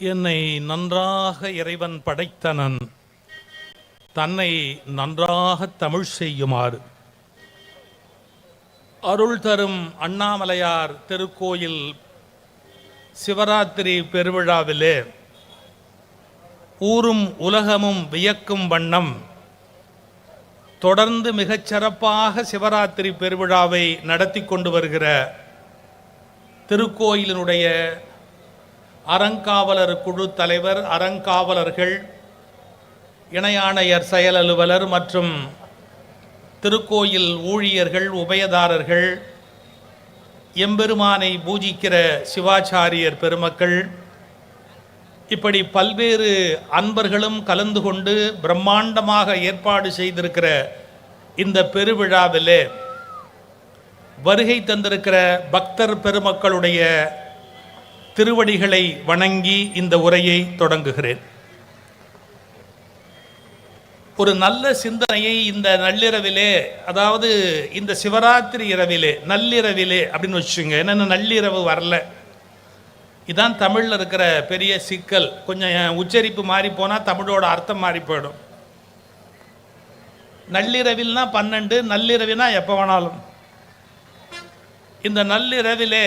என்னை நன்றாக இறைவன் படைத்தனன், தன்னை நன்றாக தமிழ் செய்யுமாறு அருள் தரும் அண்ணாமலையார் திருக்கோயில் சிவராத்திரி பெருவிழாவிலே ஊரும் உலகமும் வியக்கும் வண்ணம் தொடர்ந்து மிகச் சிறப்பாக சிவராத்திரி பெருவிழாவை நடத்தி கொண்டு வருகிற திருக்கோயிலினுடைய அறங்காவலர் குழு தலைவர், அறங்காவலர்கள், இணை ஆணையர், செயல் அலுவலர் மற்றும் திருக்கோயில் ஊழியர்கள், உபயதாரர்கள், எம்பெருமானை பூஜிக்கிற சிவாச்சாரியர் பெருமக்கள், இப்படி பல்வேறு அன்பர்களும் கலந்து கொண்டு பிரம்மாண்டமாக ஏற்பாடு செய்திருக்கிற இந்த பெருவிழாவிலே வருகை தந்திருக்கிற பக்தர் பெருமக்களுடைய திருவடிகளை வணங்கி இந்த உரையை தொடங்குகிறேன். ஒரு நல்ல சிந்தனையை இந்த நள்ளிரவிலே, அதாவது இந்த சிவராத்திரி இரவிலே, நள்ளிரவிலே அப்படின்னு வச்சுங்க. என்னென்ன நள்ளிரவு வரல, இதான் தமிழில் இருக்கிற பெரிய சிக்கல். கொஞ்சம் உச்சரிப்பு மாறி போனால் தமிழோட அர்த்தம் மாறி போயிடும். நள்ளிரவில்னா 12, நள்ளிரவினா எப்போ வேணாலும். இந்த நள்ளிரவிலே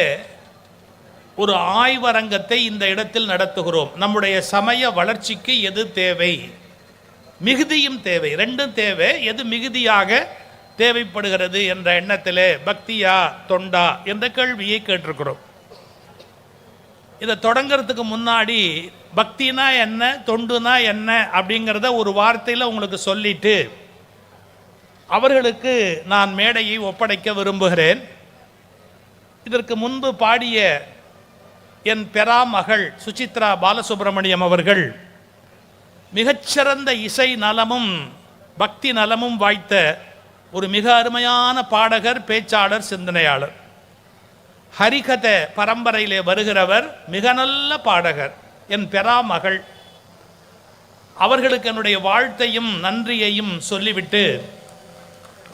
ஒரு ஆய்வரங்கத்தை இந்த இடத்தில் நடத்துகிறோம். நம்முடைய சமய வளர்ச்சிக்கு எது தேவை? மிகுதியும் தேவை, ரெண்டும் தேவை. எது மிகுதியாக தேவைப்படுகிறது என்ற எண்ணத்திலே பக்தியா தொண்டா என்ற கேள்வியை கேட்டிருக்கிறோம். இதை தொடங்கிறதுக்கு முன்னாடி பக்தினா என்ன, தொண்டுனா என்ன அப்படிங்கிறத ஒரு வார்த்தையில் உங்களுக்கு சொல்லிட்டு அவர்களுக்கு நான் மேடையை ஒப்படைக்க விரும்புகிறேன். இதற்கு முன்பு பாடிய என் பெரா மகள் சுசித்ரா பாலசுப்ரமணியம் அவர்கள் மிகச்சிறந்த இசை நலமும் பக்தி நலமும் வாய்த்த ஒரு மிக அருமையான பாடகர், பேச்சாளர், சிந்தனையாளர். ஹரிகத பரம்பரையிலே வருகிறவர், மிக நல்ல பாடகர், என் பெரா மகள். அவர்களுக்கு என்னுடைய வாழ்த்தையும் நன்றியையும் சொல்லிவிட்டு,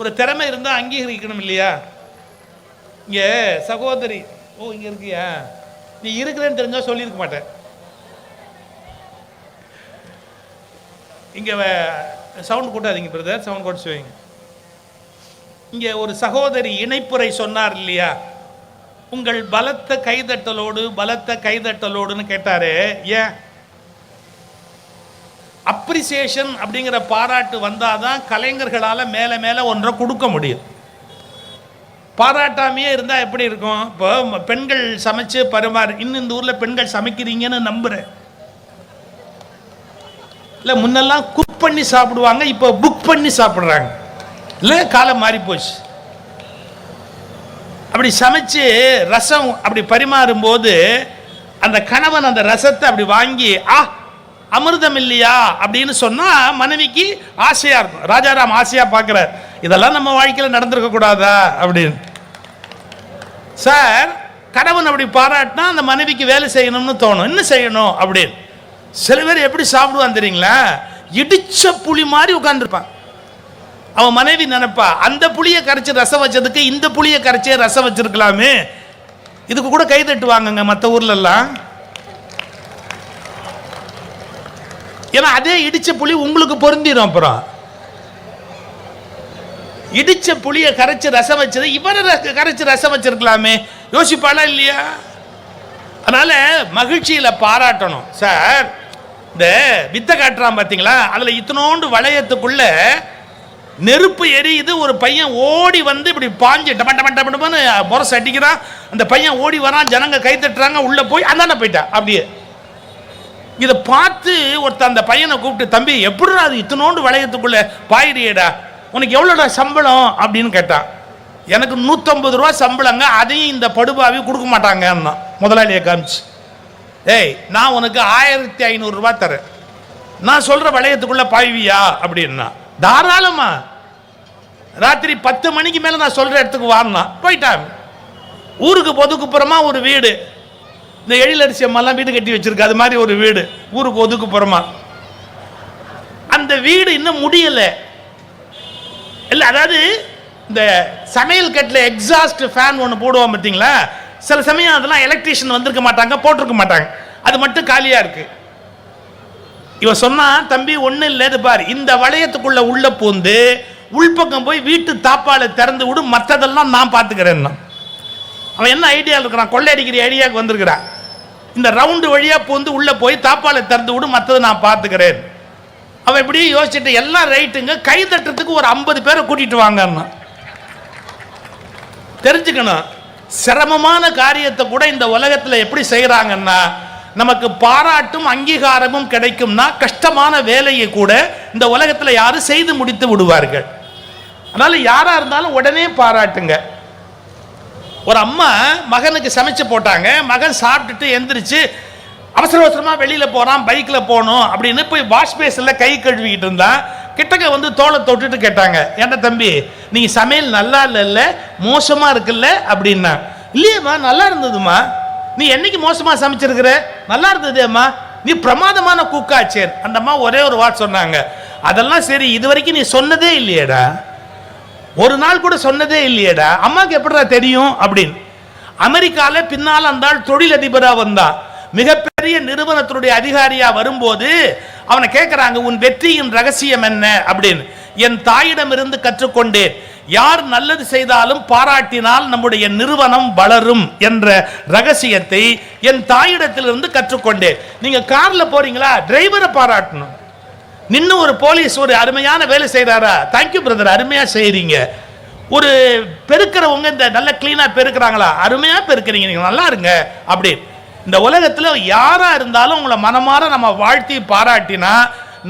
ஒரு திறமை இருந்தால் அங்கீகரிக்கணும் இல்லையா? இங்கே சகோதரி, ஓ இங்கே இருக்கியா, நீ இருக்கிறேன்னு தெரிஞ்சால் சொல்லியிருக்க மாட்டேன். இங்கே சவுண்ட் கூட்டாதீங்க பிரதர், சவுண்ட் கூட்ட வைங்க. இங்கே ஒரு சகோதரி இணைப்புரை சொன்னார் இல்லையா, உங்கள் பலத்த கைதட்டலோடு பலத்த கைதட்டலோடுன்னு கேட்டாரு. ஏன்? அப்ரிசியேஷன் அப்படிங்கிற பாராட்டு வந்தாதான் கலைஞர்களால் மேலே மேலே ஒன்றை கொடுக்க முடியும். பாராட்டாமையே இருந்தால் எப்படி இருக்கும்? இப்போ பெண்கள் சமைச்சு பரிமாறு, இன்னும் இந்த ஊரில் பெண்கள் சமைக்கிறீங்கன்னு நம்புகிறேன். இல்லை, முன்னெல்லாம் குக் பண்ணி சாப்பிடுவாங்க, இப்போ புக் பண்ணி சாப்பிட்றாங்க. இல்லை, காலம் மாறி போச்சு. அப்படி சமைச்சு ரசம் அப்படி பரிமாறும்போது அந்த கணவன் அந்த ரசத்தை அப்படி வாங்கி, அமிர்தம் இல்லையா அப்படின்னு சொன்னால் மனைவிக்கு ஆசையாக இருக்கும். ராஜாராம் ஆசையாக பார்க்குறார், இதெல்லாம் நம்ம வாழ்க்கையில் நடந்திருக்க கூடாதா அப்படின்னு. சார், கணவன் அப்படி பாராட்டினா அந்த மனைவிக்கு வேலை செய்யணும்னு தோணும், இன்னும் செய்யணும் அப்படின்னு. சில பேர் எப்படி சாப்பிடுவான் தெரியுங்களா? இடிச்ச புளி மாதிரி உட்காந்துருப்பான். அவன் மனைவி நினைப்பா, அந்த புளியை கரைச்சி ரசம் வச்சதுக்கு இந்த புளியை கரைச்சே ரசம் வச்சிருக்கலாமே. இதுக்கு கூட கை தட்டுவாங்கங்க மற்ற ஊர்ல எல்லாம். ஏன்னா அதே இடிச்ச புளி உங்களுக்கு பொருந்திடும். அப்புறம் இடிச்ச புளியை கரைச்சி ரசம் வச்சது இவரை கரைச்சி ரசம் வச்சிருக்கலாமே, யோசிப்பாளா இல்லையா? அதனால மகிழ்ச்சியில பாராட்டணும். சார், இந்த வித்தை காட்டுறான் பார்த்தீங்களா, அதில் இத்தனோண்டு வளையத்துக்குள்ள நெருப்பு எரியுது. ஒரு பையன் ஓடி வந்து இப்படி பாஞ்சு டமன்னு முரசு அடிக்கிறான். அந்த பையன் ஓடி வரான், ஜனங்க கை தட்டுறாங்க, உள்ள போய் அந்தாண்ட போயிட்டான். அப்படியே இதை பார்த்து ஒருத்தர் அந்த பையனை கூப்பிட்டு, தம்பி எப்படிடா அது இத்தனோண்டு வளையத்துக்குள்ள பாயிறியடா, உனக்கு எவ்வளோடா சம்பளம் அப்படின்னு கேட்டான். எனக்கு 150 ரூபா சம்பளங்க, அதையும் இந்த படுபாவி கொடுக்க மாட்டாங்கன்னா முதலாளியை காமிச்சு. ஏய், நான் உனக்கு 1500 ரூபா தரேன், நான் சொல்ற வளையத்துக்குள்ள பாய்வியா அப்படின்னா. தாராளமா, ராத்திரி 10 மணிக்கு மேலே நான் சொல்ற இடத்துக்கு வாரினா போயிட்டான். ஊருக்கு ஒதுக்குப்புறமா ஒரு வீடு, இந்த எழிலரிசி அம்மாலாம் வீடு கட்டி வச்சிருக்கு, அது மாதிரி ஒரு வீடு ஊருக்கு ஒதுக்குப்புறமா. அந்த வீடு இன்னும் முடியலை. இல்லை, அதாவது இந்த சமையல் கட்டில் எக்ஸாஸ்ட் ஃபேன் ஒன்று போடுவோம் பார்த்தீங்களா, சில சமயம் அதெல்லாம் எலக்ட்ரீஷியன் வந்திருக்க மாட்டாங்க, போட்டிருக்க மாட்டாங்க. அது மட்டும் காலியா இருக்கு. இவன் சொன்னா, தம்பி ஒண்ணு இல்ல, இது பாரு, இந்த வளையத்துக்குள்ள உள்ள பூந்து உள்பக்கம் போய் வீட்டு தாப்பால திறந்து விடு, மற்றதெல்லாம் நான் பார்த்துக்கிறேன். அவன் என்ன ஐடியா இருக்கிறான்? கொள்ளை அடிக்கிற ஐடியாவுக்கு வந்திருக்கிறான். இந்த ரவுண்டு வழியா பூந்து உள்ள போய் தாப்பால திறந்து விடு, மற்றதை நான் பார்த்துக்கிறேன். அவன் இப்படி யோசிச்சுட்டு, எல்லாம் ரைட்டுங்க, கை தட்டுறதுக்கு ஒரு 50 பேரை கூட்டிட்டு வாங்க. தெரிஞ்சுக்கணும், சிரமமான காரியத்தை கூட இந்த உலகத்தில் எப்படி செய்யறாங்கன்னா, நமக்கு பாராட்டும் அங்கீகாரமும் கிடைக்கும்னா கஷ்டமான வேலையை கூட இந்த உலகத்தில் யாரும் செய்து முடித்து விடுவார்கள். அதனால யாரா இருந்தாலும் உடனே பாராட்டுங்க. ஒரு அம்மா மகனுக்கு சமைச்சு போட்டாங்க. மகன் சாப்பிட்டுட்டு எந்திரிச்சு அவசர அவசரமா வெளியில போறான், பைக்ல போகணும் அப்படின்னு போய் வாஷ் பேஸ்ல கை கழுவிக்கிட்டு இருந்தான். கிட்டக்க வந்து தோலை தொட்டுட்டு கேட்டாங்க, ஏன்டா தம்பி, நீ சமையல் நல்லா இல்ல, மோசமா இருக்குல்ல அப்படின்னா. இல்லையம்மா, நல்லா இருந்ததுமா. நீ என்னைக்கு மோசமா சமைச்சிருக்கிற? நல்லா இருந்ததேம்மா, நீ பிரமாதமான குக்காச்சே. அந்த அம்மா ஒரே ஒரு வார்த்தை சொன்னாங்க, அதெல்லாம் சரி, இது வரைக்கும் நீ சொன்னதே இல்லையேடா, ஒரு நாள் கூட சொன்னதே இல்லையேடா, அம்மாக்கு எப்படிடா தெரியும் அப்படின்னு. அமெரிக்கால பின்னால் அந்த தொழிலதிபரா வந்தான். மிகப்பெரிய நிறுவனத்தினுடைய அதிகாரியா வரும்போது அவனை கேட்கிறாங்க, உன் வெற்றியின் ரகசியம் என்ன அப்படின்னு. என் தாயிடம் இருந்து கற்றுக்கொண்டேன், யார் நல்லது செய்தாலும் பாராட்டினால் நம்முடைய நிறுவனம் வளரும் என்ற ரகசியத்தை என் தாயிடத்திலிருந்து கற்றுக்கொண்டேன். நீங்க கார்ல போறீங்களா, டிரைவரை பாராட்டணும். நின்று ஒரு போலீஸ் ஒரு அருமையான வேலை செய்யறாரா, தேங்க்யூ பிரதர், அருமையா செய்யறீங்க. ஒரு பெருக்கிறவங்க இந்த நல்ல கிளீனா பெருக்கிறாங்களா, அருமையா பெருக்கிறீங்க, நீங்க நல்லா இருங்க அப்படி. இந்த உலகத்தில் யாரா இருந்தாலும் உங்களை மனமாற நம்ம வாழ்த்தி பாராட்டினா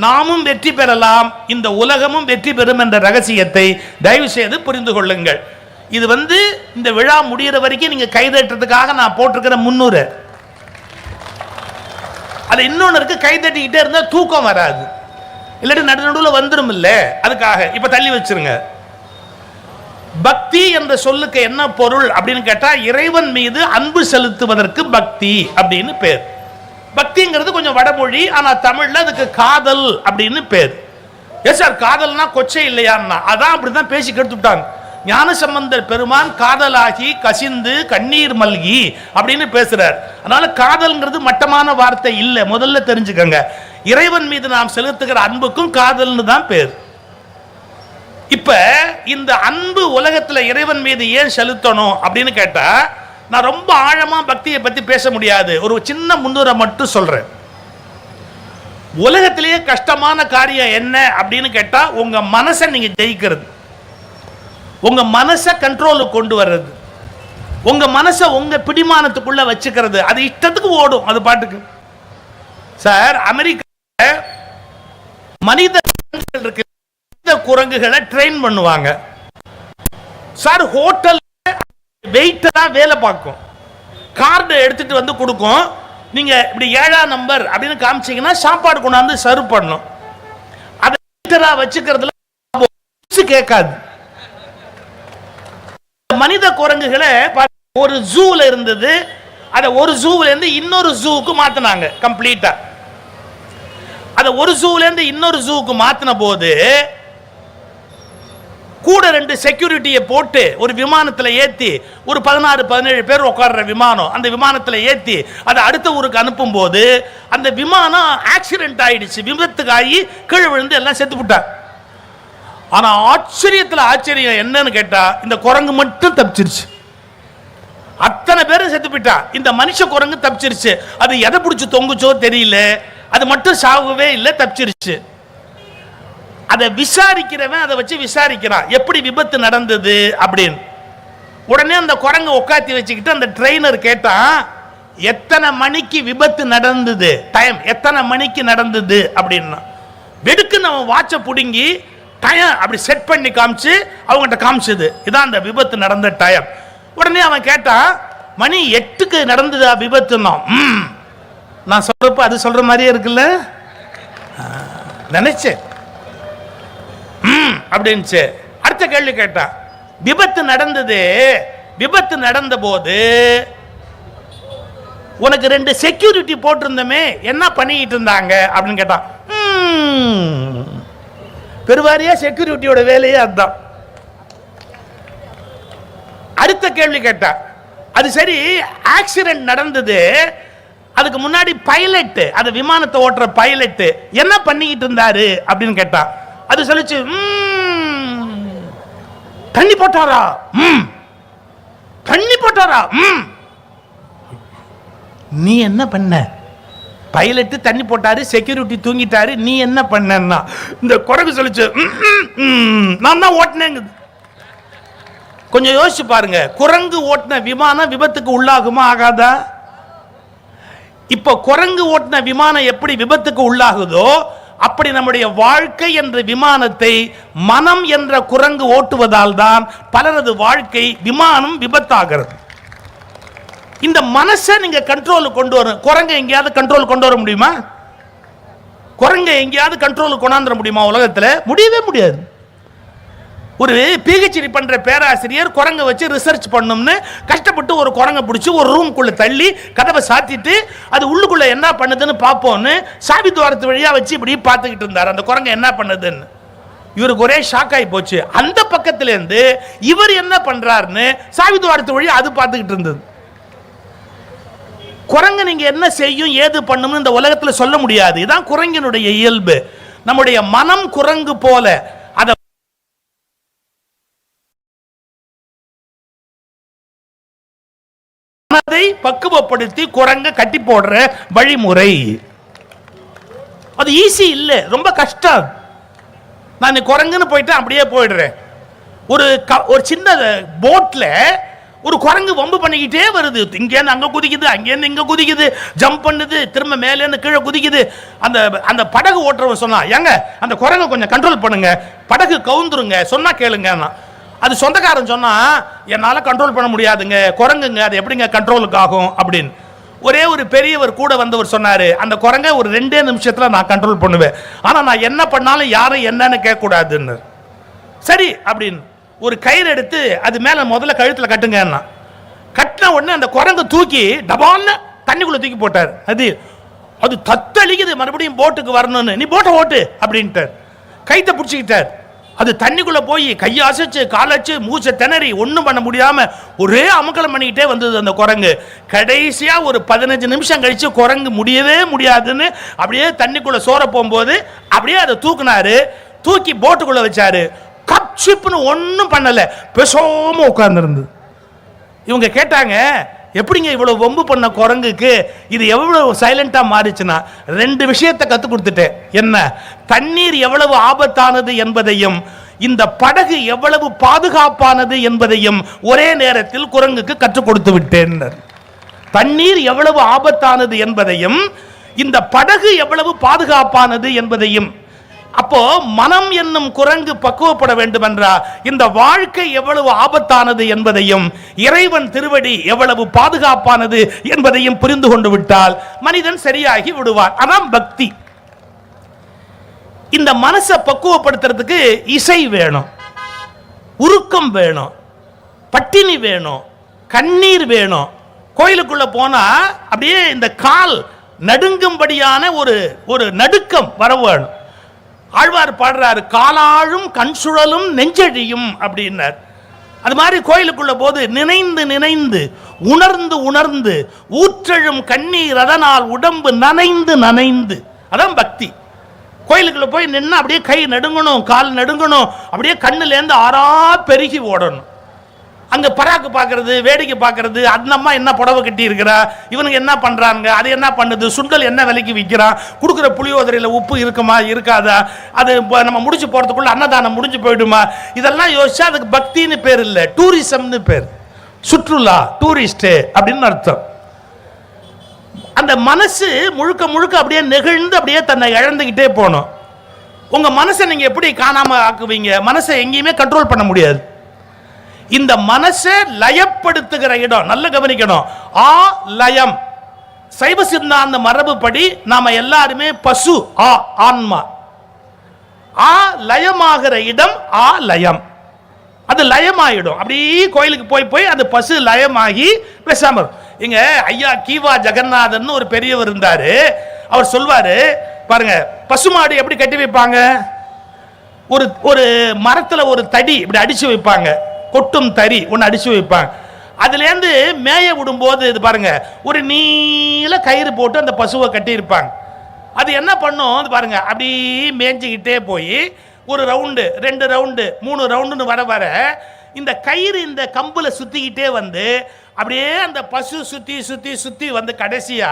நாமும் வெற்றி பெறலாம், இந்த உலகமும் வெற்றி பெறும் என்ற ரகசியத்தை தயவு செய்து புரிந்து கொள்ளுங்கள். இது இந்த விழா முடிகிற வரைக்கும் நீங்க கைதட்டுறதுக்காக நான் போட்டிருக்கிற 300. அது இன்னொன்று இருக்கு, கைதட்டிக்கிட்டே இருந்தா தூக்கம் வராது, இல்லாட்டி நடுநடுவில் வந்துடும் இல்லை, அதுக்காக இப்ப தள்ளி வச்சிருங்க. பக்தி என்ற சொல்லுக்கு என்ன பொருள் அப்படின்னு கேட்டா, இறைவன் மீது அன்பு செலுத்துவதற்கு பக்தி அப்படின்னு பேர். பக்திங்கிறது கொஞ்சம் வடமொழி, ஆனா தமிழ்ல அதுக்கு காதல் அப்படின்னு பேர். எஸ் சார், காதல்னா கொச்சை இல்லையான்னா, அதான் அப்படிதான் பேசி கெடுத்துட்டாங்க. ஞானசம்பந்தர் பெருமான் காதலாகி கசிந்து கண்ணீர் மல்கி அப்படின்னு பேசுறார். அதனால காதல்ங்கிறது மட்டமான வார்த்தை இல்லை, முதல்ல தெரிஞ்சுக்கங்க. இறைவன் மீது நாம் செலுத்துகிற அன்புக்கும் காதல்னு தான் பேர். இப்ப இந்த அன்பு உலகத்துல இறைவன் மீது ஏன் செலுத்தணும் அப்படின்னு கேட்டா, நான் ரொம்ப ஆழமா பக்தியை பத்தி பேச முடியாது, ஒரு சின்ன முன்னுரை மட்டும் சொல்றேன். உலகத்திலேயே கஷ்டமான காரியம் என்ன அப்படின்னு கேட்டா, உங்க மனசை நீங்க ஜெயிக்கிறது, உங்க மனசை கண்ட்ரோலுக்கு கொண்டு வர்றது, உங்க மனசை உங்க பிடிமானத்துக்குள்ள வச்சுக்கிறது. அது இஷ்டத்துக்கு ஓடும், அது பாட்டுக்கு. சார், அமெரிக்கா மனித இருக்கு, குரங்குகளை ட்ரெயின் பண்ணுவாங்க சார். ஹோட்டல் வெயிட்டரா வேலை பார்க்கும், கார்டு எடுத்துட்டு வந்து கொடுக்கும். நீங்க இப்படி 7ஆம் நம்பர் அப்படின்னு காமிச்சீங்கன்னா சாப்பாடு கொண்டாந்து சர்வ் பண்ணும். அதை வெயிட்டரா வச்சுக்கிறதுல கேட்காது. மனித குரங்குகளை ஒரு ஜூல இருந்தது, அதை ஒரு ஜூல இருந்து இன்னொரு ஜூக்கு மாத்தினாங்க கம்ப்ளீட்டா. அதை ஒரு ஜூல இருந்து இன்னொரு ஜூக்கு மாத்தின போது கூட 2 செக்யூரிட்டியை போட்டு ஒரு விமானத்தில் ஏற்றி, ஒரு 16-17 பேர் உட்கார்ற விமானம், அந்த விமானத்தில் ஏற்றி அதை அடுத்த ஊருக்கு அனுப்பும் போது அந்த விமானம் ஆக்சிடென்ட் ஆயிடுச்சு, விபத்துக்காகி கீழே விழுந்து எல்லாம் செத்து விட்டார். ஆனா ஆச்சரியத்தில் ஆச்சரியம் என்னன்னு கேட்டா, இந்த குரங்கு மட்டும் தப்பிச்சிருச்சு. அத்தனை பேரும் செத்து போயிட்டான், இந்த மனுஷ குரங்கு தப்பிச்சிருச்சு. அது எதை பிடிச்சி தொங்குச்சோ தெரியல, அது மட்டும் சாகவே இல்லை, தப்பிச்சிருச்சு. அதை விசாரிக்கிறவன் அதை வச்சு விசாரிக்கிறான், எப்படி விபத்து நடந்தது அப்படின்னு. உடனே அந்த குரங்கு உட்காத்தி வச்சுக்கிட்டு அந்த ட்ரெயினர் கேட்டான், எத்தனை மணிக்கு விபத்து நடந்தது, டைம் எத்தனை மணிக்கு நடந்தது அப்படின்னா. வெடுக்குன்னு அவன் வாட்சை பிடுங்கி டைம் அப்படி செட் பண்ணி காமிச்சு அவங்ககிட்ட காமிச்சது, இதான் அந்த விபத்து நடந்த டைம். உடனே அவன் கேட்டான், மணி 8க்கு நடந்ததா விபத்துன்னா. நான் சொல்றப்ப அது சொல்ற மாதிரியே இருக்குல்ல நினைச்சேன் அப்படின்னு. அடுத்த கேள்வி கேட்டான், விபத்து நடந்தது, விபத்து நடந்த போது உனக்கு 2 செக்யூரிட்டி போட்டிருந்தமே, என்ன பண்ணிட்டு இருந்தாங்க அப்படின்னு கேட்டான். பெருவாரியா செக்யூரிட்டியோட வேலையே அதுதான். அடுத்த கேள்வி கேட்டா, அது சரி, ஆக்சிடென்ட் நடந்தது, அதுக்கு முன்னாடி பைலட், அந்த விமானத்தை ஓட்டுற பைலட் என்ன பண்ணிக்கிட்டு இருந்தாரு அப்படின்னு கேட்டா, அது சொல்லிச்சு தண்ணி போட்டாரா, தண்ணி போட்டாரா. நீ என்ன பண்ண? பைலட் தண்ணி போட்டாரு, செக்யூரிட்டி தூங்கிட்டாரு, நீ என்ன பண்ணா? இந்த குரங்கு சொல்லிச்சு நான் தான் ஓட்டினேங்க. கொஞ்சம் யோசிச்சு பாருங்க, குரங்கு ஓட்டின விமானம் விபத்துக்கு உள்ளாகுமா ஆகாதா? இப்ப குரங்கு ஓட்டின விமானம் எப்படி விபத்துக்கு உள்ளாகுதோ அப்படி நம்முடைய வாழ்க்கை என்ற விமானத்தை மனம் என்ற குரங்கு ஓட்டுவதால் தான் பலரது வாழ்க்கை விமானம் விபத்தாகிறது. இந்த மனசை நீங்க கண்ட்ரோல் கொண்டு வர, குரங்கை எங்கேயாவது கண்ட்ரோல் கொண்டு வர முடியுமா? குரங்கை எங்கேயாவது கண்ட்ரோல் கொண்டாந்துட முடியுமா உலகத்தில்? முடியவே முடியாது. ஒரு பிஹெச்டி பண்ற பேராசிரியர் குரங்கை வச்சு ரிசர்ச் பண்ணணும்னு கஷ்டப்பட்டு ஒரு குரங்கை பிடிச்சி ஒரு ரூம்குள்ள தள்ளி கதவை சாத்திட்டு அது உள்ளுக்குள்ள என்ன பண்ணுதுன்னு பார்ப்போம்னு சாவி துவாரத்து வழியா வச்சு இப்படி பார்த்துக்கிட்டு இருந்தார் அந்த குரங்கை என்ன பண்ணுதுன்னு. இவருக்கு ஒரே ஷாக் ஆகி போச்சு. அந்த பக்கத்துல இருந்து இவர் என்ன பண்றாருன்னு சாவி துவாரத்து வழியா அது பார்த்துக்கிட்டு இருந்தது. குரங்கு நீங்க என்ன செய்யும் ஏது பண்ணும்னு இந்த உலகத்துல சொல்ல முடியாது. இதான் குரங்கினுடைய இயல்பு. நம்முடைய மனம் குரங்கு போல அதை மனதை பக்குவப்படுத்தி குரங்க கட்டி போடுற வழிமுறை. அது ஈஸி இல்ல, ரொம்ப கஷ்டம். நான் குரங்குன்னு போயிட்டு அப்படியே போயிடுறேன். ஒரு சின்ன போட்ல ஒரு குரங்கு வம்பு பண்ணிக்கிட்டே வருது. இங்கேருந்து அங்க குதிக்குது, அங்கேருந்து இங்க குதிக்குது, ஜம்ப் பண்ணுது, திரும்ப மேலேருந்து கீழே குதிக்குது. அந்த படகு ஓட்டுறவன் சொன்னா, ஏங்க அந்த குரங்கை கொஞ்சம் கண்ட்ரோல் பண்ணுங்க, படகு கவுந்துருங்க, சொன்னா கேளுங்க. அது சொந்தக்காரன் சொன்னா, என்னால கண்ட்ரோல் பண்ண முடியாதுங்க, குரங்குங்க, அது எப்படிங்க கண்ட்ரோலுக்கு ஆகும் அப்படின்னு. ஒரே ஒரு பெரியவர் கூட வந்தவர் சொன்னாரு, அந்த குரங்கை ஒரு 2 நிமிஷத்துல நான் கண்ட்ரோல் பண்ணுவேன், ஆனா நான் என்ன பண்ணாலும் யாரும் என்னன்னு கேட்க கூடாதுன்னு. சரி அப்படின்னு ஒரு கயிறு எடுத்து அது மேல முதல்ல கழுத்துல கட்டுங்க. கட்டின உடனே அந்த குரங்கு தூக்கி டபான்னு தண்ணிக்குள்ள தூக்கி போட்டார். அது தத்தளிக்குது, மறுபடியும் போட்டுக்கு வரணும்னு. நீ போட்டை ஓட்டு அப்படின்ட்டார். கைத்தை பிடிச்சிக்கிட்டார். அது தண்ணிக்குள்ள போய் கையை அசைச்சு காலச்சு மூச்சை திணறி ஒன்றும் பண்ண முடியாம ஒரே அமக்கலம் பண்ணிக்கிட்டே வந்தது அந்த குரங்கு. கடைசியா ஒரு 15 நிமிஷம் கழிச்சு குரங்கு முடியவே முடியாதுன்னு அப்படியே தண்ணிக்குள்ள சோற போகும்போது அப்படியே அதை தூக்குனாரு. தூக்கி போட்டுக்குள்ள வச்சாரு. கப்சிப்னு ஒன்றும் பண்ணல, பேசாம உட்கார்ந்துருந்தது. இவங்க கேட்டாங்க, எப்படிங்க இவ்வளவு வம்பு பண்ண குரங்குக்கு இது எவ்வளவு சைலண்டா மாறிச்சுன்னா, 2 விஷயத்தை கற்றுக் கொடுத்துட்டேன். என்ன? தண்ணீர் எவ்வளவு ஆபத்தானது என்பதையும் இந்த படகு எவ்வளவு பாதுகாப்பானது என்பதையும் ஒரே நேரத்தில் குரங்குக்கு கற்றுக் கொடுத்து விட்டேன். தண்ணீர் எவ்வளவு ஆபத்தானது என்பதையும் இந்த படகு எவ்வளவு பாதுகாப்பானது என்பதையும். அப்போ மனம் என்னும் குரங்கு பக்குவப்பட வேண்டும் என்றால் இந்த வாழ்க்கை எவ்வளவு ஆபத்தானது என்பதையும் இறைவன் திருவடி எவ்வளவு பாதுகாப்பானது என்பதையும் புரிந்து கொண்டு விட்டால் மனிதன் சரியாகி விடுவான். அதான் பக்தி. இந்த மனசை பக்குவப்படுத்துறதுக்கு இசை வேணும், உருக்கம் வேணும், பட்டினி வேணும், கண்ணீர் வேணும். கோயிலுக்குள்ள போனா அப்படியே இந்த கால் நடுங்கும்படியான ஒரு நடுக்கம் வர வேணும். ஆழ்வார் பாடுறாரு, காலாழும் கண் சுழலும் நெஞ்சழியும் அப்படின்னார். அது மாதிரி கோயிலுக்குள்ள போது நினைந்து நினைந்து உணர்ந்து உணர்ந்து ஊற்றெழும் கண்ணீர் அதனால் உடம்பு நனைந்து நனைந்து. அதான் பக்தி. கோயிலுக்குள்ள போய் நின்று அப்படியே கை நடுங்கணும், கால் நடுங்கணும், அப்படியே கண்ணுலேருந்து ஆறா பெருகி ஓடணும். அங்க பராக்கு பார்க்கறது, வேடிக்கை பார்க்கறது, அந்த அம்மா என்ன புடவை கட்டி இருக்கிறா, இவனுக்கு என்ன பண்றாங்க, அது என்ன பண்ணுது, சுண்டல் என்ன விலைக்கு விற்கிறான், கொடுக்குற புளியோதரையில் உப்பு இருக்குமா இருக்காதா, அது நம்ம முடிச்சு போறதுக்குள்ள அன்னதானம் முடிஞ்சு போயிடுமா, இதெல்லாம் யோசிச்சா அதுக்கு பக்தின்னு பேர் இல்லை, டூரிசம்னு பேர். சுற்றுலா, டூரிஸ்ட் அப்படின்னு அர்த்தம். அந்த மனசு முழுக்க முழுக்க அப்படியே நெகிழ்ந்து அப்படியே தன்னை இழந்துகிட்டே போகணும். உங்க மனசை நீங்க எப்படி காணாம ஆக்குவீங்க? மனசை எங்கேயுமே கண்ட்ரோல் பண்ண முடியாது. இந்த மனசை லயப்படுத்துகிற இடம் நல்ல கவனிக்கணும். ஆ லயம். சைவ சித்தாந்த மரபுப்படி நாம எல்லாருமே பசு, ஆ ஆன்மா. ஆ லயமாகிற இடம் ஆ லயம். அது லயமாயிடும். அப்படியே கோயிலுக்கு போய் போய் அந்த பசு லயமாகி பேசாம. இங்க ஐயா கீவா ஜெகநாதன் ஒரு பெரியவர் இருந்தாரு. அவர் சொல்வாரு, பாருங்க, பசுமாடு எப்படி கட்டி வைப்பாங்க? ஒரு மரத்துல ஒரு தடி இப்படி அடிச்சு வைப்பாங்க, கொட்டும் தறி ஒன்று அடிச்சு வைப்பாங்க. அதுலேருந்து மேய விடும்போது இது பாருங்க, ஒரு நீல கயிறு போட்டு அந்த பசுவை கட்டியிருப்பாங்க. அது என்ன பண்ணும் இது பாருங்க, அப்படி மேய்ஞ்சிக்கிட்டே போய் ஒரு ரவுண்டு, 2 ரவுண்டு, 3 ரவுண்டுன்னு வர வர இந்த கயிறு இந்த கம்புல சுத்திக்கிட்டே வந்து அப்படியே அந்த பசு சுத்தி சுத்தி சுத்தி வந்து கடைசியா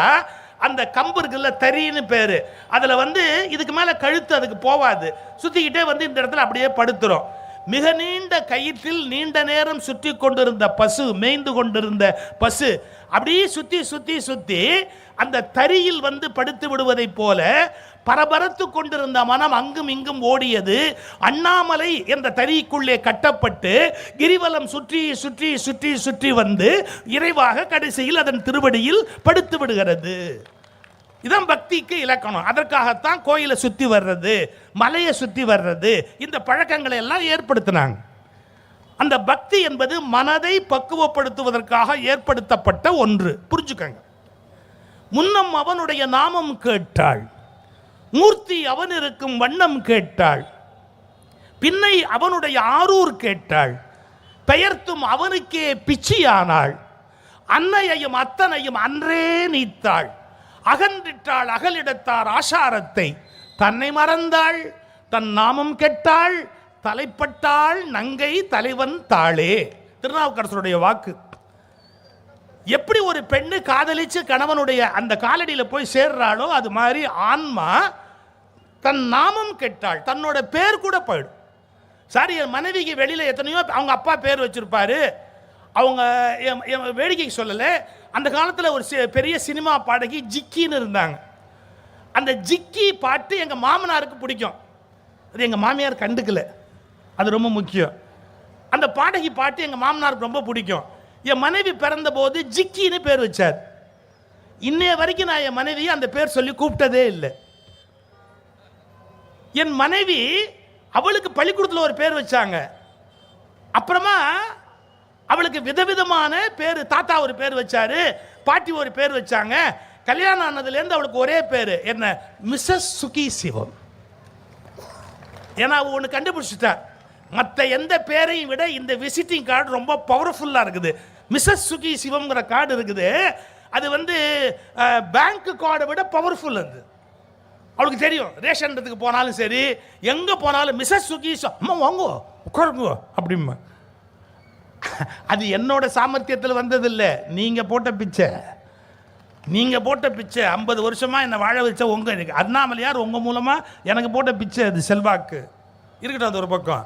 அந்த கம்பு இருக்குல்ல, தறின்னு பேரு, அதுல வந்து இதுக்கு மேல கழுத்து அதுக்கு போவாது, சுத்திக்கிட்டே வந்து இந்த இடத்துல அப்படியே படுத்துரும். மிக நீண்ட கயிற்றில் நீண்ட நேரம் சுற்றி கொண்டிருந்த பசு, மேய்ந்து கொண்டிருந்த பசு அப்படியே சுத்தி சுத்தி சுத்தி அந்த தறியில் வந்து படுத்து விடுவதை போல பரபரத்து கொண்டிருந்த மனம் அங்கும் இங்கும் ஓடியது. அண்ணாமலை என்ற தறிக்குள்ளே கட்டப்பட்டு கிரிவலம் சுற்றி சுற்றி சுற்றி சுற்றி வந்து இறைவாக கடைசியில் அதன் திருவடியில் படுத்து விடுகிறது. இதான் பக்திக்கு இலக்கணம். அதற்காகத்தான் கோயிலை சுத்தி வர்றது, மலையை சுத்தி வர்றது, இந்த பழக்கங்களை எல்லாம் ஏற்படுத்தினாங்க. அந்த பக்தி என்பது மனதை பக்குவப்படுத்துவதற்காக ஏற்படுத்தப்பட்ட ஒன்று. புரிஞ்சுக்கங்க. முன்னம் அவனுடைய நாமம் கேட்டாள், மூர்த்தி அவன் இருக்கும் வண்ணம் கேட்டாள், பின்னை அவனுடைய ஆரூர் கேட்டாள், பெயர்த்தும் அவனுக்கே பிச்சியானாள், அன்னையையும் அத்தனையும் அன்றே நீத்தாள், அகன்றிட்டாள் அகலிடத்தார் ஆசாரத்தை, தன்னை மறந்தாள் தன் நாமம் கெட்டாள், தலைப்பட்டாள் நங்கை தலைவன் தாளே. திருநாவுக்கரசருடைய வாக்கு. எப்படி ஒரு பெண்ணு காதலிச்சு கணவனுடைய அந்த காலடியில போய் சேர்றாளோ அது மாதிரி ஆன்மா தன் நாமம் கெட்டாள், தன்னோட பேர் கூட போயிடும். சாரி, என் மனைவிக்கு வெளியில எத்தனையோ அவங்க அப்பா பேர் வச்சிருப்பாரு, அவங்க வேடிக்கைக்கு சொல்லலை. அந்த காலத்தில் ஒரு பெரிய சினிமா பாடகி ஜிக்கின்னு இருந்தாங்க. அந்த ஜிக்கி பாட்டு எங்கள் மாமனாருக்கு பிடிக்கும், அது எங்கள் மாமியார் கண்டுக்கல, அது ரொம்ப முக்கியம். அந்த பாடகி பாட்டு எங்கள் மாமனாருக்கு ரொம்ப பிடிக்கும். என் மனைவி பிறந்த போது ஜிக்கின்னு பேர் வச்சார். இன்னைய வரைக்கும் நான் என் மனைவியை அந்த பேர் சொல்லி கூப்பிட்டதே இல்லை. என் மனைவி அவளுக்கு பள்ளிக்கூடத்தில் ஒரு பேர் வச்சாங்க, அப்புறமா அவளுக்கு விதவிதமான பேர், தாத்தா ஒரு பேர் வச்சாரு, பாட்டி ஒரு பேர் வச்சாங்க. கல்யாணம் ஆனதுலேருந்து அவளுக்கு ஒரே பேர் என்ன, மிஸ்ஸஸ் சுகி சிவம். ஏன்னா அவ ஒன்று கண்டுபிடிச்சிட்டா, மற்ற எந்த பேரையும் விட இந்த விசிட்டிங் கார்டு ரொம்ப பவர்ஃபுல்லாக இருக்குது. மிஸ்ஸஸ் சுகி சிவம்ங்கிற கார்டு இருக்குது, அது வந்து பேங்க் கார்டை விட பவர்ஃபுல். அது அவளுக்கு தெரியும். ரேஷன்றதுக்கு போனாலும் சரி, எங்கே போனாலும் மிஸ்ஸஸ் சுகி அம்மா வாங்கோ உட்காருங்கோ அப்படிமா. அது என்னோட சாமர்த்தியத்தில் வந்ததில்லை, நீங்க போட்ட பிச்சை. நீங்க போட்ட பிச்சை 50 வருஷமா என்னை வாழ வச்ச உங்க அண்ணாமலையார் உங்க மூலமா எனக்கு போட்ட பிச்சை. அது செல்வாக்கு இருக்கட்டும், அது ஒரு பக்கம்.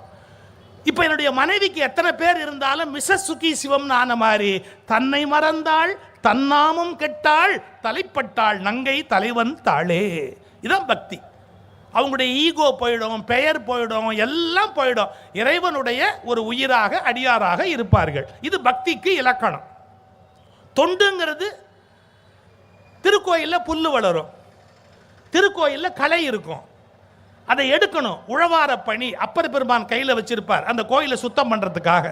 இப்போ என்னுடைய மனைவிக்கு எத்தனை பேர் இருந்தாலும் மிஸ்ஸஸ் சுகி சிவம்னு ஆன மாதிரி தன்னை மறந்தாள் தன்னாமும் கெட்டாள் தலைப்பட்டாள் நங்கை தலைவன் தாளே. இதான் பக்தி. அவங்களுடைய ஈகோ போயிடும், பெயர் போயிடும், எல்லாம் போயிடும். இறைவனுடைய ஒரு உயிராக அடியாராக இருப்பார்கள். இது பக்திக்கு இலக்கணம். தொண்டுங்கிறது திருக்கோயிலில் புல்லு வளரும், திருக்கோயிலில் களை இருக்கும், அதை எடுக்கணும். உழவார பணி அப்பர் பெருமான் கையில் வச்சிருப்பார் அந்த கோயிலை சுத்தம் பண்ணுறதுக்காக.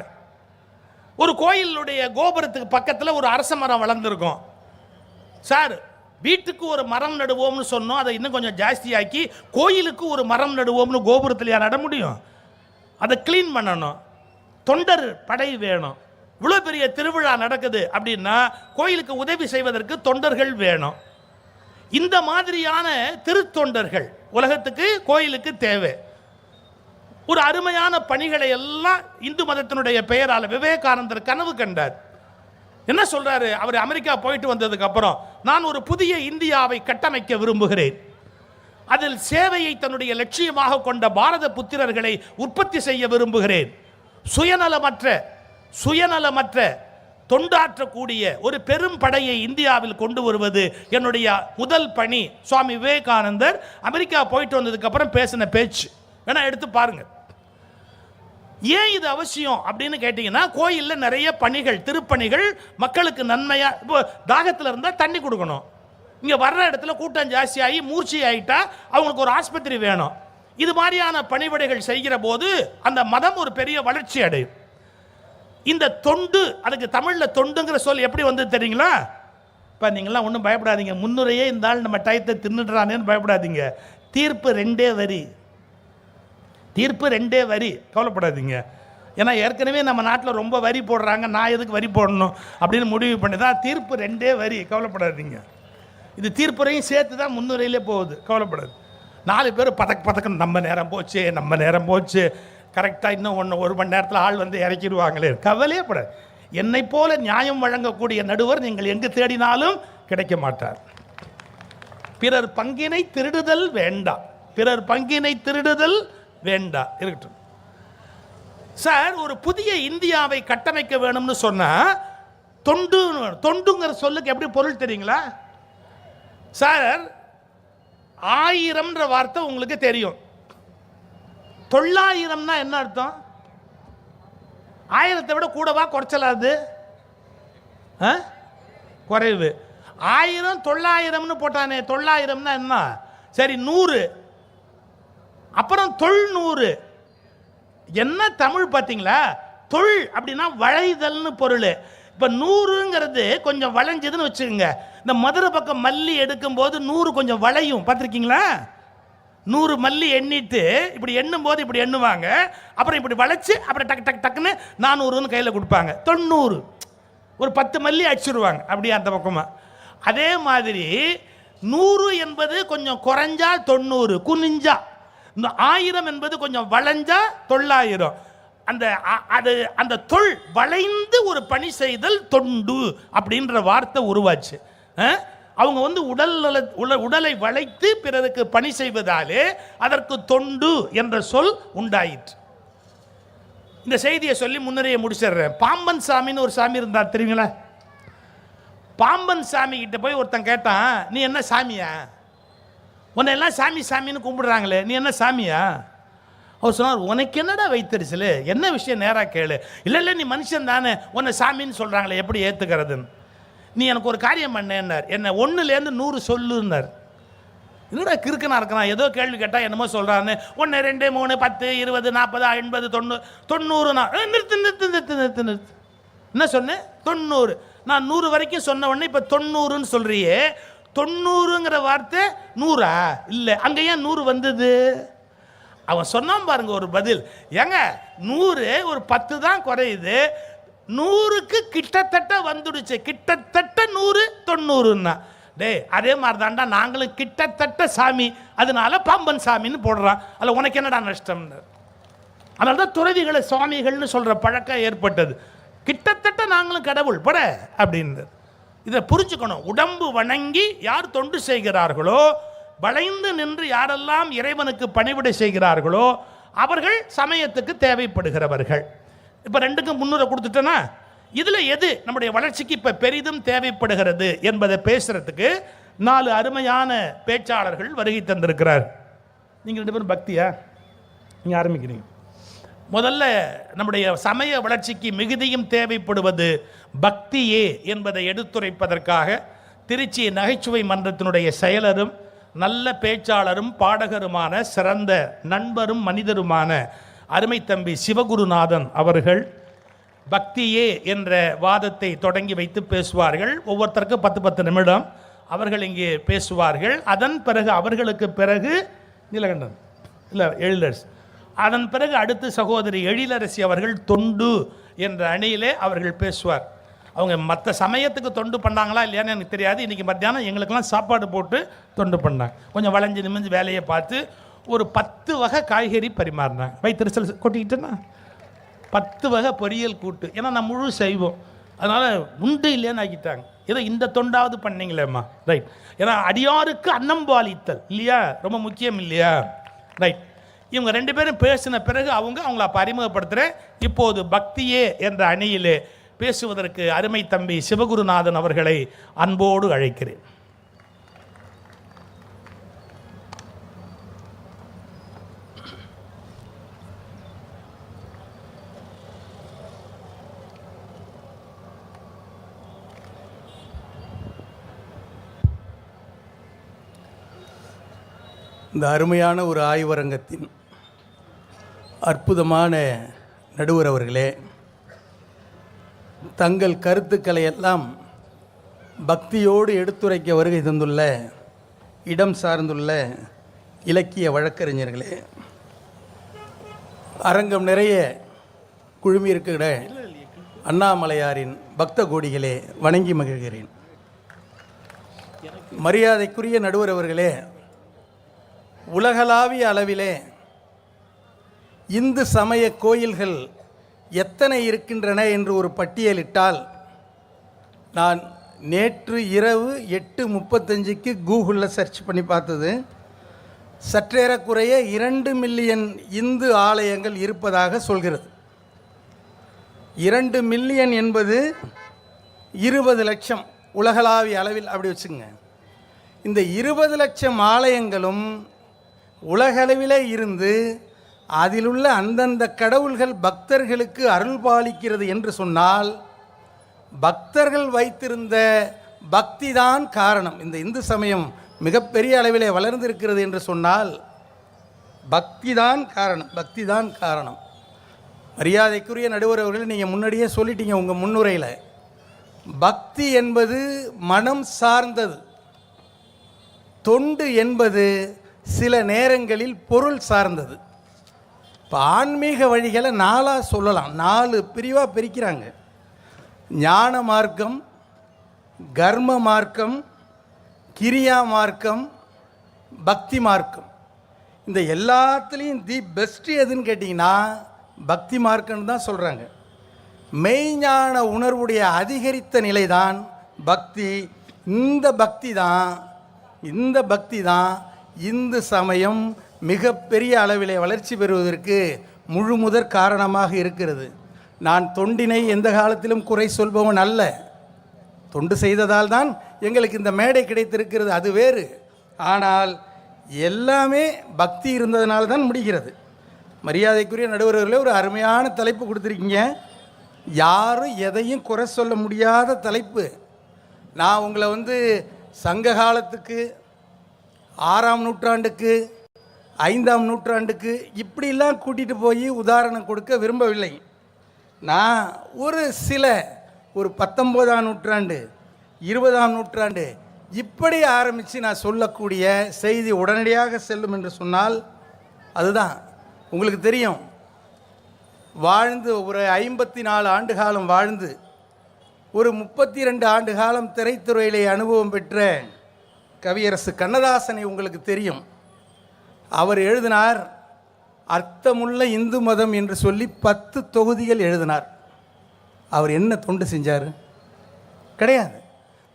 ஒரு கோயிலுடைய கோபுரத்துக்கு பக்கத்தில் ஒரு அரச மரம் வளர்ந்துருக்கும். சார், வீட்டுக்கு ஒரு மரம் நடுவோம்னு சொன்னோம், அதை இன்னும் கொஞ்சம் ஜாஸ்தியாக்கி கோயிலுக்கு ஒரு மரம் நடுவோம்னு கோபுரத்திலேயா நட முடியும்? அதை க்ளீன் பண்ணணும், தொண்டர் படை வேணும். இவ்வளோ பெரிய திருவிழா நடக்குது அப்படின்னா கோயிலுக்கு உதவி செய்வதற்கு தொண்டர்கள் வேணும். இந்த மாதிரியான திருத்தொண்டர்கள் உலகத்துக்கு கோயிலுக்கு தேவை. ஒரு அருமையான பணிகளை எல்லாம் இந்து மதத்தினுடைய பெயரால் விவேகானந்தர் கனவு கண்டார். என்ன சொல்றாரு அவர்? அமெரிக்கா போயிட்டு வந்ததுக்கு அப்புறம், நான் ஒரு புதிய இந்தியாவை கட்டமைக்க விரும்புகிறேன், அதில் சேவையை தன்னுடைய லட்சியமாக கொண்ட பாரத புத்திரர்களை உற்பத்தி செய்ய விரும்புகிறேன், சுயநலமற்ற தொண்டாற்றக்கூடிய ஒரு பெரும் படையை இந்தியாவில் கொண்டு வருவது என்னுடைய முதல் பணி. சுவாமி விவேகானந்தர் அமெரிக்கா போயிட்டு வந்ததுக்கு அப்புறம் பேசின பேச்சு வேணா எடுத்து பாருங்க. ஏன் இது அவசியம் அப்படின்னு கேட்டீங்கன்னா, கோயிலில் நிறைய பணிகள், திருப்பணிகள் மக்களுக்கு நன்மையா. இப்போ தாகத்தில் இருந்தால் தண்ணி கொடுக்கணும், இங்கே வர்ற இடத்துல கூட்டம் ஜாஸ்தியாகி மூர்ச்சி ஆகிட்டா அவங்களுக்கு ஒரு ஆஸ்பத்திரி வேணும். இது மாதிரியான பணிவிடைகள் செய்கிற போது அந்த மதம் ஒரு பெரிய வளர்ச்சி அடையும். இந்த தொண்டு, அதுக்கு தமிழில் தொண்டுங்கிற சொல் எப்படி வந்து தெரியுங்களா? இப்போ நீங்களாம் ஒன்றும் பயப்படாதீங்க, முன்னுரையே இந்த ஆள் நம்ம டயத்தை தின்னுடுறானேன்னு பயப்படாதீங்க. தீர்ப்பு ரெண்டே வரி, கவலைப்படாதீங்க. ஏன்னா ஏற்கனவே நம்ம நாட்டில் ரொம்ப வரி போடுறாங்க, நான் எதுக்கு வரி போடணும் அப்படின்னு முடிவு பண்ணி தான் தீர்ப்பு 2 வரி. கவலைப்படாதீங்க, இது தீர்ப்புரையும் சேர்த்து தான் முன்னுரையிலே போகுது, கவலைப்படாது. 4 பேர் பதக்குன்னு நம்ம நேரம் போச்சு கரெக்டாக இன்னும் 1 மணி நேரத்தில் ஆள் வந்து இறக்கிடுவாங்களே, கவலையே படாது. என்னை போல நியாயம் வழங்கக்கூடிய நடுவர் நீங்கள் எங்கு தேடினாலும் கிடைக்க மாட்டார். பிறர் பங்கினை திருடுதல் வேண்டாம், இருக்கட்டும் சார். ஒரு புதிய இந்தியாவை கட்டமைக்க வேணும்னு சொன்னா தொண்டுங்கிற சொல்லுக்கு எப்படி பொருள் தெரியுங்களா சார்? 1000ன்ற வார்த்தை உங்களுக்கு தெரியும். 900னா என்ன அர்த்தம்? 1000 விட கூடவா குறைச்சலாது? குறைவு. 1000 900ன்னு போட்டானே, 900னா என்ன? சரி 100, அப்புறம் 900. என்ன தமிழ் பார்த்தீங்களா? தொல் அப்படின்னா வளைதல்னு பொருள். இப்போ 100ங்கிறது கொஞ்சம் வளைஞ்சதுன்னு வச்சுக்கோங்க. இந்த மதுரை பக்கம் மல்லி எடுக்கும்போது 100 கொஞ்சம் வளையும், பார்த்துருக்கீங்களா? 100 மல்லி எண்ணிட்டு இப்படி எண்ணும் போது இப்படி எண்ணுவாங்க, அப்புறம் இப்படி வளைச்சு அப்புறம் டக்குன்னு 400ன்னு கையில் கொடுப்பாங்க. 90 ஒரு 10 மல்லி அடிச்சுடுவாங்க அப்படியே அந்த பக்கமாக. அதே மாதிரி 100 என்பது கொஞ்சம் குறைஞ்சா 90, குனிஞ்சா. 1000 என்பது கொஞ்சம் வளைஞ்சா 900. அந்த தொல் வளைந்து ஒரு பணி செய்தல் தொண்டு அப்படின்ற வார்த்தை உருவாச்சு. அவங்க வந்து உடலை வளைத்து பிறருக்கு பணி செய்வதாலே அதற்கு தொண்டு என்ற சொல் உண்டாயிற்று. இந்த செய்தியை சொல்லி முன்னரையே முடிச்சிடுறேன். பாம்பன் சாமின்னு ஒரு சாமி இருந்தார், தெரியுங்களா? பாம்பன் சாமி கிட்ட போய் ஒருத்தன் கேட்டான், நீ என்ன சாமியா? உன்னை எல்லாம் சாமின்னு கும்பிடுறாங்களே, நீ என்ன சாமியா? அவர் சொன்னார், உனக்கு என்னடா வைத்தறிச்சல், என்ன விஷயம் நேராக கேளு. இல்லை நீ மனுஷன் தானே, உன்னை சாமின்னு சொல்கிறாங்களே, எப்படி ஏற்றுக்கிறதுன்னு. நீ எனக்கு ஒரு காரியம் பண்ணேன்னார். என்ன 1லேருந்து 100 சொல்லுன்னார். என்னடா கிறுக்கனா இருக்கிறான், ஏதோ கேள்வி கேட்டால் என்னமோ சொல்கிறான்னு. 1 2 3 10 20 40 80 90 நிறுத்து. என்ன சொன்னேன்? 90. நான் 100 வரைக்கும் சொன்ன உடனே இப்போ 90ன்னு சொல்றியே. 90ங்கிற வார்த்தை 100ஆ? இல்லை, அங்கே ஏன் 100 வந்தது? அவன் சொன்னான் பாருங்க ஒரு பதில். ஏங்க 100 ஒரு 10 தான் குறையுது, 100க்கு கிட்டத்தட்ட வந்துடுச்சு. கிட்டத்தட்ட 100 90ன்னா அதே மாதிரி தான்டா நாங்களும் கிட்டத்தட்ட சாமி, அதனால பாம்பன் சாமின்னு போடுறான். அதில் உனக்கு என்னடா நஷ்டம்னு. அதனால தான் துறவிகளை சுவாமிகள்னு சொல்கிற பழக்கம் ஏற்பட்டது. கிட்டத்தட்ட நாங்களும் கடவுள் பட அப்படின்னு இதை புரிஞ்சுக்கணும். உடம்பு வணங்கி யார் தொண்டு செய்கிறார்களோ, வளைந்து நின்று யாரெல்லாம் இறைவனுக்கு பணிவிடை செய்கிறார்களோ அவர்கள் சமயத்துக்கு தேவைப்படுகிறவர்கள். இப்போ 2க்கும் 300 கொடுத்துட்டேன்னா, இதில் எது நம்முடைய வளர்ச்சிக்கு இப்போ பெரிதும் தேவைப்படுகிறது என்பதை பேசுகிறதுக்கு 4 அருமையான பேச்சாளர்கள் வருகை தந்திருக்கிறார். நீங்கள் 2 பேரும் பக்தியா? நீங்கள் ஆரம்பிக்கிறீங்க. முதல்ல நம்முடைய சமய வளர்ச்சிக்கு மிகுதியும் தேவைப்படுவது பக்தியே என்பதை எடுத்துரைப்பதற்காக திருச்சி நகைச்சுவை மன்றத்தினுடைய செயலரும் நல்ல பேச்சாளரும் பாடகருமான சிறந்த நண்பரும் மனிதருமான அருமை தம்பி சிவகுருநாதன் அவர்கள் பக்தியே என்ற வாதத்தை தொடங்கி வைத்து பேசுவார்கள். ஒவ்வொருத்தருக்கும் 10 நிமிடம் அவர்கள் இங்கே பேசுவார்கள். அதன் பிறகு அவர்களுக்கு பிறகு நீலகண்டன் இல்லை எழிலரசி, அதன் பிறகு அடுத்து சகோதரி எழிலரசி அவர்கள் தொண்டு என்ற அணியிலே அவர்கள் பேசுவார். அவங்க மற்ற சமயத்துக்கு தொண்டு பண்ணாங்களா இல்லையான்னு எனக்கு தெரியாது. இன்றைக்கி மத்தியானம் எங்களுக்கெல்லாம் சாப்பாடு போட்டு தொண்டு பண்ணாங்க. கொஞ்சம் வளைஞ்சு நிமிஞ்சு வேலையை பார்த்து ஒரு 10 வகை காய்கறி பரிமாறினாங்க. வயிற்றுச்சல் கொட்டிக்கிட்டேன்னா 10 வகை பொரியல் கூட்டு. ஏன்னா நான் முழு செய்வோம், அதனால் உண்டு இல்லையான்னு ஆக்கிட்டாங்க. ஏதோ இந்த தொண்டாவது பண்ணீங்களேம்மா, ரைட். ஏன்னா அடியாருக்கு அன்னம் பாலித்தல் இல்லையா, ரொம்ப முக்கியம் இல்லையா, ரைட். இவங்க 2 பேரும் பேசின பிறகு அவங்கள அப்போ அறிமுகப்படுத்துகிறேன். இப்போது பக்தியே என்ற அணியிலே பேசுவதற்கு அருமை தம்பி சிவகுருநாதன் அவர்களை அன்போடு அழைக்கிறேன். இந்த அருமையான ஒரு ஆய்வரங்கத்தின் அற்புதமான நடுவர் அவர்களே, தங்கள் கருத்துக்களை எல்லாம் பக்தியோடு எடுத்துரைக்க வருகை தந்துள்ள இடம் சார்ந்துள்ள இலக்கிய வழக்கறிஞர்களே, அரங்கம் நிறைய குழுமியிருக்கிற அண்ணாமலையாரின் பக்த கோடிகளே, வணங்கி மகிழ்கிறேன். மரியாதைக்குரிய நடுவர் அவர்களே, உலகளாவிய அளவிலே இந்து சமய கோயில்கள் எத்தனை இருக்கின்றன என்று ஒரு பட்டியலிட்டால், நான் நேற்று இரவு 8:35க்கு கூகுளில் சர்ச் பண்ணி பார்த்தது, சற்றேறக்குறைய 2 மில்லியன் இந்து ஆலயங்கள் இருப்பதாக சொல்கிறது. 2 மில்லியன் என்பது 20 லட்சம் உலகளாவிய அளவில், அப்படி வச்சுங்க. இந்த 20 லட்சம் ஆலயங்களும் உலகளவிலே இருந்து அதிலுள்ள அந்தந்த கடவுள்கள் பக்தர்களுக்கு அருள் பாலிக்கிறது என்று சொன்னால், பக்தர்கள் வைத்திருந்த பக்தி தான் காரணம். இந்த இந்து சமயம் மிகப்பெரிய அளவிலே வளர்ந்திருக்கிறது என்று சொன்னால் பக்தி தான் காரணம், பக்தி தான் காரணம். மரியாதைக்குரிய நடுவர் அவர்கள், நீங்கள் முன்னாடியே சொல்லிட்டீங்க உங்கள் முன்னுரையில், பக்தி என்பது மனம் சார்ந்தது, தொண்டு என்பது சில நேரங்களில் பொருள் சார்ந்தது. இப்போ ஆன்மீக வழிகளை 4 சொல்லலாம், 4 பிரிவாக பிரிக்கிறாங்க. ஞான மார்க்கம், கர்ம மார்க்கம், கிரியா மார்க்கம், பக்தி மார்க்கம். இந்த எல்லாத்துலேயும் தி பெஸ்ட் எதுன்னு கேட்டிங்கன்னா பக்தி மார்க்கம்னு தான் சொல்கிறாங்க. மெய்ஞான உணர்வுடைய அதிகரித்த நிலை தான் பக்தி. இந்த பக்தி தான் இந்து சமயம் மிகப்பெரிய அளவிலே வளர்ச்சி பெறுவதற்கு முழு முதற் காரணமாக இருக்கிறது. நான் தொண்டினை எந்த காலத்திலும் குறை சொல்பவன் அல்ல. தொண்டு செய்ததால் தான் எங்களுக்கு இந்த மேடை கிடைத்திருக்கிறது, அது வேறு. ஆனால் எல்லாமே பக்தி இருந்ததுனால தான் முடிகிறது. மரியாதைக்குரிய நடுவர்களே, ஒரு அருமையான தலைப்பு கொடுத்துருக்கீங்க. யாரும் எதையும் குறை சொல்ல முடியாத தலைப்பு. நான் உங்களை சங்க காலத்துக்கு, 6ஆம் நூற்றாண்டுக்கு, 5ஆம் நூற்றாண்டுக்கு இப்படிலாம் கூட்டிகிட்டு போய் உதாரணம் கொடுக்க விரும்பவில்லை. நான் ஒரு 19ஆம் நூற்றாண்டு, 20ஆம் நூற்றாண்டு இப்படி ஆரம்பித்து நான் சொல்லக்கூடிய செய்தி உடனடியாக செல்லும் என்று சொன்னால் அதுதான். உங்களுக்கு தெரியும், வாழ்ந்து ஒரு 54 ஆண்டு காலம் வாழ்ந்து ஒரு 32 ஆண்டு காலம் திரைத்துறையிலே அனுபவம் பெற்ற கவியரசு கண்ணதாசனை உங்களுக்கு தெரியும். அவர் எழுதினார், அர்த்தமுள்ள இந்து மதம் என்று சொல்லி 10 தொகுதிகள் எழுதினார். அவர் என்ன தொண்டு செஞ்சார்? கிடையாது.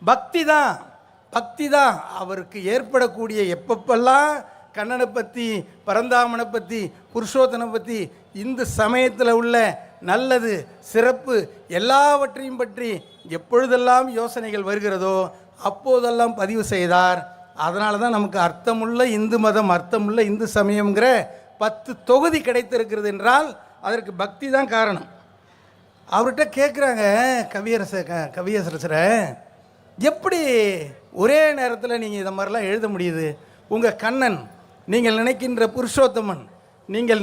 பக்தி தான் அவருக்கு ஏற்படக்கூடிய, எப்பப்பெல்லாம் கண்ணனை பற்றி, பரந்தாமனை பற்றி, புருஷோத்தனை பற்றி, இந்து சமயத்தில் உள்ள நல்லது சிறப்பு எல்லாவற்றையும் பற்றி எப்பொழுதெல்லாம் யோசனைகள் வருகிறதோ அப்போதெல்லாம் பதிவு செய்தார். அதனால தான் நமக்கு அர்த்தமுள்ள இந்து மதம், அர்த்தமுள்ள இந்து சமயம்ங்கிற 10 தொகுதி கிடைத்திருக்கிறது என்றால் அதற்கு பக்தி தான் காரணம். அவர்கிட்ட கேட்குறாங்க, கவியரசரை, எப்படி ஒரே நேரத்தில் நீங்கள் இதை மாதிரிலாம் எழுத முடியுது? உங்கள் கண்ணன், நீங்கள் நினைக்கின்ற புருஷோத்தமன், நீங்கள்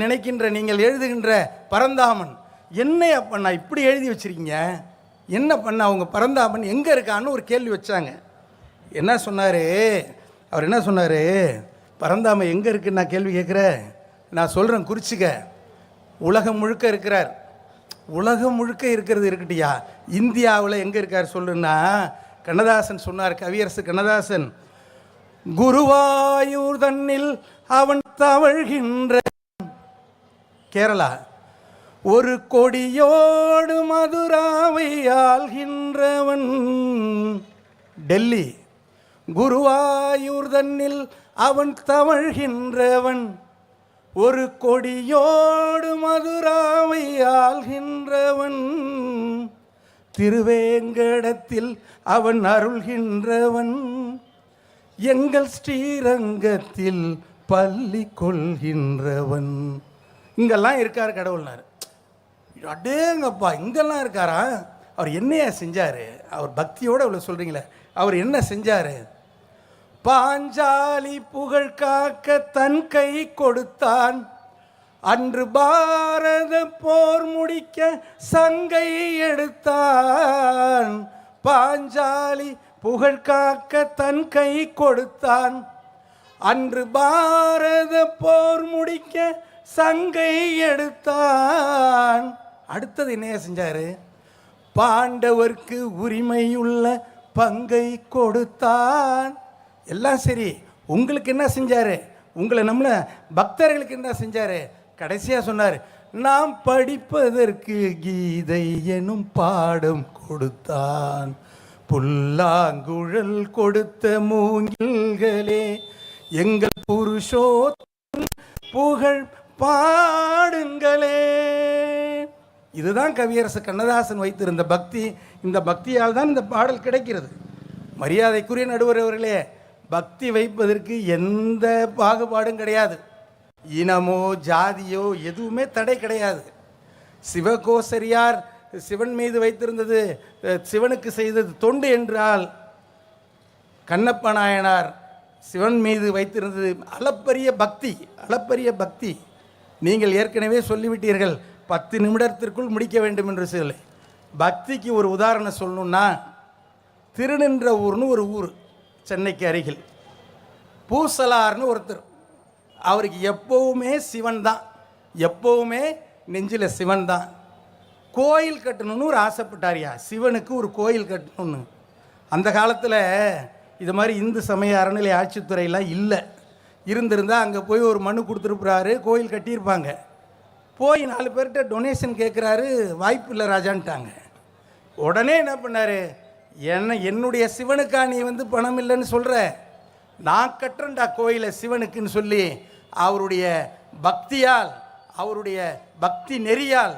எழுதுகின்ற பரந்தாமன், என்ன பண்ணா இப்படி எழுதி வச்சுருக்கீங்க? என்ன பண்ணா? அவங்க பரந்தாமன் எங்கே இருக்கான்னு ஒரு கேள்வி வச்சாங்க. அவர் என்ன சொன்னார்? பரந்தாமன் எங்கே இருக்குன்னு நான் கேள்வி கேட்குறேன், நான் சொல்கிறேன், குறிச்சிக்க. உலகம் முழுக்க இருக்கிறார். உலகம் முழுக்க இருக்கிறது இருக்கட்டியா, இந்தியாவில் எங்கே இருக்கார் சொல்லுன்னா, கண்ணதாசன் சொன்னார், கவியரசு கண்ணதாசன், குருவாயூர் தன்னில் அவன் தவழ்கின்ற கேரளா, ஒரு கொடியோடு மதுராவை ஆள்கின்றவன் டெல்லி, குருவாயூர் தன்னில் அவன் தவழ்கின்றவன், ஒரு கொடியோடு மதுராவை ஆள்கின்றவன், திருவேங்கடத்தில் அவன் அருள்கின்றவன், எங்கள் ஸ்ரீரங்கத்தில் பள்ளி கொள்கின்றவன். இங்கெல்லாம் இருக்கார் கடவுள்னார். அடேங்கப்பா, இங்கெல்லாம் இருக்காரா? அவர் என்னையா செஞ்சார்? அவர் பக்தியோடு அவ்வளோ சொல்கிறீங்களே, அவர் என்ன செஞ்சார்? பாஞ்சாலி புகழ் காக்க தன் கை கொடுத்தான், அன்று பாரத போர் முடிக்க சங்கை எடுத்தான். பாஞ்சாலி புகழ் காக்க தன் கை கொடுத்தான், அன்று பாரத போர் முடிக்க சங்கை எடுத்தான். அடுத்தது என்னையா செஞ்சாரு? பாண்டவர்க்கு உரிமையுள்ள பங்கை கொடுத்தான். எல்லாம் சரி, உங்களுக்கு என்ன செஞ்சாரு? உங்களை நம்மள பக்தர்களுக்கு என்ன செஞ்சாரு? கடைசியா சொன்னார், நாம் படிப்பதற்கு கீதை எனும் பாடம் கொடுத்தான். புல்லாங்குழல் கொடுத்த மூங்கில்களே, எங்கள் புருஷோத்தமன் புகழ் பாடுங்களே. இதுதான் கவியரசு கண்ணதாசன் வைத்திருந்த பக்தி. இந்த பக்தியால் தான் இந்த பாடல் கிடைக்கிறது. மரியாதைக்குரிய நடுவர் அவர்களே, பக்தி வைப்பதற்கு எந்த பாகுபாடும் கிடையாது. இனமோ ஜாதியோ எதுவுமே தடை கிடையாது. சிவகோசரியார் சிவன் மீது வைத்திருந்தது, சிவனுக்கு செய்தது தொண்டு என்றால், கண்ணப்ப நாயனார் சிவன் மீது வைத்திருந்தது அளப்பரிய பக்தி. அளப்பரிய பக்தி. நீங்கள் ஏற்கனவே சொல்லிவிட்டீர்கள் 10 நிமிடத்திற்குள் முடிக்க வேண்டும் என்று சொல்லி. பக்திக்கு ஒரு உதாரணம் சொல்லணும்னா, திருநின்ற ஊர்னு ஒரு ஊர் சென்னைக்கு அருகில். பூசலார்னு ஒருத்தர், அவருக்கு எப்போவுமே சிவன் தான், எப்போவுமே நெஞ்சில் சிவன் தான். கோயில் கட்டணும்னு ஒரு ஆசைப்பட்டாரியா, சிவனுக்கு ஒரு கோயில் கட்டணும்னு. அந்த காலத்தில் இது மாதிரி இந்து சமய அறநிலை ஆட்சித்துறையெல்லாம் இல்லை. இருந்திருந்தால் அங்கே போய் ஒரு மனு கொடுத்துருப்பாரு, கோயில் கட்டியிருப்பாங்க. போய் 4 பேர்கிட்ட டொனேஷன் கேட்குறாரு, வாய்ப்பு இல்லை ராஜான்ட்டாங்க. உடனே என்ன பண்ணார், என்னுடைய சிவனுக்கா நீ வந்து பணம் இல்லைன்னு சொல்கிற, நான் கட்டுறேன்டா கோயிலை சிவனுக்குன்னு சொல்லி அவருடைய பக்தியால், அவருடைய பக்தி நெறியால்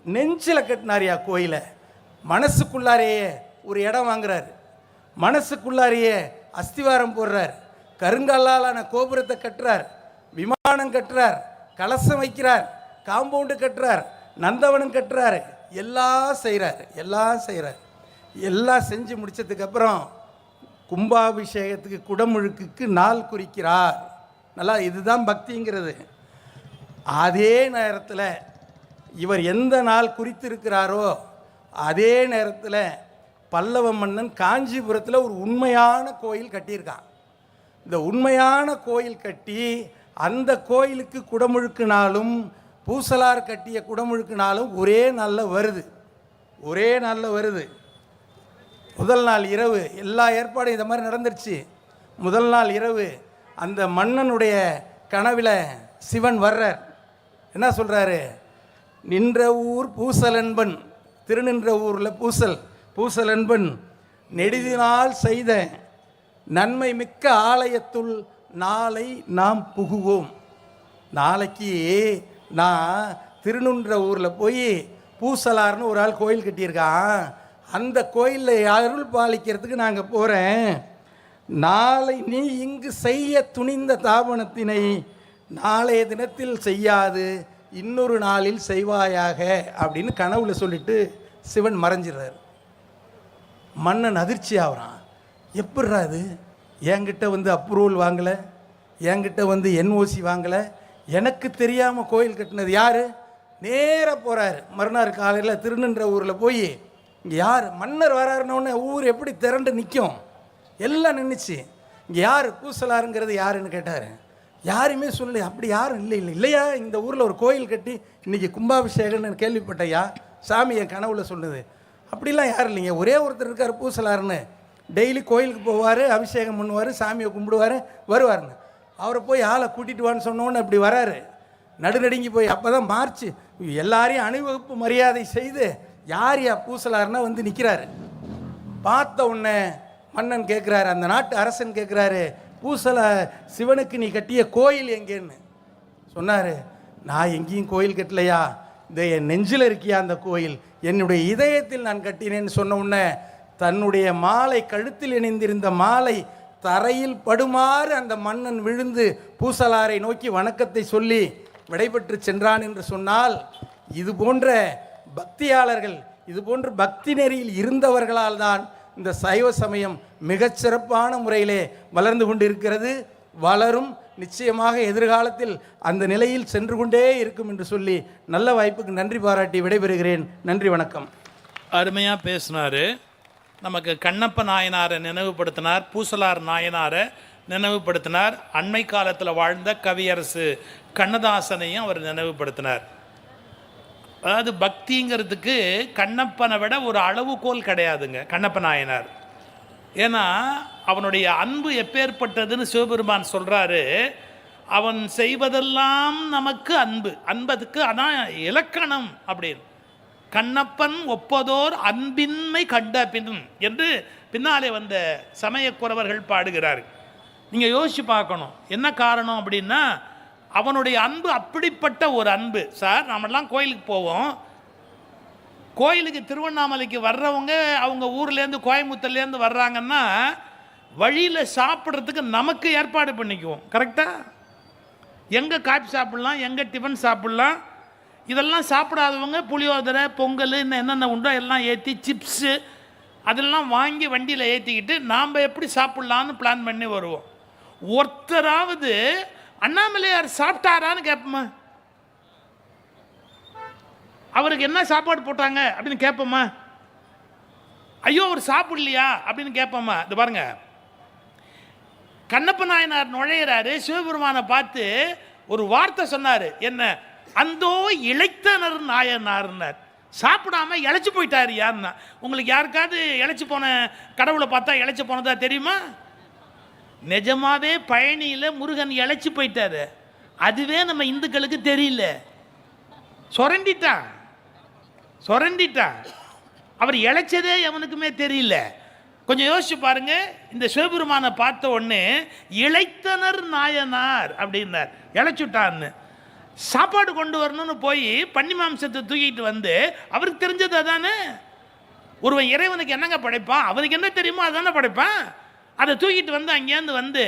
நெஞ்சில் கட்டினாரியா கோயிலை. மனசுக்குள்ளாரையே ஒரு இடம் வாங்குறார், மனசுக்குள்ளாரையே அஸ்திவாரம் போடுறார், கருங்கல்லாலான கோபுரத்தை கட்டுறார், விமானம் கட்டுறார், கலசம் வைக்கிறார், காம்பவுண்டு கட்டுறார், நந்தவனம் கட்டுறார், எல்லாம் செய்கிறார். எல்லாம் செஞ்சு முடித்ததுக்கப்புறம் கும்பாபிஷேகத்துக்கு குடமுழுக்குக்கு நாள் குறிக்கிறார். நல்லா, இதுதான் பக்திங்கிறது. அதே நேரத்தில் இவர் எந்த நாள் குறித்திருக்கிறாரோ அதே நேரத்தில் பல்லவ மன்னன் காஞ்சிபுரத்தில் ஒரு உண்மையான கோயில் கட்டியிருக்கான். இந்த உண்மையான கோயில் கட்டி அந்த கோயிலுக்கு குடமுழுக்குனாலும் பூசலார் கட்டிய குடமுழுக்குனாலும் ஒரே நாளில் வருது. முதல் நாள் இரவு எல்லா ஏற்பாடும் இதை மாதிரி நடந்துருச்சு. முதல் நாள் இரவு அந்த மன்னனுடைய கனவில் சிவன் வர்றார். என்ன சொல்கிறாரு, நின்ற ஊர் பூசலன்பன், திருநின்ற ஊரில் பூசலன்பன் நெடுதினால் செய்த நன்மை மிக்க ஆலயத்துள் நாளை நாம் புகுவோம். நாளைக்கு நான் திருநின்ற ஊரில் போய் பூசலார்னு ஒரு ஆள் கோயில் கட்டியிருக்கான், அந்த கோயிலில் அருள் பாலிக்கிறதுக்கு நாங்கள் போகிறேன். நாளை நீ இங்கு செய்ய துணிந்த தாபனத்தினை நாளைய தினத்தில் செய்யாது இன்னொரு நாளில் செய்வாயாக அப்படின்னு கனவுல சொல்லிட்டு சிவன் மறைஞ்சிடுறார். மன்னன் அதிர்ச்சி ஆகிறான். எப்பட்றா இது, என்கிட்ட வந்து அப்ரூவல் வாங்கலை, என்கிட்ட வந்து என்ஓசி வாங்கலை, எனக்கு தெரியாமல் கோயில் கட்டினது யார்? நேராக போகிறார். மறுநாள் காலையில் திருநின்ற ஊரில் போய், இங்கே யார் மன்னர் வராருன்னொன்னே ஊர் எப்படி திரண்டு நிற்கும், எல்லாம் நின்றுச்சு. இங்கே யார் பூசலாருங்கிறது யாருன்னு கேட்டார். யாருமே சொல்லலை. அப்படி யாரும் இல்லையா, இந்த ஊரில் ஒரு கோயில் கட்டி இன்றைக்கி கும்பாபிஷேகம்னு கேள்விப்பட்டையா, சாமி என் கனவுல சொன்னது. அப்படிலாம் யாரும் இல்லைங்க, ஒரே ஒருத்தர் இருக்கார் பூசலாருன்னு, டெய்லி கோயிலுக்கு போவார், அபிஷேகம் பண்ணுவார், சாமியை கும்பிடுவார், வருவார்னு. அவரை போய் ஆளை கூட்டிகிட்டு வான்னு சொன்னோன்னு அப்படி வராரு. நடுநடுங்கி போய் அப்போ தான் மார்ச் எல்லாரையும் அணிவகுப்பு மரியாதை செய்து யார் பூசலாருன்னா வந்து நிற்கிறாரு. பார்த்த உடனே மன்னன் கேட்குறாரு, அந்த நாட்டு அரசன் கேட்குறாரு, சிவனுக்கு நீ கட்டிய கோயில் எங்கேன்னு சொன்னார். நான் எங்கேயும் கோயில் கட்டலையா, இந்த என் நெஞ்சில் இருக்கியா அந்த கோயில், என்னுடைய இதயத்தில் நான் கட்டினேன்னு சொன்ன உடனே தன்னுடைய மாலை, கழுத்தில் இணைந்திருந்த மாலை தரையில் படுமாறு அந்த மன்னன் விழுந்து பூசலாரை நோக்கி வணக்கத்தை சொல்லி விடைபெற்று சென்றான் என்று சொன்னால், இது போன்ற பக்தியாளர்கள், இது போன்ற பக்தி நெறியில் இருந்தவர்களால் தான் இந்த சைவ சமயம் மிகச்சிறப்பான முறையிலே வளர்ந்து கொண்டிருக்கிறது, வளரும். நிச்சயமாக எதிர்காலத்தில் அந்த நிலையில் சென்று கொண்டே இருக்கும் என்று சொல்லி நல்ல வாய்ப்புக்கு நன்றி பாராட்டி விடைபெறுகிறேன். நன்றி, வணக்கம். அருமையாக பேசினார். நமக்கு கண்ணப்ப நாயனாரை நினைவுபடுத்தினார், பூசலார் நாயனாரை நினைவுபடுத்தினார், அண்மை காலத்தில் வாழ்ந்த கவியரசு கண்ணதாசனையும் அவர் நினைவுபடுத்தினார். அதாவது பக்திங்கிறதுக்கு கண்ணப்பனை விட ஒரு அளவுகோல் கிடையாதுங்க கண்ணப்ப நாயனார். ஏன்னா அவனுடைய அன்பு எப்பேற்பட்டதுன்னு சிவபெருமான் சொல்கிறாரு. அவன் செய்வதெல்லாம் நமக்கு அன்பு, அன்பதுக்கு அதான் இலக்கணம் அப்படின்னு. கண்ணப்பன் ஒப்பதோர் அன்பின்மை கண்ட பின் என்று பின்னாலே வந்த சமயக்குறவர்கள் பாடுகிறார். நீங்கள் யோசிச்சு பார்க்கணும் என்ன காரணம் அப்படின்னா, அவனுடைய அன்பு அப்படிப்பட்ட ஒரு அன்பு. சார் நாமெல்லாம் கோயிலுக்கு போவோம், கோயிலுக்கு திருவண்ணாமலைக்கு வர்றவங்க அவங்க ஊர்லேருந்து கோயம்புத்தூர்லேருந்து வர்றாங்கன்னா வழியில் சாப்பிட்றதுக்கு நமக்கு ஏற்பாடு பண்ணிக்குவோம். கரெக்டாக எங்கே காஃபி சாப்பிட்லாம், எங்கே டிஃபன் சாப்பிட்லாம், இதெல்லாம் சாப்பிடாதவங்க புளியோதரை பொங்கல் இன்னும் என்னென்ன உண்டோ எல்லாம் ஏற்றி சிப்ஸு அதெல்லாம் வாங்கி வண்டியில் ஏற்றிக்கிட்டு நாம் எப்படி சாப்பிட்லான்னு பிளான் பண்ணி வருவோம். ஒருத்தராவது அண்ணாமலையார் சாப்பிட்டாரான்னு கேட்போமா? அவருக்கு என்ன சாப்பாடு போட்டாங்க அப்படின்னு கேட்போமா? ஐயோ அவர் சாப்பிடலையா அப்படின்னு கேட்போமா? இது பாருங்க, கண்ணப்ப நாயனார் நுழையிறாரு, சிவபெருமானை பார்த்து ஒரு வார்த்தை சொன்னார். என்ன? அந்தோ இளைத்தனர் நாயனார்னார். சாப்பிடாம இழைச்சி போயிட்டாரு. யாருன்னா உங்களுக்கு யாருக்காவது இழைச்சி போன கடவுளை பார்த்தா இழைச்சி போனதா தெரியுமா? நிஜமாவே பழனியில் முருகன் இழைச்சி போயிட்டாரு. அதுவே நம்ம இந்துக்களுக்கு தெரியல. சொரண்டிட்டான். அவர் இழைச்சதே எவனுக்குமே தெரியல. கொஞ்சம் யோசிச்சு பாருங்க. இந்த சிவபெருமானை பார்த்த உடனே இளைத்தனர் நாயனார் அப்படின்னார். இழைச்சுட்டான்னு சாப்பாடு கொண்டு வரணும்னு போய் பன்னி மாம்சத்தை தூக்கிட்டு வந்து அவருக்கு தெரிஞ்சது அதானே. ஒருவன் இறைவனுக்கு என்னங்க படைப்பான்? அவனுக்கு என்ன தெரியுமோ அதானே படைப்பான். அதை தூக்கிட்டு வந்து அங்கேருந்து வந்து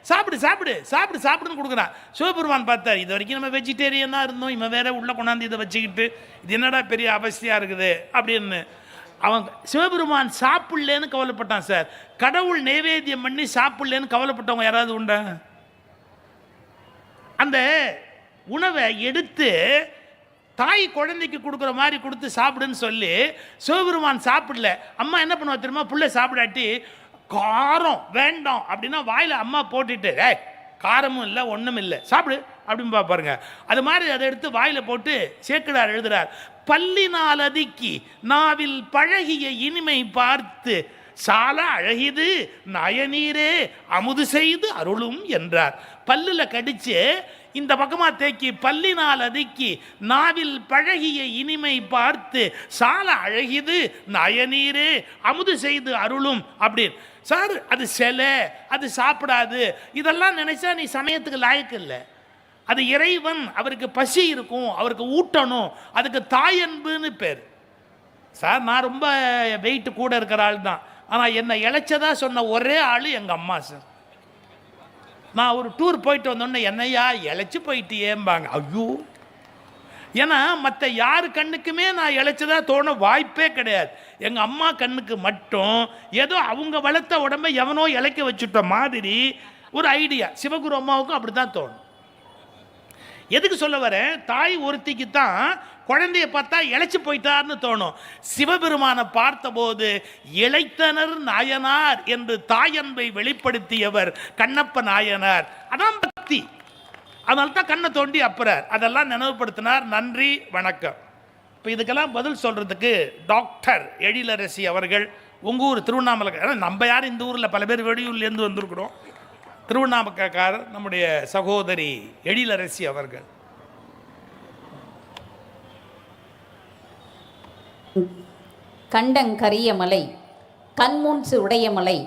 சாப்பிடுன்னு கொடுக்குறான். சிவபெருமான் பார்த்தார், இது வரைக்கும் நம்ம வெஜிடேரியனாக இருந்தோம், இவன் வேற உள்ள கொண்டாந்து இதை வச்சுக்கிட்டு இது என்னடா பெரிய அவஸ்தையாக இருக்குது அப்படின்னு. அவன் சிவபெருமான் சாப்பிடலேன்னு கவலைப்பட்டான். சார் கடவுள் நைவேத்தியம் பண்ணி சாப்பிடலேன்னு கவலைப்பட்டவங்க யாராவது உண்டா? அந்த உணவை எடுத்து தாய் குழந்தைக்கு கொடுக்குற மாதிரி கொடுத்து சாப்பிடுன்னு சொல்லி சிவபெருமான் சாப்பிடல. அம்மா என்ன பண்ணுவா தெரியுமா? புள்ள சாப்பிடாட்டி காரம் வேண்டாம் அப்படின்னா வாயில் அம்மா போட்டுட்டு காரமும் இல்லை ஒன்றும் இல்லை சாப்பிடு அப்படின்னு பாருங்க. அது மாதிரி அதை எடுத்து வாயில் போட்டு சேக்கிழார் எழுதுறார், பல்லினால் அதிக்கி நாவில் பழகிய இனிமை பார்த்து சால அழகிது நயநீரே அமுது செய்து அருளும் என்றார். பல்லில் கடிச்சு இந்த பக்கமாக தேக்கி பல்லினால் அதுக்கி நாவில் பழகிய இனிமை பார்த்து சால அழகிது நயநீரே அமுது செய்து அருளும் அப்படின்னு. சார் அது சிலை, அது சாப்பிடாது, இதெல்லாம் நினைச்சா நீ சமயத்துக்கு லாயக்கு இல்லை. அது இறைவன், அவருக்கு பசி இருக்கும், அவருக்கு ஊட்டணும், அதுக்கு தாயன்புன்னு பேர். சார் நான் ரொம்ப வெயிட் கூட இருக்கிற ஆள் தான், ஆனால் என்னை இழைச்சதா சொன்ன ஒரே ஆள் எங்கள் அம்மா. சார் நான் ஒரு டூர் போயிட்டு வந்தோன்னே என்னையா இழைச்சி போயிட்டு ஏம்பாங்க. ஐயோ, ஏன்னா மற்ற யார் கண்ணுக்குமே நான் இழைச்சதா தோண வாய்ப்பே கிடையாது. எங்கள் அம்மா கண்ணுக்கு மட்டும் ஏதோ அவங்க வளர்த்த உடம்பை எவனோ இழைக்க வச்சுட்ட மாதிரி ஒரு ஐடியா. சிவகுரு அம்மாவுக்கும் அப்படி தான் தோணும். எதுக்கு சொல்ல வரேன்? தாய் ஒருத்திக்கு தான் குழந்தைய பார்த்தா இழைச்சி போயிட்டார்னு தோணும். சிவபெருமானை பார்த்தபோது இளைத்தனர் நாயனார் என்று தாயன்பை வெளிப்படுத்தியவர் கண்ணப்ப நாயனார். அதான் பக்தி. அதனால தான் கண்ணை தோண்டி அப்புறார். அதெல்லாம் நினைவுபடுத்தினார். நன்றி, வணக்கம். இப்போ இதுக்கெல்லாம் பதில் சொல்கிறதுக்கு டாக்டர் எழிலரசி அவர்கள், உங்கள் ஊர் திருவண்ணாமலை. நம்ம யார் இந்த ஊரில் பல பேர் வெளியூர்லேருந்து வந்திருக்கிறோம். திருவண்ணாமலைக்காரர் நம்முடைய சகோதரி எழிலரசி அவர்கள். கண்டங்கரிய மலை, கண்மூன்று உடைய மலை,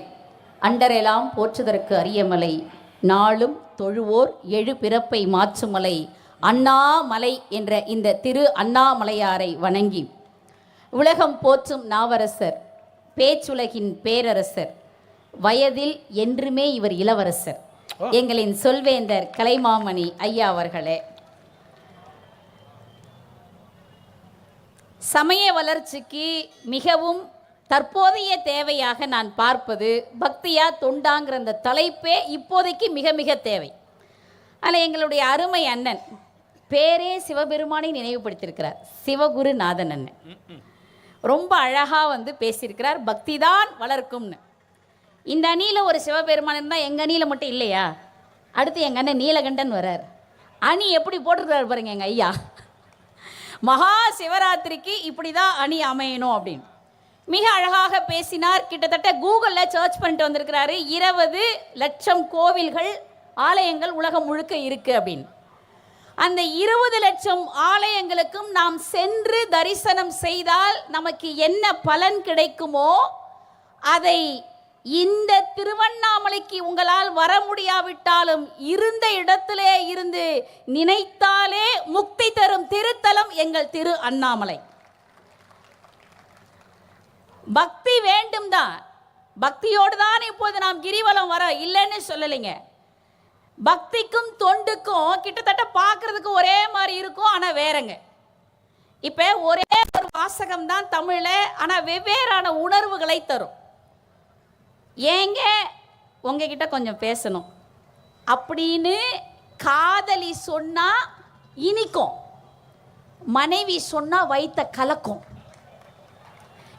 அண்டரெல்லாம் போற்றுதற்கு அரிய மலை, நாளும் தொழுவோர் எழு பிறப்பை மாற்றுமலை, அண்ணாமலை என்ற இந்த திரு அண்ணாமலையாரை வணங்கி உலகம் போற்றும் நாவரசர், பேச்சுலகின் பேரரசர், வயதில் என்றுமே இவர் இளவரசர், எங்களின் சொல்வேந்தர் கலைமாமணி ஐயா அவர்களே, சமய வளர்ச்சிக்கு மிகவும் தற்போதைய தேவையாக நான் பார்ப்பது பக்தியா தொண்டாங்கிற அந்த தலைப்பே இப்போதைக்கு மிக மிக தேவை. ஆனால் எங்களுடைய அருமை அண்ணன் பேரே சிவபெருமானை நினைவுபடுத்தியிருக்கிறார், சிவகுருநாதன் அண்ணன். ரொம்ப அழகாக பேசியிருக்கிறார், பக்தி தான் வளர்க்கும்னு. இந்த அணியில் ஒரு சிவபெருமான் இருந்தால் எங்கள் அணியில் மட்டும் இல்லையா? அடுத்து எங்கள் அண்ணன் நீலகண்டன் வர்றார். அணி எப்படி போட்டிருக்கிறார் பாருங்க எங்கள் ஐயா. மகா சிவராத்திரிக்கு இப்படி தான் அணி அமையணும் அப்படின்னு மிக அழகாக பேசினார். கிட்டத்தட்ட கூகுளில் சர்ச் பண்ணிட்டு வந்திருக்கிறாரு. 20 லட்சம் கோவில்கள் ஆலயங்கள் உலகம் முழுக்க இருக்கு அப்படின்னு. அந்த 20 லட்சம் ஆலயங்களுக்கும் நாம் சென்று தரிசனம் செய்தால் நமக்கு என்ன பலன் கிடைக்குமோ அதை இந்த திருவண்ணாமலைக்கு உங்களால் வர முடியாவிட்டாலும் இருந்த இடத்திலே இருந்து நினைத்தாலே முக்தி தரும் திருத்தலம் எங்கள் திரு அண்ணாமலை. பக்தி வேண்டும் தான், பக்தியோடு தான் இப்போது நாம் கிரிவலம் வர இல்லைன்னு சொல்லலைங்க. பக்திக்கும் தொண்டுக்கும் கிட்டத்தட்ட பார்க்கறதுக்கு ஒரே மாதிரி இருக்கும், ஆனால் வேறங்க. இப்போ ஒரே ஒரு வாசகம் தான் தமிழில், ஆனால் வெவ்வேறான உணர்வுகளை தரும். ஏங்க உங்ககிட்ட கொஞ்சம் பேசணும் அப்படின்னு காதலி சொன்னா இனிக்கும், மனைவி சொன்னா வைத்த கலக்கும்.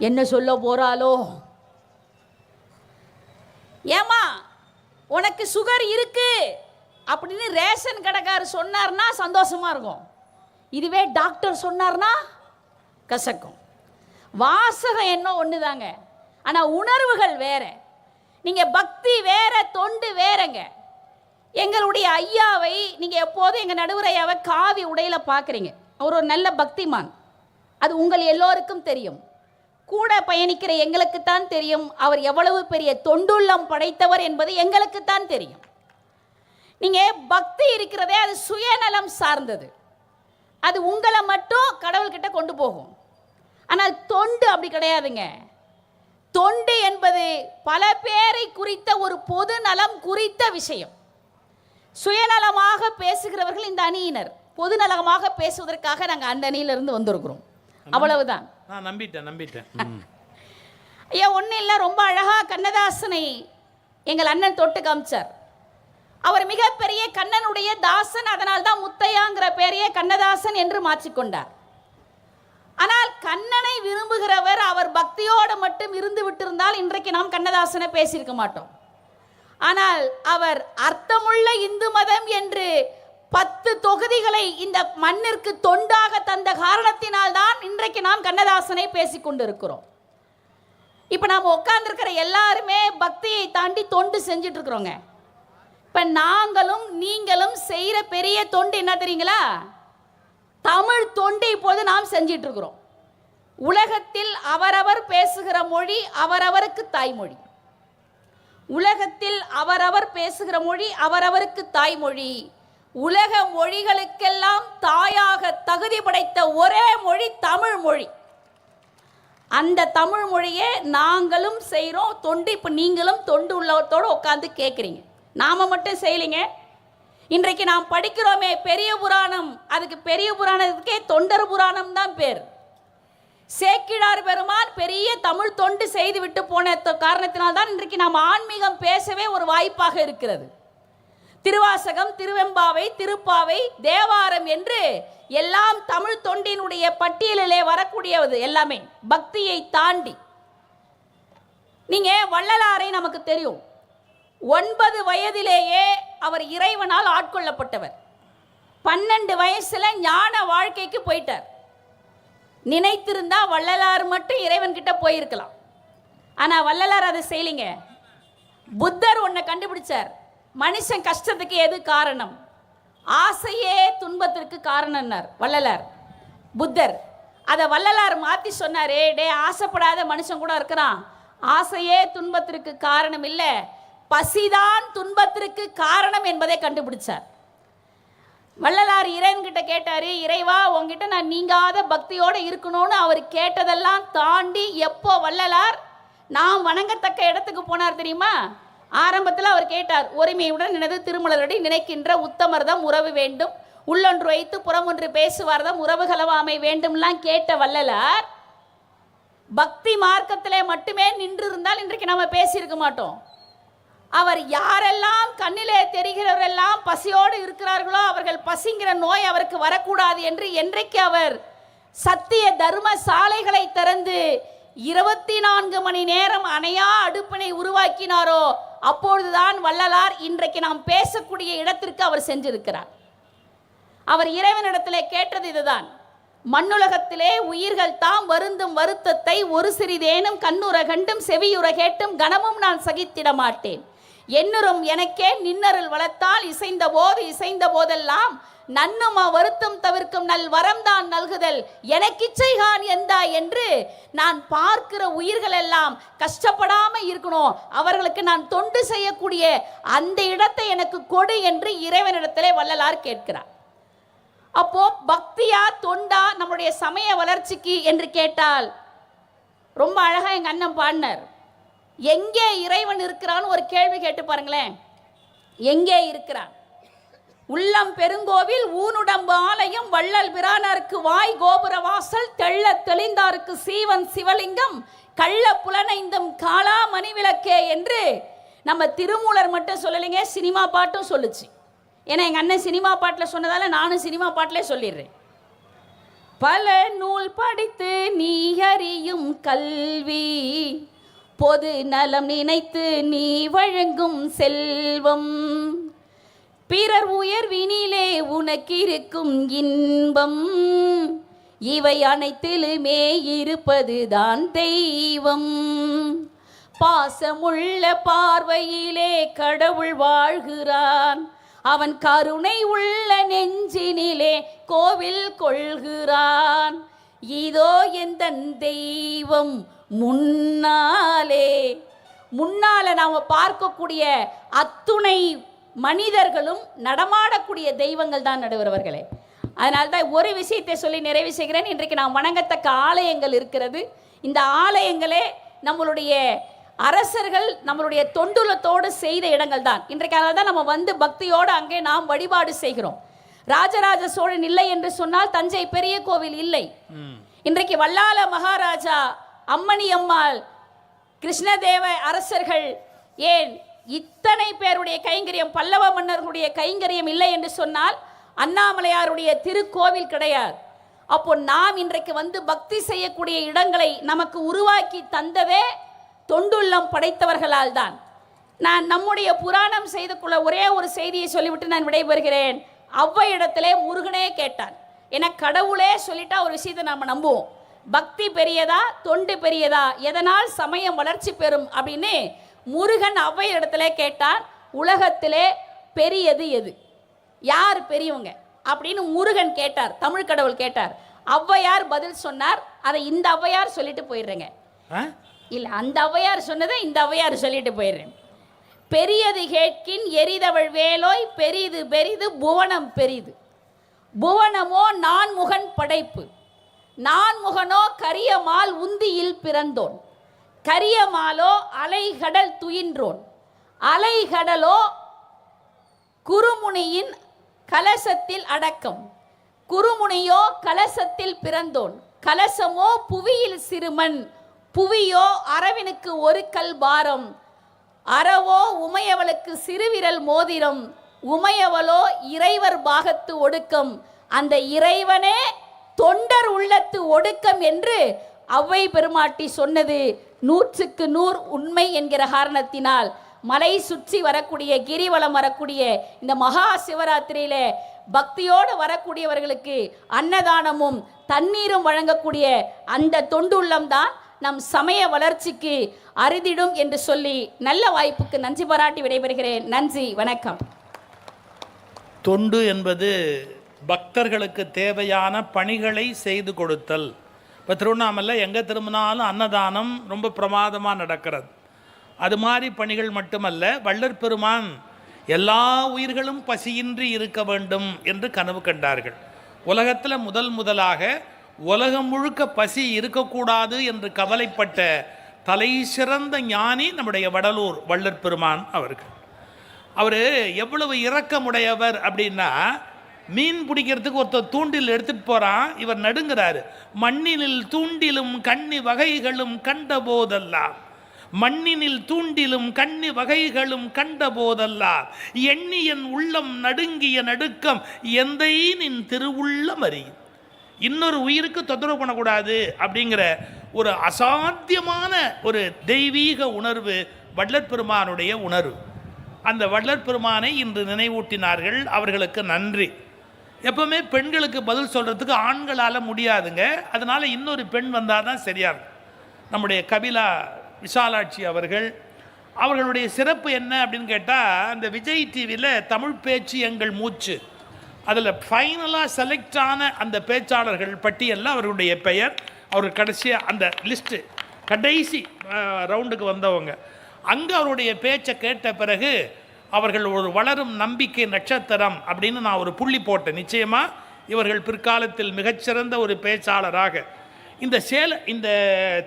என்ன சொல்ல போறாளோ, ஏமா உனக்கு சுகர் இருக்கு அப்படின்னு ரேஷன் கடைக்காரர் சொன்னார்னா சந்தோஷமா இருக்கும். இதுவே டாக்டர் சொன்னார்னா கசக்கும். வாசகம் என்ன ஒண்ணுதாங்க, ஆனா உணர்வுகள் வேற. நீங்க பக்தி வேற, தொண்டு வேறங்க. எங்களுடைய ஐயாவை நீங்க எப்போதும் எங்க நடுவர் ஐயாவை காவி உடையில பாக்குறீங்க. அவர் ஒரு நல்ல பக்திமான், அது உங்கள் எல்லோருக்கும் தெரியும். கூட பயணிக்கிற எங்களுக்குத்தான் தெரியும் அவர் எவ்வளவு பெரிய தொண்டுள்ளம் படைத்தவர் என்பது எங்களுக்குத்தான் தெரியும். நீங்க பக்தி இருக்கிறதே அது சுயநலம் சார்ந்தது, அது உங்களை மட்டும் கடவுள்கிட்ட கொண்டு போகும். ஆனால் தொண்டு அப்படி கிடையாதுங்க. தொண்டு என்பது பல பேரை குறித்த ஒரு பொது நலம் குறித்த விஷயம். சுயநலமாக பேசுகிறவர்கள் இந்த அணியினர், பொது நலமாக பேசுவதற்காக நாங்கள் அந்த அணியிலிருந்து வந்திருக்கிறோம், அவ்வளவுதான். நான் நம்பிட்டேன். ஐயா ஒன்றும் இல்லை, ரொம்ப அழகாக கண்ணதாசனை எங்கள் அண்ணன் தொட்டு காமிச்சார். அவர் மிகப்பெரிய கண்ணனுடைய தாசன், அதனால் தான் முத்தையாங்கிற பெயரையே கண்ணதாசன் என்று மாற்றிக்கொண்டார். ஆனால் கண்ணனை விரும்புகிறவர் அவர் பக்தியோடு மட்டும் இருந்து விட்டிருந்தால் இன்றைக்கு நாம் கண்ணதாசனை பேசியிருக்க மாட்டோம். ஆனால் அவர் அர்த்தமுள்ள இந்து மதம் என்று 10 தொகுதிகளை இந்த மண்ணிற்கு தொண்டாக தந்த காரணத்தினால் தான் இன்றைக்கு நாம் கண்ணதாசனை பேசிக் கொண்டிருக்கிறோம். இப்போ நாம் உட்கார்ந்துருக்கிற எல்லாருமே பக்தியை தாண்டி தொண்டு செஞ்சுட்டு இருக்கிறோங்க. இப்போ நாங்களும் நீங்களும் செய்கிற பெரிய தொண்டு என்ன தெரியுங்களா? தமிழ் தொண்டு இப்போது நாம் செஞ்சிட்டு இருக்கிறோம். உலகத்தில் அவரவர் பேசுகிற மொழி அவரவருக்கு தாய்மொழி. உலகத்தில் அவரவர் பேசுகிற மொழி அவரவருக்கு தாய்மொழி. உலக மொழிகளுக்கெல்லாம் தாயாக தகுதி படைத்த ஒரே மொழி தமிழ் மொழி. அந்த தமிழ் மொழியை நாங்களும் செய்கிறோம் தொண்டு. இப்போ நீங்களும் தொண்டு உள்ளவத்தோடு உட்காந்து கேட்குறீங்க, நாம மட்டும் செய்யலைங்க. இன்றைக்கு நாம் படிக்கிறோமே பெரிய புராணம், அதுக்கு பெரிய புராணத்துக்கே தொண்டர் புராணம் தான் பேர். சேக்கிழார் பெருமான் பெரிய தமிழ் தொண்டு செய்து விட்டு போன காரணத்தினால்தான் இன்றைக்கு நாம் ஆன்மீகம் பேசவே ஒரு வாய்ப்பாக இருக்கிறது. திருவாசகம், திருவெம்பாவை, திருப்பாவை, தேவாரம் என்று எல்லாம் தமிழ் தொண்டினுடைய பட்டியலிலே வரக்கூடியது. எல்லாமே பக்தியை தாண்டி. நீங்க வள்ளலாரை நமக்கு தெரியும், 9 வயதிலேயே அவர் இறைவனால் ஆட்கொள்ளப்பட்டவர். 12 வயசுல ஞான வாழ்க்கைக்கு போயிட்டார். நினைத்திருந்தா வள்ளலார் மட்டும் இறைவன் கிட்ட போயிருக்கலாம். ஆனா வள்ளலார் அதை செய்யலிங்க. புத்தர் ஒன்றை கண்டுபிடிச்சார், மனுஷன் கஷ்டத்துக்கு எது காரணம்? ஆசையே துன்பத்திற்கு காரணம்னார் வள்ளலார். புத்தர் அதை வள்ளலார் மாற்றி சொன்னாரே, டே ஆசைப்படாத மனுஷன் கூட இருக்கிறான், ஆசையே துன்பத்திற்கு காரணம் இல்லை, பசிதான் துன்பத்திற்கு காரணம் என்பதை கண்டுபிடிச்சார். வள்ளலார் இறைவன்கிட்ட கேட்டாரு, இறைவா உங்ககிட்ட நான் நீங்காத பக்தியோடு இருக்கணும்னு அவர் கேட்டதெல்லாம் தாண்டி எப்போ வள்ளலார் நாம் வணங்கத்தக்க இடத்துக்கு போனார் தெரியுமா? ஆரம்பத்தில் அவர் கேட்டார், ஒருமையுடன் எனது திருமலரடி நினைக்கின்ற உத்தமர்தம் உறவு வேண்டும், உள்ளொன்று வைத்து புறமொன்று பேசுவார்தம் உறவு கலவாமை வேண்டும்லாம் கேட்ட வள்ளலார் பக்தி மார்க்கத்திலே மட்டுமே நின்று இருந்தால் இன்றைக்கு நம்ம பேசியிருக்க மாட்டோம். அவர் யாரெல்லாம் கண்ணிலே தெரிகிறவரெல்லாம் பசியோடு இருக்கிறார்களோ அவர்கள் பசிங்கிற நோய் அவருக்கு வரக்கூடாது என்று என்றைக்கு அவர் சத்திய தர்ம சாலைகளை திறந்து 24 மணி நேரம் அணையா அடுப்பினை உருவாக்கினாரோ அப்பொழுதுதான் வள்ளலார் இன்றைக்கு நாம் பேசக்கூடிய இடத்திற்கு அவர் சென்றிருக்கிறார். அவர் இறைவனிடத்திலே கேட்டது இதுதான், மண்ணுலகத்திலே உயிர்கள் தாம் வருந்தும் வருத்தத்தை ஒரு சிறிதேனும் கண்ணுற கண்டும் செவியுற கேட்டும் கனமும் நான் சகித்திட மாட்டேன். என்னுறும் எனக்கே நின்னருள் வளர்த்தால் இசைந்த போதெல்லாம் நன்னுமா வருத்தம் தவிர்க்கும் நல் வரம்தான் நல்குதல் எனக்கிச்சைகான் எந்தா என்று நான் பார்க்கிற உயிர்கள் எல்லாம் கஷ்டப்படாம இருக்கணும், அவர்களுக்கு நான் தொண்டு செய்யக்கூடிய அந்த இடத்தை எனக்கு கொடு என்று இறைவனிடத்திலே வள்ளலார் கேட்கிறார். அப்போ பக்தியா தொண்டா நம்முடைய சமய வளர்ச்சிக்கு என்று கேட்டால் ரொம்ப அழகா எங்க அண்ணன் பாடினார். எங்கே இறைவன் இருக்கிறான்னு ஒரு கேள்வி கேட்டு பாருங்களேன். எங்கே இருக்கிறான்? உள்ளம் பெருங்கோவில் ஊனுடம்பு ஆலயம் வள்ளல் பிரானாருக்கு வாய் கோபுர வாசல் தெள்ள தெளிந்தாருக்கு சீவன் சிவலிங்கம் கள்ள புலனைந்தும் காலா மணிவிளக்கே என்று நம்ம திருமூலர் மட்டும் சொல்லலைங்க, சினிமா பாட்டும் சொல்லுச்சு. ஏன்னா எங்கள் அண்ணன் சினிமா பாட்டில் சொன்னதால நானும் சினிமா பாட்டிலே சொல்லிடுறேன். பல நூல் படித்து நீ அறியும் கல்வி பொது நலம் நினைத்து நீ வழங்கும் செல்வம் பிறர் உயர்வினிலே உனக்கிருக்கும் இன்பம் இவை அனைத்திலுமே இருப்பதுதான் தெய்வம். பாசமுள்ள பார்வையிலே கடவுள் வாழ்கிறான், அவன் கருணை உள்ள நெஞ்சினிலே கோவில் கொள்கிறான். இதோ எந்த தெய்வம் முன்னால நாம பார்க்கக்கூடிய அத்துணை மனிதர்களும் நடமாடக்கூடிய தெய்வங்கள் தான் நடுவர்களே. அதனால தான் ஒரு விஷயத்தை சொல்லி நிறைவு செய்கிறேன். இன்றைக்கு நாம் வணங்கத்தக்க ஆலயங்கள் இருக்கிறது. இந்த ஆலயங்களே நம்மளுடைய அரசர்கள் நம்மளுடைய தொண்டுலத்தோடு செய்த இடங்கள் தான். இன்றைக்கு அதனால தான் நம்ம வந்து பக்தியோடு அங்கே நாம் வழிபாடு செய்கிறோம். ராஜராஜ சோழன் இல்லை என்று சொன்னால் தஞ்சை பெரிய கோவில் இல்லை. இன்றைக்கு வல்லால மகாராஜா, அம்மணி அம்மாள், கிருஷ்ணதேவ அரசர்கள், ஏன் இத்தனை பேருடைய கைங்கரியம், பல்லவ மன்னர்களுடைய கைங்கரியம் இல்லை என்று சொன்னால் அண்ணாமலையாருடைய திருக்கோவில் கிடையாது. அப்போ நாம் இன்றைக்கு வந்து பக்தி செய்யக்கூடிய இடங்களை நமக்கு உருவாக்கி தந்ததே தொண்டுள்ளம் படைத்தவர்களால் தான். நான் நம்முடைய புராணம் செய்துக்குள்ள ஒரே ஒரு செய்தியை சொல்லிவிட்டு நான் விடைபெறுகிறேன். அவ்வை இடத்திலே முருகனே கேட்டான். ஏன்னா கடவுளே சொல்லிட்டா ஒரு விஷயத்தை நாம் நம்புவோம். பக்தி பெரியதா தொண்டு பெரியதா, எதனால் சமயம் வளர்ச்சி பெறும் அப்படின்னு முருகன் அவ்வை இடத்துல கேட்டான். உலகத்திலே பெரியது எது, யார் பெரியவங்க அப்படின்னு முருகன் கேட்டார். தமிழ் கடவுள் கேட்டார். ஔவையார் பதில் சொன்னார். அதை இந்த ஔவையார் சொல்லிட்டு போயிடுறேங்க. இல்லை, அந்த ஔவையார் சொன்னதை இந்த ஔவையார் சொல்லிட்டு போயிடுறேன். பெரியது கேட்கின் எரிதவள் வேலோய் பெரிது பெரிது புவனம் பெரிது. புவனமோ நான்முகன் படைப்பு, நான்முகனோ கரியமால் உந்தியில் பிறந்தோன், கரியமாலோ அலைகடல் துயின்றோன், அலைகடலோ குருமுனியின் கலசத்தில் அடக்கம், குருமுனியோ கலசத்தில் பிறந்தோன், கலசமோ புவியில் சிறுமன், புவியோ அரவினுக்கு ஒரு கல் பாரம், அறவோ உமையவளுக்கு சிறுவிரல் மோதிரம், உமையவளோ இறைவர் பாகத்து ஒடுக்கம், அந்த இறைவனே தொண்டர் உள்ளத்து ஒடுக்கம் என்று ஔவை பெருமாட்டி சொன்னது 100க்கு 100 உண்மை என்கிற காரணத்தினால் மலை சுற்றி வரக்கூடிய கிரிவலம் வரக்கூடிய இந்த மகா சிவராத்திரியில பக்தியோடு வரக்கூடியவர்களுக்கு அன்னதானமும் தண்ணீரும் வழங்கக்கூடிய அந்த தொண்டுள்ளம் தான் நம் சமய வளர்ச்சிக்கு அரிதிடும் என்று சொல்லி நல்ல வாய்ப்புக்கு நன்றி பாராட்டி விடைபெறுகிறேன். நன்றி, வணக்கம். தொண்டு என்பது பக்தர்களுக்கு தேவையான பணிகளை செய்து கொடுத்தல். இப்போ திருவண்ணாமலை எங்கே திரும்பினாலும் அன்னதானம் ரொம்ப பிரமாதமாக நடக்கிறது. அது மாதிரி பணிகள் மட்டுமல்ல, வள்ளற் பெருமான் எல்லா உயிர்களும் பசியின்றி இருக்க வேண்டும் என்று கனவு கண்டார்கள். உலகத்தில் முதலாக உலகம் முழுக்க பசி இருக்கக்கூடாது என்று கவலைப்பட்ட தலை சிறந்த ஞானி நம்முடைய வடலூர் வள்ளற் பெருமான் அவர்கள். அவர் எவ்வளவு இரக்கமுடையவர் அப்படின்னா, மீன் பிடிக்கிறதுக்கு ஒருத்தர் தூண்டில் எடுத்துகிட்டு போகிறான், இவர் நடுங்கிறாரு. மண்ணினில் தூண்டிலும் கண்ணி வகைகளும் கண்ட போதெல்லாம், மண்ணினில் தூண்டிலும் கண்ணி வகைகளும் கண்ட போதெல்லாம் எண்ணியன் உள்ளம் நடுங்கிய நடுக்கம் எந்தை நின் திருவுள்ளம் அறியும். இன்னொரு உயிருக்கு தொந்தரவு பண்ணக்கூடாது அப்படிங்கிற ஒரு அசாத்தியமான ஒரு தெய்வீக உணர்வு வள்ளற் பெருமானுடைய உணர்வு. அந்த வள்ளற் பெருமானை இன்று நினைவூட்டினார்கள். அவர்களுக்கு நன்றி. எப்பவுமே பெண்களுக்கு பதில் சொல்கிறதுக்கு ஆண்களால் முடியாதுங்க. அதனால் இன்னொரு பெண் வந்தால் தான் சரியாக இருக்கும். நம்முடைய கபிலா விஷாலாட்சி அவர்களுடைய சிறப்பு என்ன அப்படின்னு கேட்டால், அந்த விஜய் டிவியில் தமிழ் பேச்சு எங்கள் மூச்சு, அதில் ஃபைனலாக செலக்ட் ஆன அந்த பேச்சாளர்கள் பட்டியலில் அவர்களுடைய பெயர், அவர் கடைசியாக அந்த லிஸ்ட்டு கடைசி ரவுண்டுக்கு வந்தவங்க. அங்கே அவருடைய பேச்சை கேட்ட பிறகு அவர்கள் ஒரு வளரும் நம்பிக்கை நட்சத்திரம் அப்படின்னு நான் ஒரு புள்ளி போட்டேன். நிச்சயமாக இவர்கள் பிற்காலத்தில் மிகச்சிறந்த ஒரு பேச்சாளராக. இந்த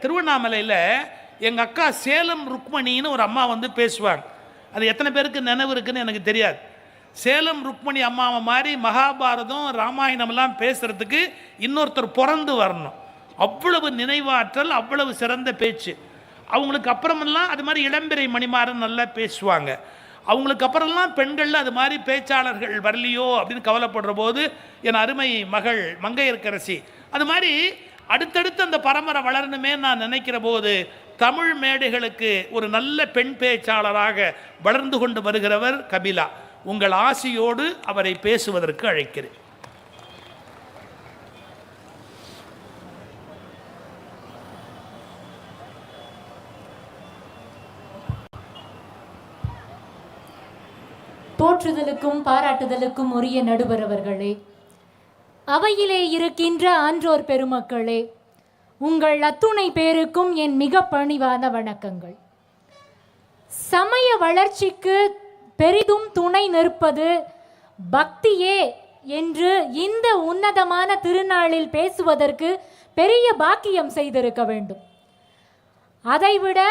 திருவண்ணாமலையில் எங்கள் அக்கா சேலம் ருக்மணின்னு ஒரு அம்மா வந்து பேசுவாங்க. அது எத்தனை பேருக்கு நினைவு இருக்குன்னு எனக்கு தெரியாது. சேலம் ருக்மணி அம்மாவை மாதிரி மகாபாரதம் ராமாயணம்லாம் பேசுகிறதுக்கு இன்னொருத்தர் பிறந்து வரணும். அவ்வளவு நினைவாற்றல், அவ்வளவு சிறந்த பேச்சு. அவங்களுக்கு அப்புறமெல்லாம் அது மாதிரி இளம்பிறை மணிமாறன் நல்லா பேசுவாங்க. அவங்களுக்கு அப்புறம்லாம் பெண்களில் அது மாதிரி பேச்சாளர்கள் வரலையோ அப்படின்னு கவலைப்படுற போது என் அருமை மகள் மங்கையர்க்கரசி அது மாதிரி அடுத்தடுத்து அந்த பரம்பரை வளரணுமே நான் நினைக்கிற போது தமிழ் மேடைகளுக்கு ஒரு நல்ல பெண் பேச்சாளராக வளர்ந்து கொண்டு வருகிறவர் கபிலா. உங்கள் ஆசியோடு அவரை பேசுவதற்கு அழைக்கிறேன். போற்றுதலுக்கும் பாராட்டுதலுக்கும் உரிய நடுவர் அவர்களே, அவையிலே இருக்கின்ற ஆன்றோர் பெருமக்களே, உங்கள் அத்துணை பேருக்கும் என் மிக பணிவான வணக்கங்கள். சமய வளர்ச்சிக்கு பெரிதும் துணை நிற்பது பக்தியே என்று இந்த உன்னதமான திருநாளில் பேசுவதற்கு பெரிய பாக்கியம் செய்திருக்க வேண்டும். அதைவிட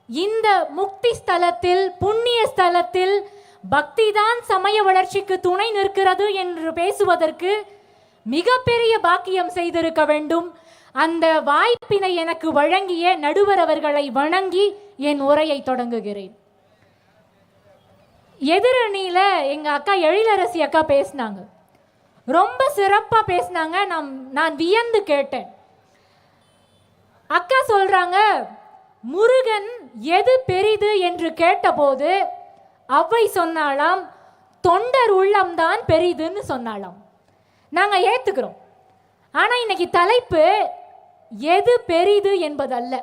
இந்த முக்தி ஸ்தலத்தில், புண்ணிய ஸ்தலத்தில் பக்திதான் சமய வளர்ச்சிக்கு துணை நிற்கிறது என்று பேசுவதற்கு மிகப்பெரிய பாக்கியம் செய்திருக்க வேண்டும். அந்த வாய்ப்பினை எனக்கு வழங்கிய நடுவர் அவர்களை வணங்கி என் உரையை தொடங்குகிறேன். எதிரணியில் எங்கள் அக்கா எழிலரசி அக்கா பேசினாங்க, ரொம்ப சிறப்பாக பேசினாங்க. நான் வியந்து கேட்டேன். அக்கா சொல்கிறாங்க, முருகன் எது பெரிது என்று கேட்டபோது அவ்வை சொன்னாலாம், தொண்டர் உள்ளம்தான் பெரிதுன்னு சொன்னாலாம். நாங்கள் ஏற்றுக்கிறோம். ஆனால் இன்னைக்கு தலைப்பு எது பெரிது என்பதல்ல,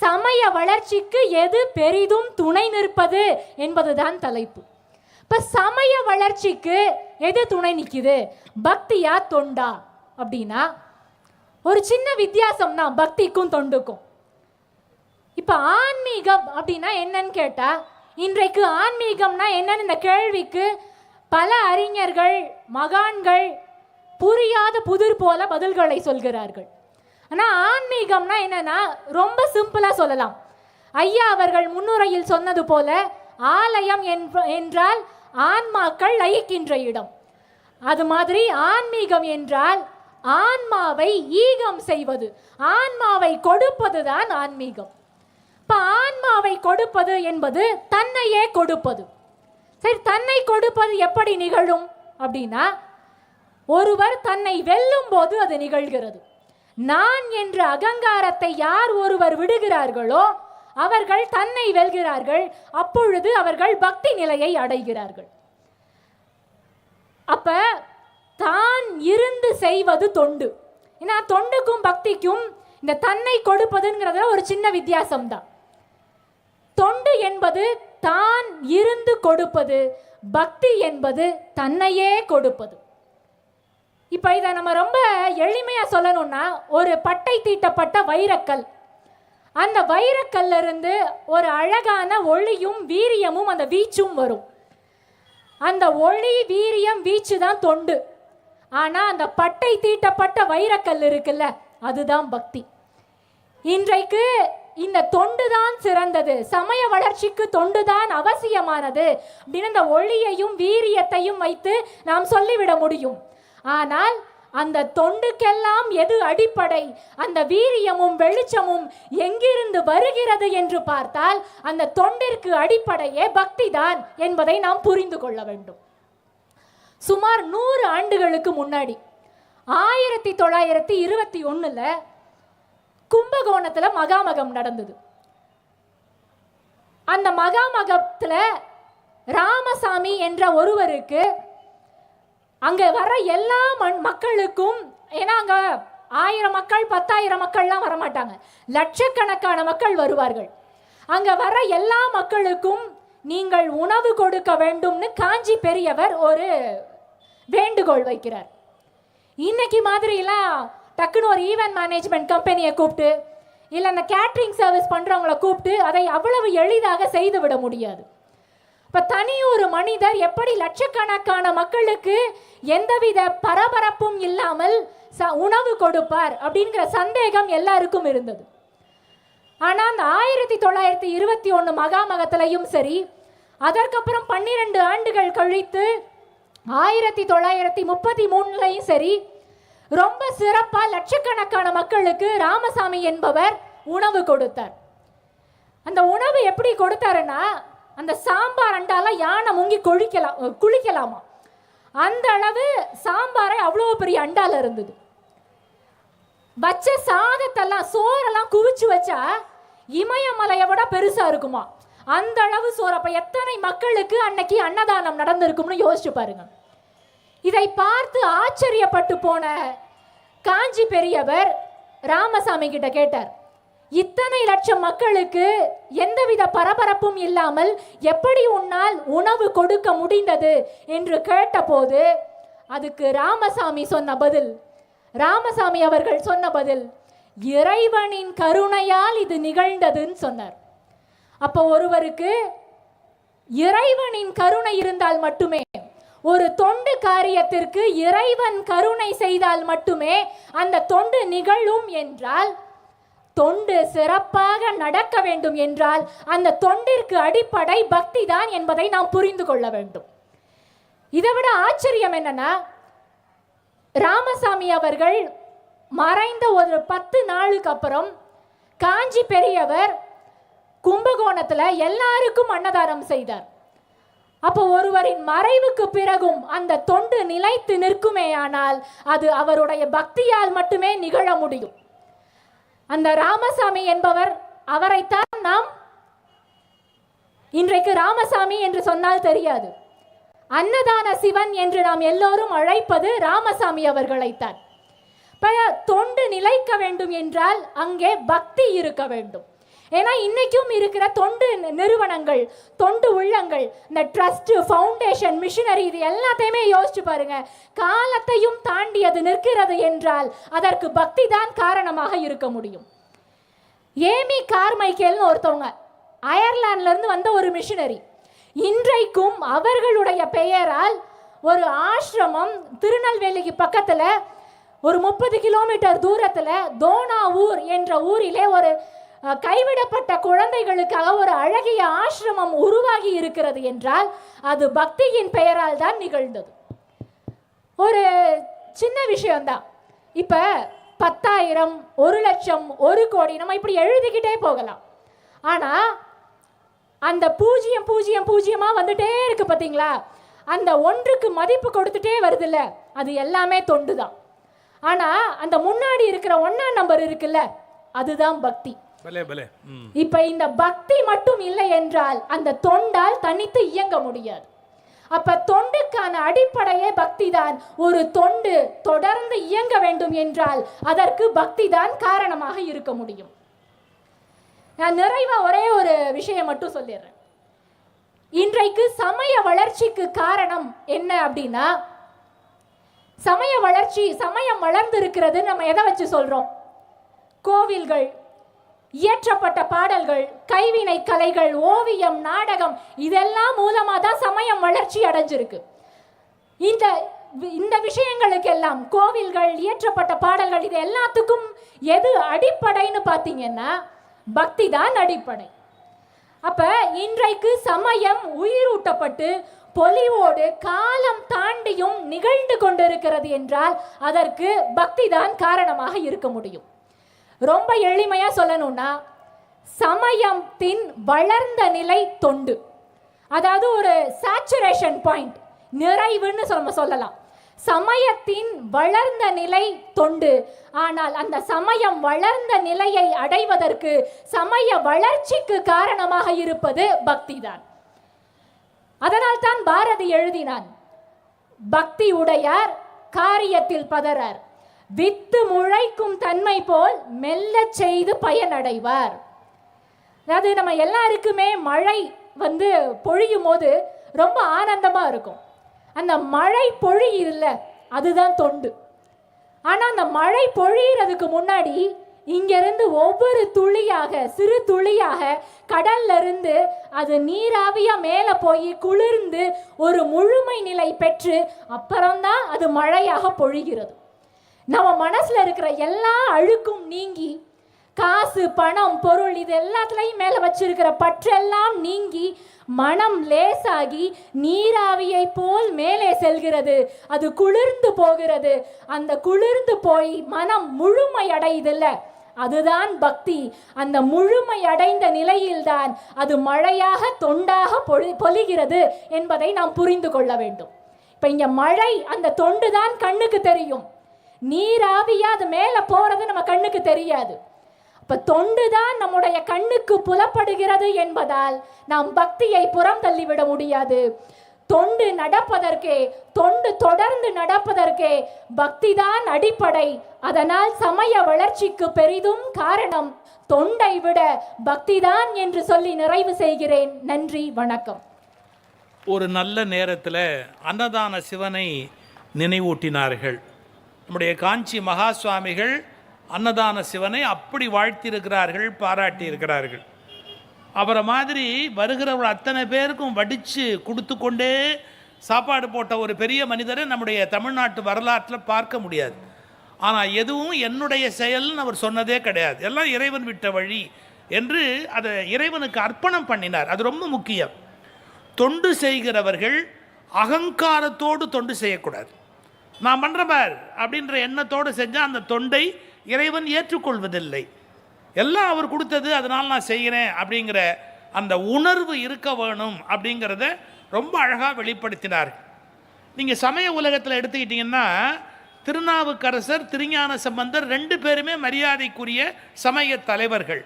சமய வளர்ச்சிக்கு எது பெரிதும் துணை நிற்பது என்பதுதான் தலைப்பு. இப்போ சமய வளர்ச்சிக்கு எது துணை நிற்குது, பக்தியா தொண்டா அப்படின்னா ஒரு சின்ன வித்தியாசம் தான் பக்திக்கும் தொண்டுக்கும். இப்போ ஆன்மீகம் அப்படின்னா என்னன்னு கேட்டால், இன்றைக்கு ஆன்மீகம்னா என்னன்னு இந்த கேள்விக்கு பல அறிஞர்கள், மகான்கள் புரியாத புதிர் போல பதில்களை சொல்கிறார்கள். ஆனால் ஆன்மீகம்னா என்னன்னா ரொம்ப சிம்பிளாக சொல்லலாம். ஐயா அவர்கள் முன்னுரையில் சொன்னது போல, ஆலயம் என்றால் ஆன்மாக்கள் லயிக்கின்ற இடம். அது மாதிரி ஆன்மீகம் என்றால் ஆன்மாவை ஈகம் செய்வது, ஆன்மாவை கொடுப்பது தான் ஆன்மீகம். இப்போ ஆன்மாவை கொடுப்பது என்பது தன்னையே கொடுப்பது. சரி, தன்னை கொடுப்பது எப்படி நிகழும் அப்படின்னா, ஒருவர் தன்னை வெல்லும் போது அது நிகழ்கிறது. நான் என்ற அகங்காரத்தை யார் ஒருவர் விடுகிறார்களோ அவர்கள் தன்னை வெல்கிறார்கள். அப்பொழுது அவர்கள் பக்தி நிலையை அடைகிறார்கள். அப்ப தான் இருந்து செய்வது தொண்டு. ஏன்னா தொண்டுக்கும் பக்திக்கும் இந்த தன்னை கொடுப்பதுங்கிறதுல ஒரு சின்ன வித்தியாசம் தான். தொண்டு என்பது தான் இருந்து கொடுப்பது, பக்தி என்பது தன்னையே கொடுப்பது. இப்போ இதை நம்ம ரொம்ப எளிமையாக சொல்லணும்னா, ஒரு பட்டை தீட்டப்பட்ட வைரக்கல், அந்த வைரக்கல்ல இருந்து ஒரு அழகான ஒளியும் வீரியமும் அந்த வீச்சும் வரும். அந்த ஒளி, வீரியம், வீச்சு தான் தொண்டு. ஆனால் அந்த பட்டை தீட்டப்பட்ட வைரக்கல் இருக்குல்ல, அதுதான் பக்தி. இன்றைக்கு இந்த தொண்டு தான் சிறந்தது, சமய வளர்ச்சிக்கு தொண்டு தான் அவசியமானது அப்படின்னு இந்த ஒளியையும் வீரியத்தையும் வைத்து நாம் சொல்லிவிட முடியும். ஆனால் அந்த தொண்டுக்கெல்லாம் எது அடிப்படை, அந்த வீரியமும் வெளிச்சமும் எங்கிருந்து வருகிறது என்று பார்த்தால் அந்த தொண்டிற்கு அடிப்படையே பக்தி தான் என்பதை நாம் புரிந்து கொள்ள வேண்டும். சுமார் 100 ஆண்டுகளுக்கு முன்னாடி 1921 கும்பகோணத்தில் மகாமகம் நடந்தது. அந்த மகாமகத்தில் ராமசாமி என்ற ஒருவருக்கு அங்க வர எல்லா மக்களுக்கும், ஏன்னா அங்க 1000 மக்கள் 10,000 மக்கள்லாம் வரமாட்டாங்க, லட்சக்கணக்கான மக்கள் வருவார்கள். அங்க வர எல்லா மக்களுக்கும் நீங்கள் உணவு கொடுக்க வேண்டும்னு காஞ்சி பெரியவர் ஒரு வேண்டுகோள் வைக்கிறார். இன்னைக்கு மாதிரிலாம் டக்குன்னு ஒரு ஈவென்ட் மேனேஜ்மெண்ட் கம்பெனியை கூப்பிட்டு இல்லை அந்த கேட்ரிங் சர்வீஸ் பண்ணுறவங்கள கூப்பிட்டு அதை அவ்வளவு எளிதாக செய்து விட முடியாது. இப்போ தனி ஒரு மனிதர் எப்படி லட்சக்கணக்கான மக்களுக்கு எந்தவித பரபரப்பும் இல்லாமல் உணவு கொடுப்பார் அப்படிங்கிற சந்தேகம் எல்லாருக்கும் இருந்தது. ஆனால் அந்த 1921 மகாமகத்திலையும் சரி, அதற்கப்புறம் 12 ஆண்டுகள் கழித்து 1933லையும் சரி, ரொம்ப சிறப்பாக லட்சக்கணக்கான மக்களுக்கு ராமசாமி என்பவர் உணவு கொடுத்தார். அந்த உணவு எப்படி கொடுத்தாருன்னா, அந்த சாம்பார் அண்டால யானை முங்கி குளிக்கலாமா, அந்த அளவு சாம்பாரை அவ்வளோ பெரிய அண்டால இருந்தது. வச்ச சாதத்தெல்லாம் சோறெல்லாம் குவிச்சு வச்சா இமயமலையை விட பெருசா இருக்குமா, அந்த அளவு சோறு. அப்ப எத்தனை மக்களுக்கு அன்னைக்கு அன்னதானம் நடந்திருக்கும்னு யோசிச்சு பாருங்க. இதை பார்த்து ஆச்சரியப்பட்டு போன காஞ்சி பெரியவர் ராமசாமி கிட்ட கேட்டார், இத்தனை லட்சம் மக்களுக்கு எந்தவித பரபரப்பும் இல்லாமல் எப்படி உன்னால் உணவு கொடுக்க முடிந்தது என்று கேட்டபோது அதுக்கு ராமசாமி அவர்கள் சொன்ன பதில், இறைவனின் கருணையால் இது நிகழ்ந்ததுன்னு சொன்னார். அப்போ ஒருவருக்கு இறைவனின் கருணை இருந்தால் மட்டுமே, ஒரு தொண்டு காரியத்திற்கு இறைவன் கருணை செய்தால் மட்டுமே அந்த தொண்டு நிகழும் என்றால், தொண்டு சிறப்பாக நடக்க வேண்டும் என்றால் அந்த தொண்டிற்கு அடிப்படை பக்தி தான் என்பதை நாம் புரிந்து கொள்ள வேண்டும். இதை விட ஆச்சரியம் என்னன்னா, ராமசாமி அவர்கள் மறைந்த ஒரு 10 நாளுக்கு அப்புறம் காஞ்சி பெரியவர் கும்பகோணத்துல எல்லாருக்கும் அன்னதானம் செய்தார். அப்போ ஒருவரின் மறைவுக்கு பிறகும் அந்த தொண்டு நிலைத்து நிற்குமேயானால் அது அவருடைய பக்தியால் மட்டுமே நிகழ முடியும். அந்த ராமசாமி என்பவர், அவரைத்தான் நாம் இன்றைக்கு ராமசாமி என்று சொன்னால் தெரியாது, அன்னதான சிவன் என்று நாம் எல்லோரும் அழைப்பது ராமசாமி அவர்களைத்தான். தொண்டு நிலைக்க வேண்டும் என்றால் அங்கே பக்தி இருக்க வேண்டும். ஏன்னா இன்னைக்கும் இருக்கிற தொண்டு நிறுவனங்கள், தொண்டு உள்ளங்கள், இந்த ட்ரஸ்ட், ஃபவுண்டேஷன், மிஷனரி, இது எல்லாத்தையுமே யோசிச்சு பாருங்க. காலத்தையும் தாண்டி அது நிற்கிறது என்றால் அதற்கு பக்தி தான் காரணமாக இருக்க முடியும். ஏமி கார்மைக்கேல்னு ஒருத்தவங்க, அயர்லாந்துல இருந்து வந்த ஒரு மிஷனரி, இன்றைக்கும் அவர்களுடைய பெயரால் ஒரு ஆசிரமம் திருநெல்வேலிக்கு பக்கத்துல ஒரு 30 கிலோமீட்டர் தூரத்துல தோனாவூர் என்ற ஊரிலே ஒரு கைவிடப்பட்ட குழந்தைகளுக்காக ஒரு அழகிய ஆசிரமம் உருவாகி இருக்கிறது என்றால் அது பக்தியின் பெயரால் தான் நிகழ்ந்தது. ஒரு சின்ன விஷயம்தான். இப்ப 10,000, 1,00,000, 1 கோடி நம்ம இப்படி எழுதிக்கிட்டே போகலாம். ஆனா அந்த 0,0,0,0 வந்துட்டே இருக்கு பாத்தீங்களா, அந்த ஒன்றுக்கு மதிப்பு கொடுத்துட்டே வருதுல்ல, அது எல்லாமே தொண்டு தான். ஆனா அந்த முன்னாடி இருக்கிற 1ஆம் நம்பர் இருக்குல்ல, அதுதான் பக்தி. இப்ப இந்த பக்தி மட்டும் இல்லை என்றால் அந்த தொண்டால் தனித்து இயங்க முடியாது. அப்ப தொண்டுக்கான அடிப்படையே பக்தி தான். ஒரு தொண்டு தொடர்ந்து இயங்க வேண்டும் என்றால் அதற்கு பக்தி தான் காரணமாக இருக்க முடியும். நான் நிறைவா ஒரே ஒரு விஷயம் மட்டும் சொல்லிடுறேன். இன்றைக்கு சமய வளர்ச்சிக்கு காரணம் என்ன அப்படின்னா, சமய வளர்ச்சி, சமயம் வளர்ந்து இருக்கிறது. நம்ம எதை வச்சு சொல்றோம்? கோவில்கள், இயற்றப்பட்ட பாடல்கள், கைவினை கலைகள், ஓவியம், நாடகம், இதெல்லாம் மூலமா தான் சமயம் வளர்ச்சி அடைஞ்சிருக்கு. இந்த விஷயங்களுக்கெல்லாம், கோவில்கள், இயற்றப்பட்ட பாடல்கள், இது எல்லாத்துக்கும் எது அடிப்படைன்னு பார்த்தீங்கன்னா பக்தி தான் அடிப்படை. அப்ப இன்றைக்கு சமயம் உயிரூட்டப்பட்டு பொலிவோடு காலம் தாண்டியும் நிகழ்ந்து கொண்டிருக்கிறது என்றால் அதற்கு பக்தி தான் காரணமாக இருக்க முடியும். ரொம்ப எளிமையா சொல்லணும்னா, சமயத்தின் வளர்ந்த நிலை தொண்டு, அதாவது ஒரு சேச்சுரேஷன் பாயிண்ட், நிறைவுன்னு நம்ம சொல்லலாம். சமயத்தின் வளர்ந்த நிலை தொண்டு. ஆனால் அந்த சமயம் வளர்ந்த நிலையை அடைவதற்கு, சமய வளர்ச்சிக்கு காரணமாக இருப்பது பக்தி தான். அதனால் தான் பாரதி எழுதினான், பக்தி உடையார் காரியத்தில் பதறார். வித்து முளைக்கும் தன்மை போல் மெல்ல செய்து பயனடைவார். அதாவது நம்ம எல்லாருக்குமே மழை பொழியும் போது ரொம்ப ஆனந்தமா இருக்கும். அந்த மழை பொழியுதுல்ல, அதுதான் தொண்டு. ஆனா அந்த மழை பொழியறதுக்கு முன்னாடி இங்கிருந்து ஒவ்வொரு துளியாக, சிறு துளியாக கடல்ல இருந்து அது நீராவியா மேல போய் குளிர்ந்து ஒரு முழுமை நிலை பெற்று அப்புறம்தான் அது மழையாக பொழிகிறது. நம்ம மனசுல இருக்கிற எல்லா அழுக்கும் நீங்கி, காசு, பணம், பொருள் இது எல்லாத்துலயும் மேல வச்சிருக்கிற பற்றெல்லாம் நீங்கி மனம் லேசாகி நீராவியை போல் மேலே செல்கிறது. அது குளிர்ந்து போகிறது. அந்த குளிர்ந்து போய் மனம் முழுமை அடையுதில்ல, அதுதான் பக்தி. அந்த முழுமை அடைந்த நிலையில்தான் அது மழையாக தொண்டாக பொழிகிறது என்பதை நாம் புரிந்து கொள்ள வேண்டும். இப்ப இங்க மழை, அந்த தொண்டு தான் கண்ணுக்கு தெரியும். நீராவியா அது மேல போறது நம்ம கண்ணுக்கு தெரியாது. அப்ப தொண்டுதான் நம்முடைய கண்ணுக்கு புலப்படுகிறது என்பதால் நாம் பக்தியை புறம் தள்ளிவிட முடியாது. தொண்டு நடப்பதற்கே, தொண்டு தொடர்ந்து நடப்பதற்கே பக்தி தான் அடிப்படை. அதனால் சமய வளர்ச்சிக்கு பெரிதும் காரணம் தொண்டை விட பக்திதான் என்று சொல்லி நிறைவு செய்கிறேன். நன்றி, வணக்கம். ஒரு நல்ல நேரத்தில் அன்னதான சிவனை நினைவூட்டினார்கள். நம்முடைய காஞ்சி மகா சுவாமிகள் அன்னதான சிவனை அப்படி வாழ்த்தியிருக்கிறார்கள், பாராட்டியிருக்கிறார்கள். அவரை மாதிரி வருகிறவர்கள் அத்தனை பேருக்கும் வடித்து கொடுத்து கொண்டே சாப்பாடு போட்ட ஒரு பெரிய மனிதரை நம்முடைய தமிழ்நாட்டு வரலாற்றில் பார்க்க முடியாது. ஆனால் எதுவும் என்னுடைய செயல்னு அவர் சொன்னதே கிடையாது. எல்லாம் இறைவன் விட்ட வழி என்று அதை இறைவனுக்கு அர்ப்பணம் பண்ணினார். அது ரொம்ப முக்கியம். தொண்டு செய்கிறவர்கள் அகங்காரத்தோடு தொண்டு செய்யக்கூடாது. நான் பண்ணுறபார் அப்படின்ற எண்ணத்தோடு செஞ்சால் அந்த தொண்டை இறைவன் ஏற்றுக்கொள்வதில்லை. எல்லாம் அவர் கொடுத்தது, அதனால் நான் செய்கிறேன் அப்படிங்கிற அந்த உணர்வு இருக்க வேணும் அப்படிங்கிறத ரொம்ப அழகாக வெளிப்படுத்தினார். நீங்கள் சமய உலகத்தில் எடுத்துக்கிட்டிங்கன்னா திருநாவுக்கரசர், திருஞான சம்பந்தர் 2 பேருமே மரியாதைக்குரிய சமய தலைவர்கள்.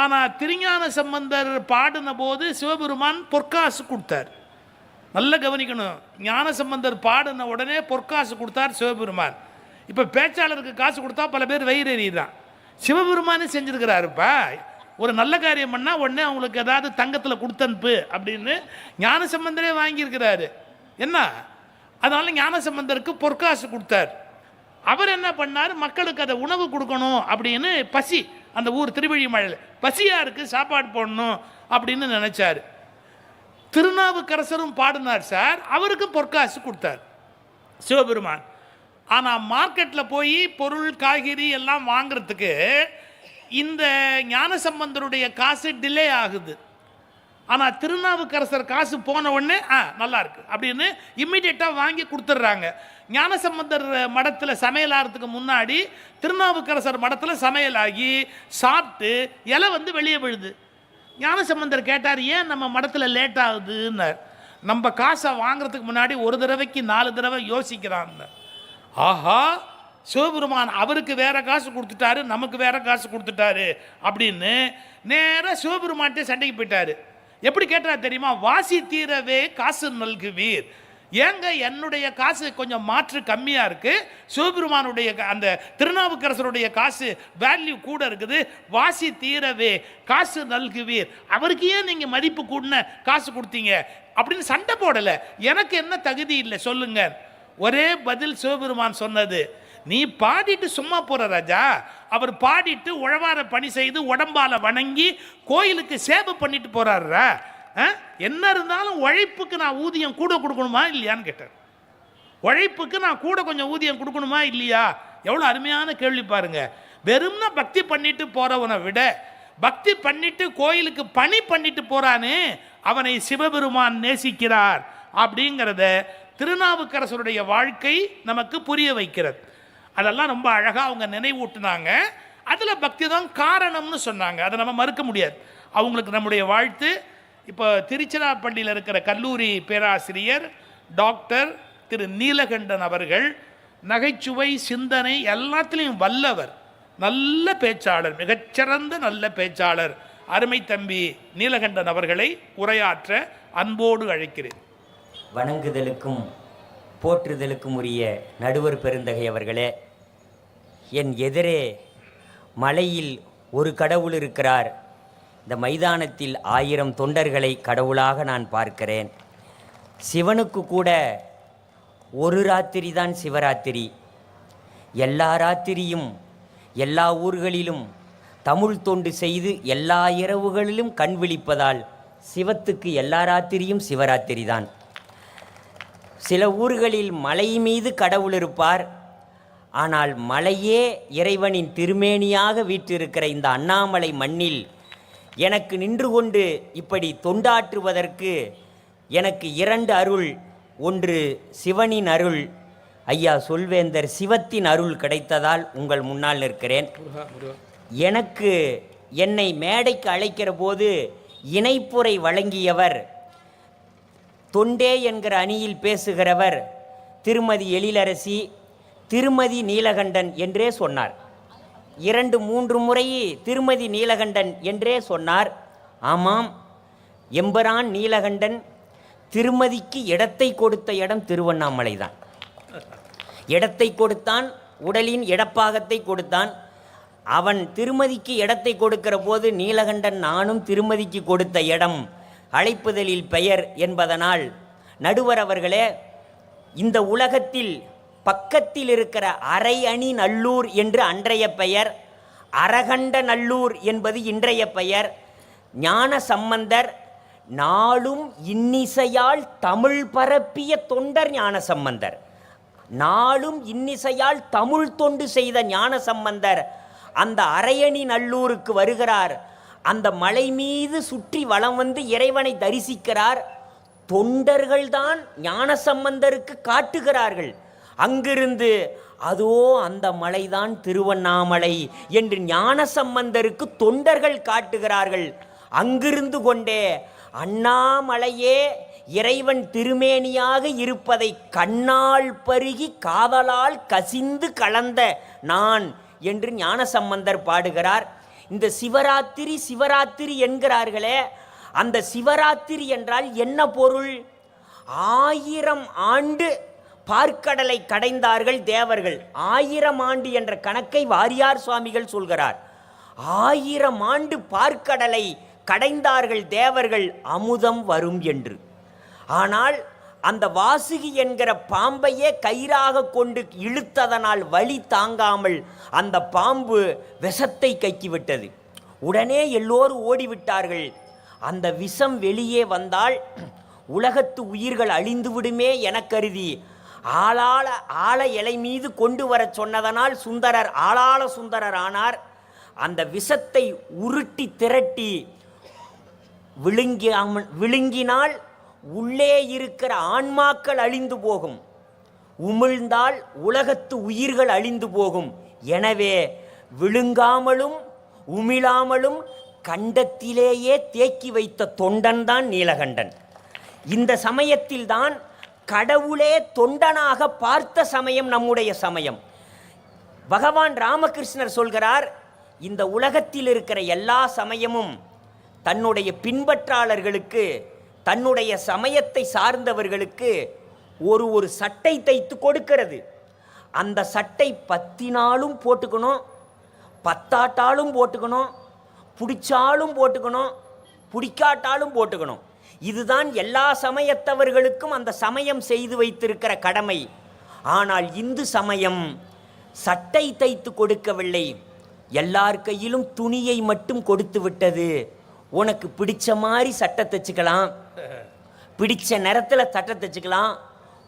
ஆனால் திருஞான சம்பந்தர் பாடின போது சிவபெருமான் பொற்காசு கொடுத்தார். நல்லா கவனிக்கணும். ஞான சம்பந்தர் பாடின உடனே பொற்காசு கொடுத்தார் சிவபெருமான். இப்போ பேச்சாளருக்கு காசு கொடுத்தா பல பேர் வயிறு எறிதான். சிவபெருமானே செஞ்சுருக்கிறாருப்பா. ஒரு நல்ல காரியம் பண்ணால் உடனே அவங்களுக்கு ஏதாவது தங்கத்தில் கொடுத்தனுப்பு அப்படின்னு ஞான சம்பந்தரே வாங்கியிருக்கிறாரு. என்ன அதனால ஞான சம்பந்தருக்கு பொற்காசு கொடுத்தார். அவர் என்ன பண்ணார், மக்களுக்கு அதை உணவு கொடுக்கணும் அப்படின்னு, பசி, அந்த ஊர் திருவழிமலையில் பசியாக இருக்குது, சாப்பாடு போடணும் அப்படின்னு நினச்சார். திருநாவுக்கரசரும் பாடினார் சார், அவருக்கும் பொற்காசு கொடுத்தார் சிவபெருமான். ஆனால் மார்க்கெட்டில் போய் பொருள், காய்கறி எல்லாம் வாங்கிறதுக்கு இந்த ஞானசம்பந்தருடைய காசு டிலே ஆகுது. ஆனால் திருநாவுக்கரசர் காசு போன உடனே நல்லா இருக்கு அப்படின்னு இம்மிடியேட்டாக வாங்கி கொடுத்துட்றாங்க. ஞானசம்பந்தர் மடத்தில் சமையலாகிறதுக்கு முன்னாடி திருநாவுக்கரசர் மடத்தில் சமையலாகி சாப்பிட்டு இலை வெளியே விழுது. ஞானசம்பந்தர் கேட்டார், ஏன் நம்ம மடத்தில் லேட் ஆகுதுன்னார். நம்ம காசை வாங்கிறதுக்கு முன்னாடி ஒரு தடவைக்கு 4 தடவை யோசிக்கிறான். ஆஹா, சிவபெருமான் அவருக்கு வேற காசு கொடுத்துட்டாரு, நமக்கு வேற காசு கொடுத்துட்டாரு அப்படின்னு நேராக சிவபெருமான்ட்டே சண்டைக்கு போயிட்டாரு. எப்படி கேட்டார் தெரியுமா? வாசி தீரவே காசு நல்குவீர். ஏங்க என்னுடைய காசு கொஞ்சம் மாற்று கம்மியாக இருக்குது, சிவபெருமானுடைய அந்த திருநாவுக்கரசருடைய காசு வேல்யூ கூட இருக்குது, வாசி தீரவே காசு நல்குவீர், அவருக்கு ஏன் நீங்கள் மதிப்பு கூடின காசு கொடுத்தீங்க அப்படின்னு சண்டை போடலை. எனக்கு என்ன தகுதி இல்லை சொல்லுங்க. ஒரே பதில் சிவபெருமான் சொன்னது, நீ பாடிட்டு சும்மா போற ராஜா, அவர் பாடிட்டு உழவார பணி செய்து உடம்பால வணங்கி கோயிலுக்கு சேவை பண்ணிட்டு போறாருரா, என்ன இருந்தாலும் உழைப்புக்கு நான் ஊதியம் கூட கொடுக்கணுமா இல்லையான்னு கேட்டார். உழைப்புக்கு நான் கூட கொஞ்சம் ஊதியம் கொடுக்கணுமா இல்லையா? எவ்வளோ அருமையான கேள்வி பாருங்க. வெறும்னா பக்தி பண்ணிட்டு போறவனை விட பக்தி பண்ணிட்டு கோயிலுக்கு பணி பண்ணிட்டு போறானே அவனை சிவபெருமான் நேசிக்கிறார் அப்படிங்கிறத திருநாவுக்கரசருடைய வாழ்க்கை நமக்கு புரிய வைக்கிறது. அதெல்லாம் ரொம்ப அழகாக அவங்க நினைவூட்டினாங்க. அதில் பக்தி தான் காரணம்னு சொன்னாங்க. அதை நம்ம மறுக்க முடியாது. அவங்களுக்கு நம்முடைய வாழ்த்து. இப்போ திருச்சிராப்பள்ளியில் இருக்கிற கல்லூரி பேராசிரியர் டாக்டர் திரு நீலகண்டன் அவர்கள் நகைச்சுவை, சிந்தனை எல்லாத்திலையும் வல்லவர், நல்ல பேச்சாளர், மிகச்சிறந்த நல்ல பேச்சாளர். அருமை தம்பி நீலகண்டன் அவர்களை உரையாற்ற அன்போடு அழைக்கிறேன். வணங்குதலுக்கும் போற்றுதலுக்கும் உரிய நடுவர் பெருந்தகை அவர்களே, என் எதிரே மலையில் ஒரு கடவுள் இருக்கிறார், இந்த மைதானத்தில் 1000 தொண்டர்களை கடவுளாக நான் பார்க்கிறேன். சிவனுக்கு கூட ஒரு ராத்திரி தான் சிவராத்திரி. எல்லா ராத்திரியும் எல்லா ஊர்களிலும் தமிழ் தொண்டு செய்து எல்லா இரவுகளிலும் கண் விழிப்பதால் சிவத்துக்கு எல்லா ராத்திரியும் சிவராத்திரி தான். சில ஊர்களில் மலை மீது கடவுள் இருப்பார், ஆனால் மலையே இறைவனின் திருமேனியாக வீற்றிருக்கிற இந்த அண்ணாமலை மண்ணில் எனக்கு நின்று கொண்டு இப்படி தொண்டாற்றுவதற்கு எனக்கு 2 அருள். ஒன்று சிவனின் அருள், ஐயா சொல்வேந்தர் சிவத்தின் அருள் கிடைத்ததால் உங்கள் முன்னால் நிற்கிறேன். எனக்கு என்னை மேடைக்கு அழைக்கிற போது இணைப்புரை வழங்கியவர், தொண்டே என்கிற அணியில் பேசுகிறவர் திருமதி எழிலரசி, திருமதி நீலகண்டன் என்றே சொன்னார். 2-3 முறை திருமதி நீலகண்டன் என்றே சொன்னார். ஆமாம், எம்பரான் நீலகண்டன் திருமதிக்கு இடத்தை கொடுத்த இடம் திருவண்ணாமலை தான். இடத்தை கொடுத்தான், உடலின் இடப்பாகத்தை கொடுத்தான். அவன் திருமதிக்கு இடத்தை கொடுக்கிற போது நீலகண்டன் நானும் திருமதிக்கு கொடுத்த இடம் அழைப்புதலில் பெயர் என்பதனால், நடுவர் அவர்களே, இந்த உலகத்தில் பக்கத்தில் இருக்கிற அரை அணி நல்லூர் என்று அன்றைய பெயர், அரகண்ட நல்லூர் என்பது இன்றைய பெயர். ஞான சம்பந்தர் நாளும் இன்னிசையால் தமிழ் பரப்பிய தொண்டர் ஞான சம்பந்தர். நாளும் இன்னிசையால் தமிழ் தொண்டு செய்த ஞான சம்பந்தர் அந்த அரையணி நல்லூருக்கு வருகிறார். அந்த மலை மீது சுற்றி வலம் வந்து இறைவனை தரிசிக்கிறார். தொண்டர்கள்தான் ஞான சம்பந்தருக்கு காட்டுகிறார்கள். அங்கிருந்து அதோ அந்த மலைதான் திருவண்ணாமலை என்று ஞான சம்பந்தருக்கு தொண்டர்கள் காட்டுகிறார்கள். அங்கிருந்து கொண்டே அண்ணாமலையே இறைவன் திருமேனியாக இருப்பதை கண்ணால் பருகி காதலால் கசிந்து கலந்த நான் என்று ஞானசம்பந்தர் பாடுகிறார். இந்த சிவராத்திரி சிவராத்திரி என்கிறார்களே, அந்த சிவராத்திரி என்றால் என்ன பொருள்? 1000 ஆண்டு பார்க்கடலை கடைந்தார்கள் தேவர்கள். 1000 ஆண்டு என்ற கணக்கை வாரியார் சுவாமிகள் சொல்கிறார். 1000 ஆண்டு பார்க்கடலை கடைந்தார்கள் தேவர்கள், அமுதம் வரும் என்று. ஆனால் அந்த வாசுகி என்கிற பாம்பையே கயிறாக கொண்டு இழுத்ததனால் வலி தாங்காமல் அந்த பாம்பு விஷத்தை கைக்கிவிட்டது. உடனே எல்லோரும் ஓடிவிட்டார்கள். அந்த விஷம் வெளியே வந்தால் உலகத்து உயிர்கள் அழிந்து விடுமே என கருதி ஆழ இலை மீது கொண்டு வர சொன்னதனால் சுந்தரர் ஆளாள சுந்தரர் ஆனார். அந்த விஷத்தை உருட்டி திரட்டி விழுங்கினால் உள்ளே இருக்கிற ஆன்மாக்கள் அழிந்து போகும், உமிழ்ந்தால் உலகத்து உயிர்கள் அழிந்து போகும். எனவே விழுங்காமலும் உமிழாமலும் கண்டத்திலேயே தேக்கி வைத்த தொண்டன்தான் நீலகண்டன். இந்த சமயத்தில்தான் கடவுளே தொண்டனாக பார்த்த சமயம் நம்முடைய சமயம். பகவான் ராமகிருஷ்ணர் சொல்கிறார், இந்த உலகத்தில் இருக்கிற எல்லா சமயமும் தன்னுடைய பின்பற்றாளர்களுக்கு, தன்னுடைய சமயத்தை சார்ந்தவர்களுக்கு ஒரு சட்டை தைத்து கொடுக்கிறது. அந்த சட்டை 10 நாளும் போட்டுக்கணும், 10 போட்டுக்கணும், பிடிச்சாலும் போட்டுக்கணும், பிடிக்காட்டாலும் போட்டுக்கணும். இதுதான் எல்லா சமயத்தவர்களுக்கும் அந்த சமயம் செய்து வைத்திருக்கிற கடமை. ஆனால் இந்து சமயம் சட்டை தைத்து கொடுக்கவில்லை, எல்லார் கையிலும் துணியை மட்டும் கொடுத்து விட்டது. உனக்கு பிடிச்ச மாதிரி சட்டை தைச்சிக்கலாம், பிடிச்ச நேரத்தில் சட்டை தைச்சிக்கலாம்,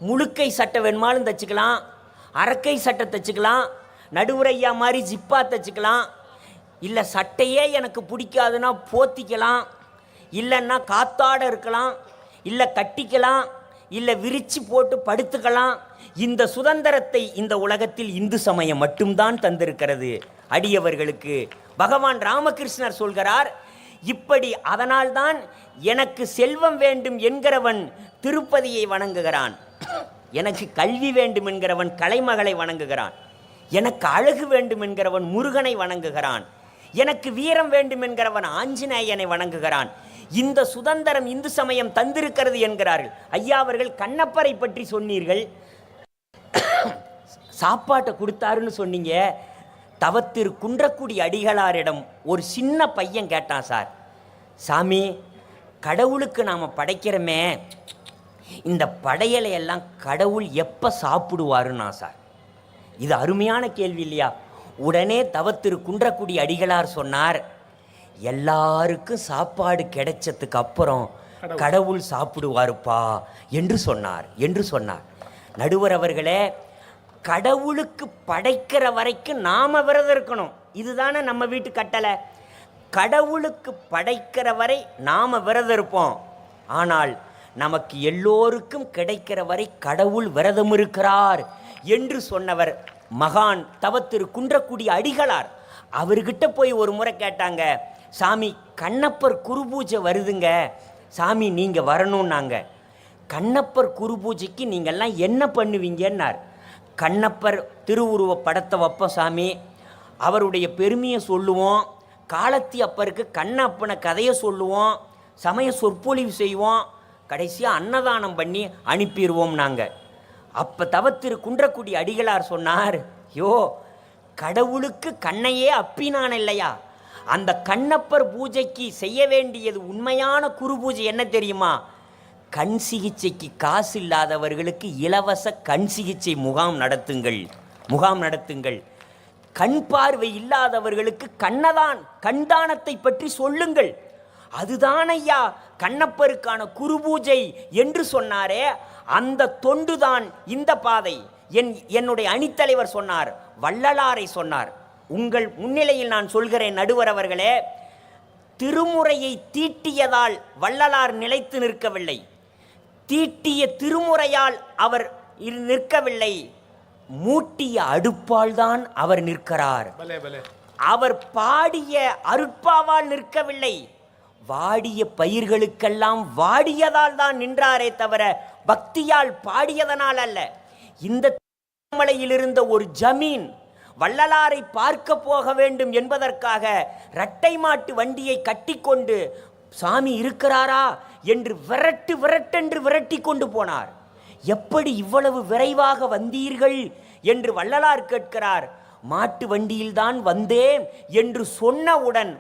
முழுக்கை சட்டை வேணுமாலும் தைச்சிக்கலாம், அரக்கை சட்டை தைச்சிக்கலாம், நடுவுரையா மாதிரி ஜிப்பா தைச்சிக்கலாம், இல்லை சட்டையே எனக்கு பிடிக்காதுன்னா போத்திக்கலாம், இல்லைன்னா காத்தாட இருக்கலாம், இல்லை கட்டிக்கலாம், இல்லை விரிச்சு போட்டு படுத்துக்கலாம். இந்த சுதந்திரத்தை இந்த உலகத்தில் இந்து சமயம் மட்டும்தான் தந்திருக்கிறது அடியவர்களுக்கு. பகவான் ராமகிருஷ்ணர் சொல்கிறார் இப்படி. அதனால்தான் எனக்கு செல்வம் வேண்டும் என்கிறவன் திருப்பதியை வணங்குகிறான், எனக்கு கல்வி வேண்டும் என்கிறவன் கலைமகளை வணங்குகிறான், எனக்கு அழகு வேண்டும் என்கிறவன் முருகனை வணங்குகிறான், எனக்கு வீரம் வேண்டும் என்கிறவன் ஆஞ்சநேயனை வணங்குகிறான். இந்த சுதந்திரம் இந்து சமயம் தந்திருக்கிறது என்கிறார்கள். ஐயா அவர்கள் கண்ணப்பரை பற்றி சொன்னீர்கள். சாப்பாட்டை கொடுத்தாருன்னு சொன்னீங்க. தவத்திரு குன்றக்குடி அடிகளாரிடம் ஒரு சின்ன பையன் கேட்டான், சார் சாமி கடவுளுக்கு நாம் படைக்கிறோமே, இந்த படையலையெல்லாம் கடவுள் எப்போ சாப்பிடுவாருன்னா சார். இது அருமையான கேள்வி இல்லையா? உடனே தவத்திரு குன்றக்குடி அடிகளார் சொன்னார், எல்லாருக்கும் சாப்பாடு கிடைச்சதுக்கு அப்புறம் கடவுள் சாப்பிடுவாருப்பா என்று சொன்னார். நடுவர் அவர்களே, கடவுளுக்கு படைக்கிற வரைக்கும் நாம விரதம் இருக்கணும். இதுதானே நம்ம வீட்டு கட்டளை. கடவுளுக்கு படைக்கிற வரை நாம விரதம் இருப்போம். ஆனால் நமக்கு எல்லோருக்கும் கிடைக்கிற வரை கடவுள் விரதம் இருக்கிறார் என்று சொன்னவர் மகான் தவத்திரு குன்றக்குடி அடிகளார். அவர்கிட்ட போய் ஒரு முறை கேட்டாங்க, சாமி கண்ணப்பர் குரு பூஜை வருதுங்க, சாமி நீங்கள் வரணும்னாங்க. கண்ணப்பர் குரு பூஜைக்கு நீங்கள்லாம் என்ன பண்ணுவீங்கன்னார். கண்ணப்பர் திருவுருவ படத்தை வைப்போம் சாமி, அவருடைய பெருமையை சொல்லுவோம், காலத்தி அப்பருக்கு கண்ணப்பனை கதையை சொல்லுவோம், சமய சொற்பொழிவு செய்வோம், கடைசியாக அன்னதானம் பண்ணி அனுப்பிடுவோம் நாங்கள். அப்போ தவத்திரு குன்றக்குடி அடிகளார் சொன்னார், யோ கடவுளுக்கு கண்ணையே அப்பினான் இல்லையா? அந்த கண்ணப்பர் பூஜைக்கு செய்ய வேண்டியது உண்மையான குரு பூஜை என்ன தெரியுமா? கண் சிகிச்சைக்கு காசு இல்லாதவர்களுக்கு இலவச கண் சிகிச்சை முகாம் நடத்துங்கள். கண் பார்வை இல்லாதவர்களுக்கு கண்தானத்தை பற்றி சொல்லுங்கள். அதுதான் ஐயா கண்ணப்பருக்கான குரு பூஜை என்று சொன்னாரே, அந்த தொண்டுதான் இந்த பாதை. என்னுடைய அணித்தலைவர் சொன்னார், வள்ளலாரை சொன்னார். உங்கள் முன்னிலையில் நான் சொல்கிறேன் நடுவர் அவர்களே, திருமுறையை தீட்டியதால் வள்ளலார் நிலைத்து நிற்கவில்லை, தீட்டிய திருமுறையால் அவர் நிற்கவில்லை, மூட்டிய அடுப்பால் தான் அவர் நிற்கிறார். அவர் பாடிய அருட்பாவால் நிற்கவில்லை, வாடிய பயிர்களுக்கெல்லாம் வாடியதால் தான் நின்றாரே தவிர பக்தியால் பாடியதனால் அல்ல. இந்த திருமலையில் இருந்த ஒரு ஜமீன் வள்ளலாரை பார்க்க போக வேண்டும் என்பதற்காக இரட்டை மாட்டு வண்டியை கட்டிக்கொண்டு சாமி இருக்கிறாரா என்று விரட்டென்று விரட்டி கொண்டு போனார். எப்படி இவ்வளவு விரைவாக வந்தீர்கள் என்று வள்ளலார் கேட்கிறார். மாட்டு வண்டியில்தான் வந்தேன் என்று சொன்னவுடன்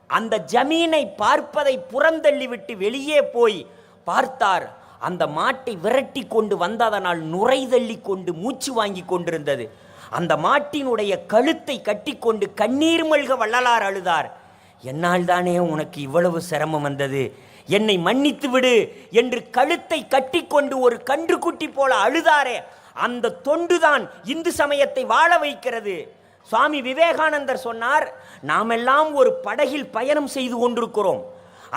அந்த ஜமீனை பார்ப்பதை புறந்தள்ளிவிட்டு வெளியே போய் பார்த்தார். அந்த மாட்டை விரட்டி கொண்டு வந்ததனால் நுரைதள்ளி கொண்டு மூச்சு வாங்கி கொண்டிருந்தது. அந்த மாட்டினுடைய கழுத்தை கட்டிக்கொண்டு கண்ணீர் மல்க வள்ளலார் அழுதார். என்னால் தானே உனக்கு இவ்வளவு சிரமம் வந்தது, என்னை மன்னித்து விடு என்று கழுத்தை கட்டிக்கொண்டு ஒரு கன்றுக்குட்டி போல அழுதாரே, அந்த தொண்டுதான் இந்து சமயத்தை வாழ வைக்கிறது. சுவாமி விவேகானந்தர் சொன்னார், நாமெல்லாம் ஒரு படகில் பயணம் செய்து கொண்டிருக்கிறோம்.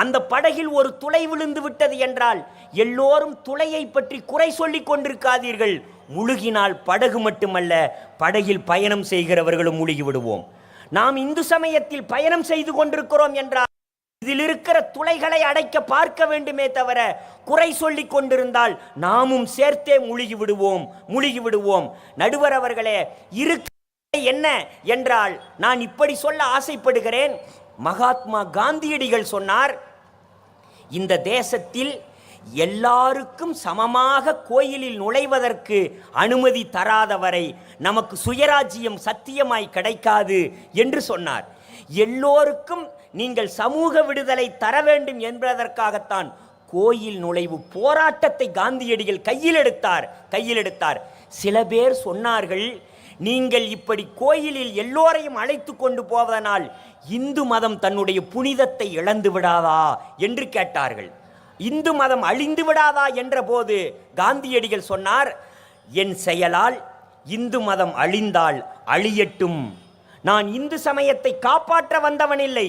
அந்த படகில் ஒரு துளை விழுந்து விட்டது என்றால் எல்லோரும் துளையை பற்றி குறை சொல்லிக் கொண்டிருக்காதீர்கள். முழுகினால் படகு மட்டுமல்ல, படகில் பயணம் செய்கிறவர்களும் முழுகி விடுவோம். நாம் இந்து சமயத்தில் பயணம் செய்து கொண்டிருக்கிறோம் என்றால் இதில் இருக்கிற துளைகளை அடைக்க பார்க்க வேண்டுமே தவிர குறை சொல்லிக் கொண்டிருந்தால் நாமும் சேர்த்தே முழுகி விடுவோம். நடுவர் அவர்களே, என்ன என்றால் நான் இப்படி சொல்ல ஆசைப்படுகிறேன். மகாத்மா காந்தியடிகள் சொன்னார், இந்த தேசத்தில் எல்லாருக்கும் சமமாக கோயிலில் நுழைவதற்கு அனுமதி தராதவரை நமக்கு சுயராஜ்யம் சத்தியமாய் கிடைக்காது என்று சொன்னார். எல்லோருக்கும் நீங்கள் சமூக விடுதலை தர வேண்டும் என்பதற்காகத்தான் கோயில் நுழைவு போராட்டத்தை காந்தியடிகள் கையில் எடுத்தார். சில பேர் சொன்னார்கள், நீங்கள் இப்படி கோயிலில் எல்லோரையும் அழைத்து கொண்டு போவதனால் இந்து மதம் தன்னுடைய புனிதத்தை இழந்து விடாதா என்று கேட்டார்கள். இந்து மதம் அழிந்து விடாதா என்ற போது காந்தியடிகள் சொன்னார், என் செயலால் இந்து மதம் அழிந்தால் அழியட்டும். நான் இந்து சமயத்தை காப்பாற்ற வந்தவன் இல்லை,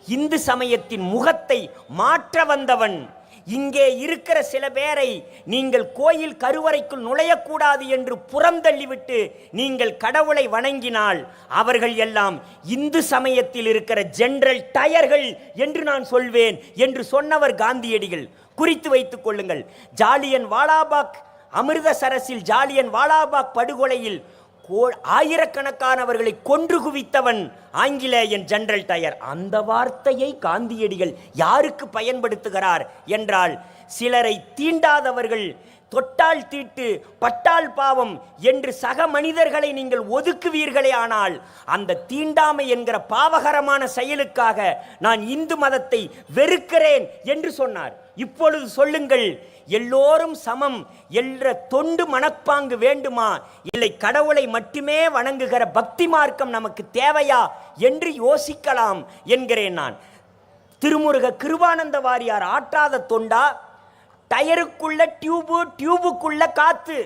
இந்து சமயத்தின் முகத்தை மாற்ற வந்தவன். இங்கே இருக்கிற சில பேரை நீங்கள் கோயில் கருவறைக்குள் நுழையக்கூடாது என்று புறம் தள்ளிவிட்டு நீங்கள் கடவுளை வணங்கினால் அவர்கள் எல்லாம் இந்து சமயத்தில் இருக்கிற ஜெனரல் டயர்கள் என்று நான் சொல்வேன் என்று சொன்னவர் காந்தியடிகள். குறித்து வைத்துக் கொள்ளுங்கள். ஜாலியன் வாலாபாக் அமிர்தசரஸில் ஜாலியன் வாலாபாக் படுகொலையில் ஆயிரக்கணக்கானவர்களை கொன்று குவித்தவன் ஆங்கிலேயன் ஜெனரல் டயர். அந்த வார்த்தையை காந்தியடிகள் யாருக்கு பயன்படுத்துகிறார் என்றால், சிலரை தீண்டாதவர்கள், தொட்டால் தீட்டு பட்டால் பாவம் என்று சக மனிதர்களை நீங்கள் ஒதுக்குவீர்களே, ஆனால் அந்த தீண்டாமை என்கிற பாவகரமான செயலுக்காக நான் இந்து மதத்தை வெறுக்கிறேன் என்று சொன்னார். இப்பொழுது சொல்லுங்கள், எல்லோரும் சமம் என்ற தொண்டு மனப்பாங்கு வேண்டுமா, இல்லை கடவுளை மட்டுமே வணங்குகிற பக்தி மார்க்கம் நமக்கு தேவையா என்று யோசிக்கலாம் என்கிறேன் நான். திருமுருக கிருபானந்த வாரியார் ஆற்றாத தொண்டா, டயருக்குள்ள டியூபு, டியூபுக்குள்ள காத்து,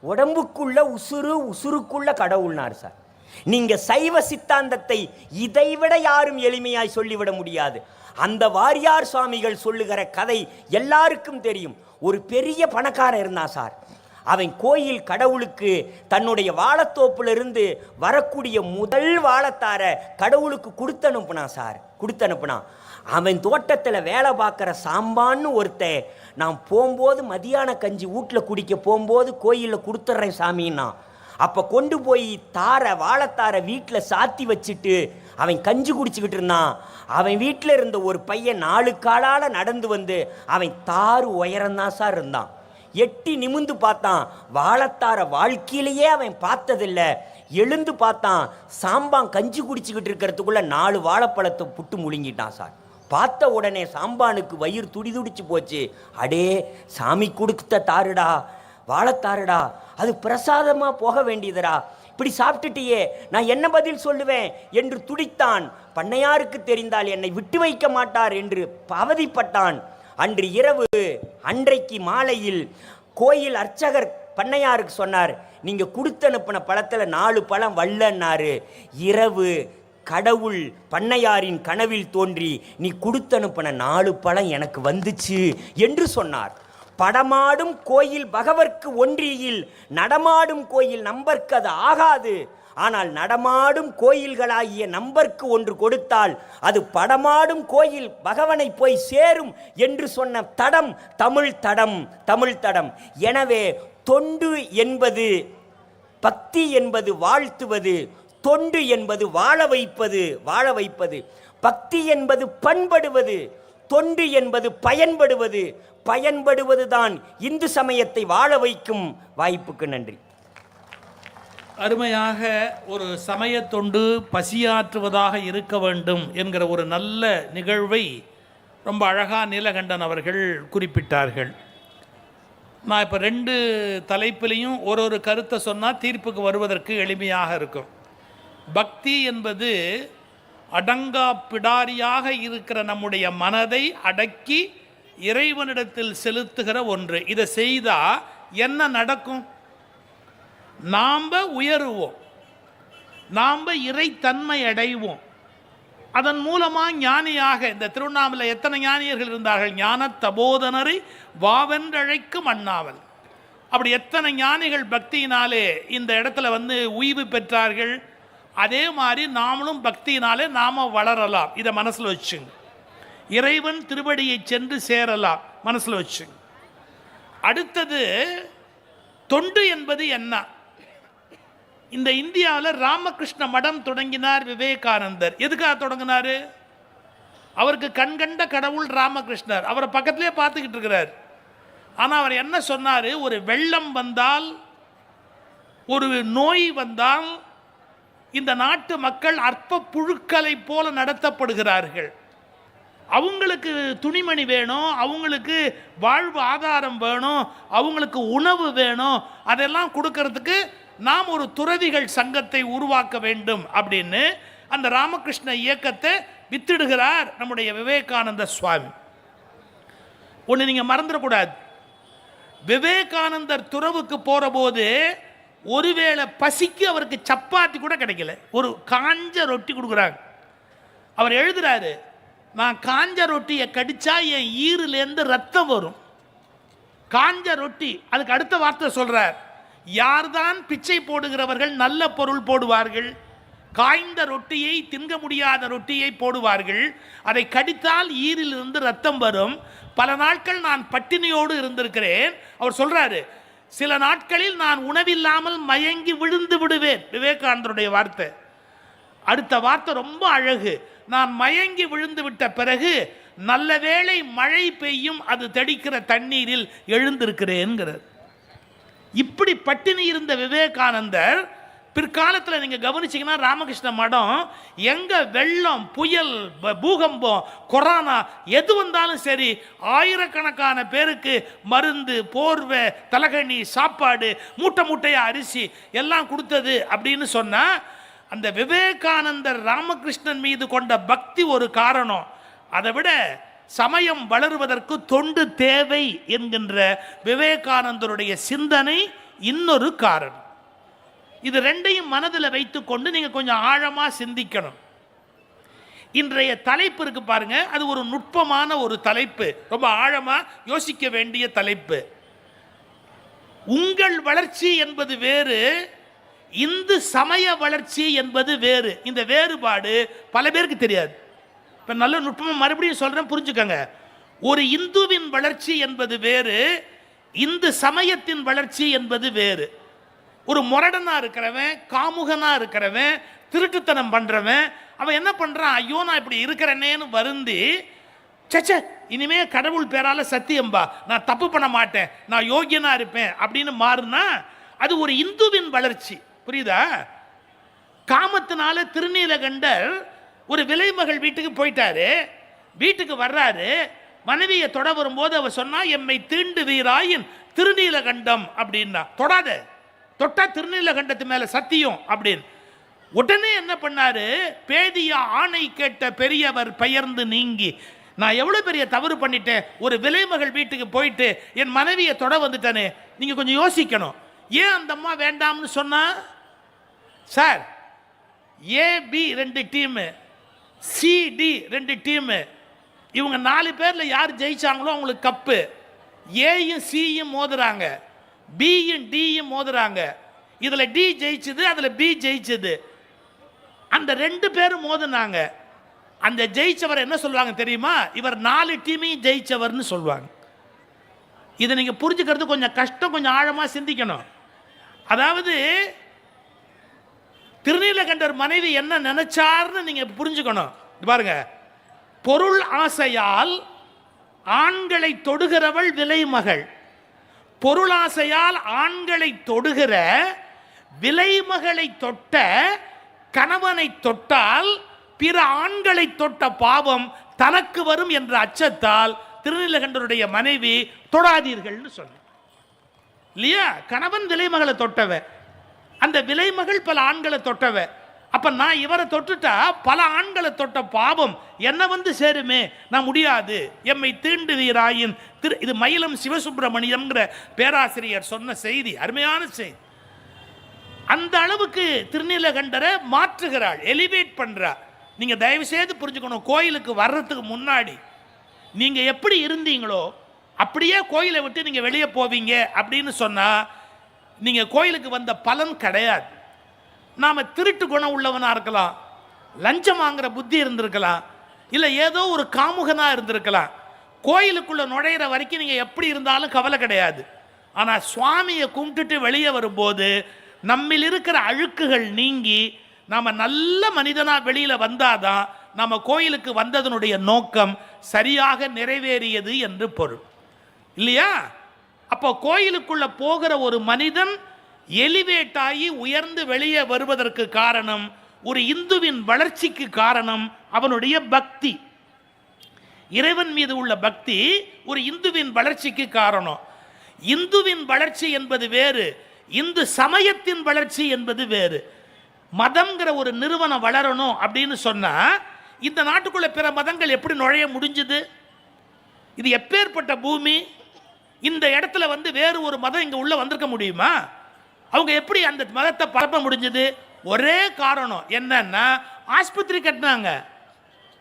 உடம்புக்குள்ள உசுறு, உசுருக்குள்ள கடவுள்னார் சார். நீங்க சைவ சித்தாந்தத்தை இதைவிட யாரும் எளிமையாய் சொல்லிவிட முடியாது. அந்த வாரியார் சுவாமிகள் சொல்லுகிற கதை எல்லாருக்கும் தெரியும். ஒரு பெரிய பணக்காரன் இருந்தான் சார். அவன் கோயில் கடவுளுக்கு தன்னுடைய வாழைத்தோப்பிலிருந்து வரக்கூடிய முதல் வாழைத்தார கடவுளுக்கு கொடுத்து அனுப்புனான் சார். கொடுத்து அனுப்புனான். அவன் தோட்டத்தில் வேலை பார்க்குற சாம்பான்னு ஒருத்தன், நான் போகும்போது மதியான கஞ்சி வீட்டில் குடிக்க போகும்போது கோயிலில் கொடுத்துட்றேன் சாமின்னா. அப்போ கொண்டு போய் வாழைத்தார வீட்டில் சாத்தி வச்சுட்டு அவன் கஞ்சி குடிச்சுக்கிட்டு இருந்தான். அவன் வீட்டில் இருந்த ஒரு பையன் 4 காலால் நடந்து வந்து அவன் தாறு உயரந்தான் சார் இருந்தான். எட்டி நிமிந்து பார்த்தான், வாழைத்தார வாழ்க்கையிலேயே அவன் பார்த்ததில்லை. எழுந்து பார்த்தான், சாம்பான் கஞ்சி குடிச்சுக்கிட்டு இருக்கிறதுக்குள்ள 4 வாழைப்பழத்தை புட்டு முழுங்கிட்டான் சார். பார்த்த உடனே சாம்பானுக்கு வயிறு துடிதுடிச்சு போச்சு. அடே, சாமி கொடுத்த தாருடா, வாழைத்தாருடா, அது பிரசாதமா போக வேண்டியதுடா, இப்படி சாப்பிட்டுட்டியே, நான் என்ன பதில் சொல்லுவேன் என்று துடித்தான். பண்ணையாருக்கு தெரிந்தால் என்னை விட்டு வைக்க மாட்டார் என்று அவதிப்பட்டான். அன்று இரவு, அன்றைக்கு மாலையில் கோயில் அர்ச்சகர் பண்ணையாருக்கு சொன்னார், நீங்க கொடுத்து அனுப்பின பழத்தில் 4 பழம் வல்லன்னாரு. இரவு கடவுள் பண்ணையாரின் கனவில் தோன்றி, நீ கொடுத்து அனுப்பின 4 பழம் எனக்கு வந்துச்சு என்று சொன்னார். படமாடும் கோயில் பகவர்க்கு ஒன்றியில், நடமாடும் கோயில் நம்பர்க்கு அது ஆகாது. ஆனால் நடமாடும் கோயில்களாகிய நம்பர்க்கு ஒன்று கொடுத்தால் அது படமாடும் கோயில் பகவனை போய் சேரும் என்று சொன்ன தடம் தமிழ் தடம், தமிழ் தடம். எனவே தொண்டு என்பது, பக்தி என்பது வாழ்த்துவது, தொண்டு என்பது வாழ வைப்பது, வாழ வைப்பது. பக்தி என்பது பண்படுவது, தொண்டு என்பது பயன்படுவது. பயன்படுவதுதான் இந்து சமயத்தை வாழ வைக்கும். வாய்ப்புக்கு நன்றி. அருமையாக ஒரு சமய தொண்டு பசியாற்றுவதாக இருக்க வேண்டும் என்கிற ஒரு நல்ல நிகழ்வை ரொம்ப அழகாக நீலகண்டன் அவர்கள் குறிப்பிட்டார்கள். நான் இப்போ 2 தலைப்பிலையும் ஒரு கருத்தை சொன்னால் தீர்ப்புக்கு வருவதற்கு எளிமையாக இருக்கும். பக்தி என்பது அடங்கா பிடாரியாக இருக்கிற நம்முடைய மனதை அடக்கி இறைவனிடத்தில் செலுத்துகிற ஒன்று. இதை செய்தால் என்ன நடக்கும்? நாம் உயருவோம், நாம் இறைத்தன்மை அடைவோம். அதன் மூலமாக ஞானியாக, இந்த திருவண்ணாமலை எத்தனை ஞானியர்கள் இருந்தார்கள்? ஞான தபோதனரை வாவென்றழைக்கும் அண்ணாவல். அப்படி எத்தனை ஞானிகள் பக்தியினாலே இந்த இடத்துல வந்து உய்வு பெற்றார்கள். அதே மாதிரி நாமளும் பக்தியினாலே நாம் வளரலாம். இதை மனசில் வச்சுங்க. இறைவன் திருவடியை சென்று சேரலாம், மனசில் வச்சுங்க. அடுத்தது, தொண்டு என்பது என்ன? இந்த இந்தியாவில் ராமகிருஷ்ண மடம் தொடங்கினார் விவேகானந்தர். எதுக்காக தொடங்கினார்? அவருக்கு கண்கண்ட கடவுள் ராமகிருஷ்ணர், அவரை பக்கத்திலே பார்த்துக்கிட்டு இருக்கிறார். ஆனால் அவர் என்ன சொன்னார்? ஒரு வெள்ளம் வந்தால், ஒரு நோய் வந்தால் இந்த நாட்டு மக்கள் அற்ப புழுக்களை போல நடத்தப்படுகிறார்கள். அவங்களுக்கு துணிமணி வேணும், அவங்களுக்கு வாழ்வு ஆதாரம் வேணும், அவங்களுக்கு உணவு வேணும். அதெல்லாம் கொடுக்கறதுக்கு நாம் ஒரு துறவிகள் சங்கத்தை உருவாக்க வேண்டும் அப்படின்னு அந்த ராமகிருஷ்ண இயக்கத்தை வித்திடுகிறார் நம்முடைய விவேகானந்த சுவாமி. ஒன்று நீங்கள் மறந்துடக்கூடாது, விவேகானந்தர் துறவுக்கு போகிற போது ஒருவேளை பசிக்கு அவருக்கு சப்பாத்தி கூட கிடைக்கல, ஒரு காஞ்ச ரொட்டி கொடுக்குறாங்க. அவர் எழுதுறாரு, நான் காஞ்ச ரொட்டியை கடிச்சா என் ஈரிலேருந்து ரத்தம் வரும். காஞ்ச ரொட்டி. அதுக்கு அடுத்த வார்த்தை சொல்றார், யார்தான் பிச்சை போடுகிறவர்கள் நல்ல பொருள் போடுவார்கள், காய்ந்த ரொட்டியை தின்க முடியாத ரொட்டியை போடுவார்கள், அதை கடித்தால் ஈரிலிருந்து ரத்தம் வரும். பல நாட்கள் நான் பட்டினியோடு இருந்திருக்கிறேன். அவர் சொல்றாரு, சில நாட்களில் நான் உணவில்லாமல் மயங்கி விழுந்து விடுவேன். விவேகானந்தருடைய வார்த்தை. அடுத்த வார்த்தை ரொம்ப அழகு, நான் மயங்கி விழுந்து விட்ட பிறகு நல்ல வேளை மழை பெய்யும் அது தெளிக்கிற தண்ணீரில் எழுந்திருக்கிறேன்கிறார். இப்படி பட்டினி இருந்த விவேகானந்தர் பிற்காலத்தில் நீங்க கவனிச்சீங்கன்னா ராமகிருஷ்ண மடம் எங்க வெள்ளம், புயல், பூகம்பம், கொரோனா எது வந்தாலும் சரி ஆயிரக்கணக்கான பேருக்கு மருந்து, போர்வை, தலகணி, சாப்பாடு, மூட்டை மூட்டையா அரிசி எல்லாம் கொடுத்தது அப்படின்னு சொன்னா அந்த விவேகானந்தர் ராமகிருஷ்ணன் மீது கொண்ட பக்தி ஒரு காரணம். அதை விட சமயம் வளருவதற்கு தொண்டு தேவை என்கின்ற விவேகானந்தருடைய சிந்தனை இன்னொரு காரணம். இது ரெண்டையும் மனதில் வைத்துக்கொண்டு நீங்க கொஞ்சம் ஆழமா சிந்திக்கணும். இன்றைய தலைப்பு இருக்கு பாருங்க, அது ஒரு நுட்பமான ஒரு தலைப்பு, ரொம்ப ஆழமா யோசிக்க வேண்டிய தலைப்பு. உங்கள் வளர்ச்சி என்பது வேறு, இந்து சமய வளர்ச்சி என்பது வேறு. இந்த வேறுபாடு பல பேருக்கு தெரியாது. இப்ப நல்ல நுட்பமா மறுபடியும் சொல்றேன், புரிஞ்சுக்கங்க. ஒரு இந்துவின் வளர்ச்சி என்பது வேறு, இந்து சமயத்தின் வளர்ச்சி என்பது வேறு. ஒரு முரடனா இருக்கிறவன், காமுகனா இருக்கிறவன், திருட்டுத்தனம் பண்றவன் அவன் என்ன பண்றான், ஐயோ நான் இப்படி இருக்கிறேனேன்னு வருந்தி சச்ச இனிமே கடவுள் பேரால சத்தியம்பா நான் தப்பு பண்ண மாட்டேன், நான் யோகியனா இருப்பேன் அப்படின்னு மாறுனா அது ஒரு இந்துவின் வளர்ச்சி. புரியுதா? காமத்தினால திருநீலகண்டர் ஒரு விலைமகள் வீட்டுக்கு போயிட்டாரு. வீட்டுக்கு வர்றாரு, மனைவியை தொட வரும்போது அவர் சொன்னா எம்மை தீண்டு வீராயின் திருநீலகண்டம் அப்படின்னா, தொடாத, தொட்டா திருநீலகண்டத்து மேல சத்தியம் அப்படின்னு. உடனே என்ன பண்ணாரு, பேதிய ஆணை கேட்ட பெரியவர் பெயர்ந்து நீங்கி, நான் எவ்வளவு பெரிய தவறு பண்ணிட்டேன், ஒரு விலைமகள் வீட்டுக்கு போயிட்டு என் மனைவியை தொட வந்துட்டேனே. நீங்க கொஞ்சம் யோசிக்கணும், ஏன் அந்த அம்மா வேண்டாம்னு சொன்னா? Sir, AB 2 team, CD 2 team, இவங்க 4 பேர்ல யார் ஜெயிச்சாங்களோ அவங்களுக்கு கப்பு. ஏயும் சியும் மோதுறாங்க, பியும் டியும் மோதுறாங்க. இதுல டி ஜெயிச்சது, அதுல பி ஜெயிச்சது. அந்த 2 பேரும் மோதுனாங்க. அந்த ஜெயிச்சவர் என்ன சொல்லுவாங்க தெரியுமா? இவர் 4 டீமையும் ஜெயிச்சவர்னு சொல்லுவாங்க. இதை நீங்க புரிஞ்சுக்கிறது கொஞ்சம் கஷ்டம், கொஞ்சம் ஆழமா சிந்திக்கணும். அதாவது திருநீலகண்டர் மனைவி என்ன நினைச்சார்னு நீங்க புரிஞ்சுக்கணும். பாருங்க, பொருள் ஆசையால் ஆண்களை தொடுகிறவள் விலைமகள், பொருளாசையால் ஆண்களை தொடுகிற விலைமகளை தொட்ட கணவனை தொட்டால் பிற ஆண்களை தொட்ட பாவம் தனக்கு வரும் என்ற அச்சத்தால் திருநீலகண்டருடைய மனைவி தொடாதீர்கள்னு சொன்ன இல்லையா? கணவன் விலைமகளை தொட்டவ, அந்த விலைமகள் பல ஆண்களை தொட்டவ. அப்ப நான் இவரை தொட்டுட்டா பல ஆண்களை தொட்ட பாவம் என்ன வந்து சேருமே, நான் முடியாது, எம்மை தீண்டு வீராயின் திரு. இது மயிலம் சிவசுப்பிரமணியம்ங்கிற பேராசிரியர் சொன்ன செய்தி, அருமையான செய்தி. அந்த அளவுக்கு திருநீலகண்டரை மாற்றுகிறாள், எலிவேட் பண்றா. நீங்க தயவு செய்து புரிஞ்சுக்கணும், கோயிலுக்கு வர்றதுக்கு முன்னாடி நீங்க எப்படி இருந்தீங்களோ அப்படியே கோயிலை விட்டு நீங்க வெளியே போவீங்க அப்படின்னு சொன்னா நீங்க கோயிலுக்கு வந்த பலன் கிடையாது. நாம திருட்டு குணம் உள்ளவனா இருக்கலாம், லஞ்சம் வாங்குற புத்தி இருந்திருக்கலாம், இல்லை ஏதோ ஒரு காமுகனா இருந்திருக்கலாம். கோயிலுக்குள்ள நுழையிற வரைக்கும் நீங்க எப்படி இருந்தாலும் கவலை கிடையாது. ஆனா சுவாமியை கும்பிட்டுட்டு வெளியே வரும்போது நம்மில் இருக்கிற அழுக்குகள் நீங்கி நாம நல்ல மனிதனா வெளியில வந்தாதான் நம்ம கோயிலுக்கு வந்ததனுடைய நோக்கம் சரியாக நிறைவேறியது என்று பொருள், இல்லையா? அப்போ கோயிலுக்குள்ள போகிற ஒரு மனிதன் எலிவேட் ஆகி உயர்ந்து வெளியே வருவதற்கு காரணம், ஒரு இந்துவின் வளர்ச்சிக்கு காரணம் அவனுடைய பக்தி, இறைவன் மீது உள்ள பக்தி ஒரு இந்துவின் வளர்ச்சிக்கு காரணம். இந்துவின் வளர்ச்சி என்பது வேறு, இந்து சமயத்தின் வளர்ச்சி என்பது வேறு. மதம்ங்கிற ஒரு நிறுவனம் வளரணும் அப்படின்னு சொன்னா இந்த நாட்டுக்குள்ள பிற மதங்கள் எப்படி நுழைய முடிஞ்சது? இது எப்பேற்பட்ட பூமி? இந்த இடத்துல வந்து வேறு ஒரு மதம் இங்க உள்ள வந்திருக்க முடியுமா? அவங்க எப்படி அந்த மதத்தை பரப்ப முடிஞ்சது? ஒரே காரணம் என்னன்னா, ஆஸ்பத்திரி கட்டினாங்க,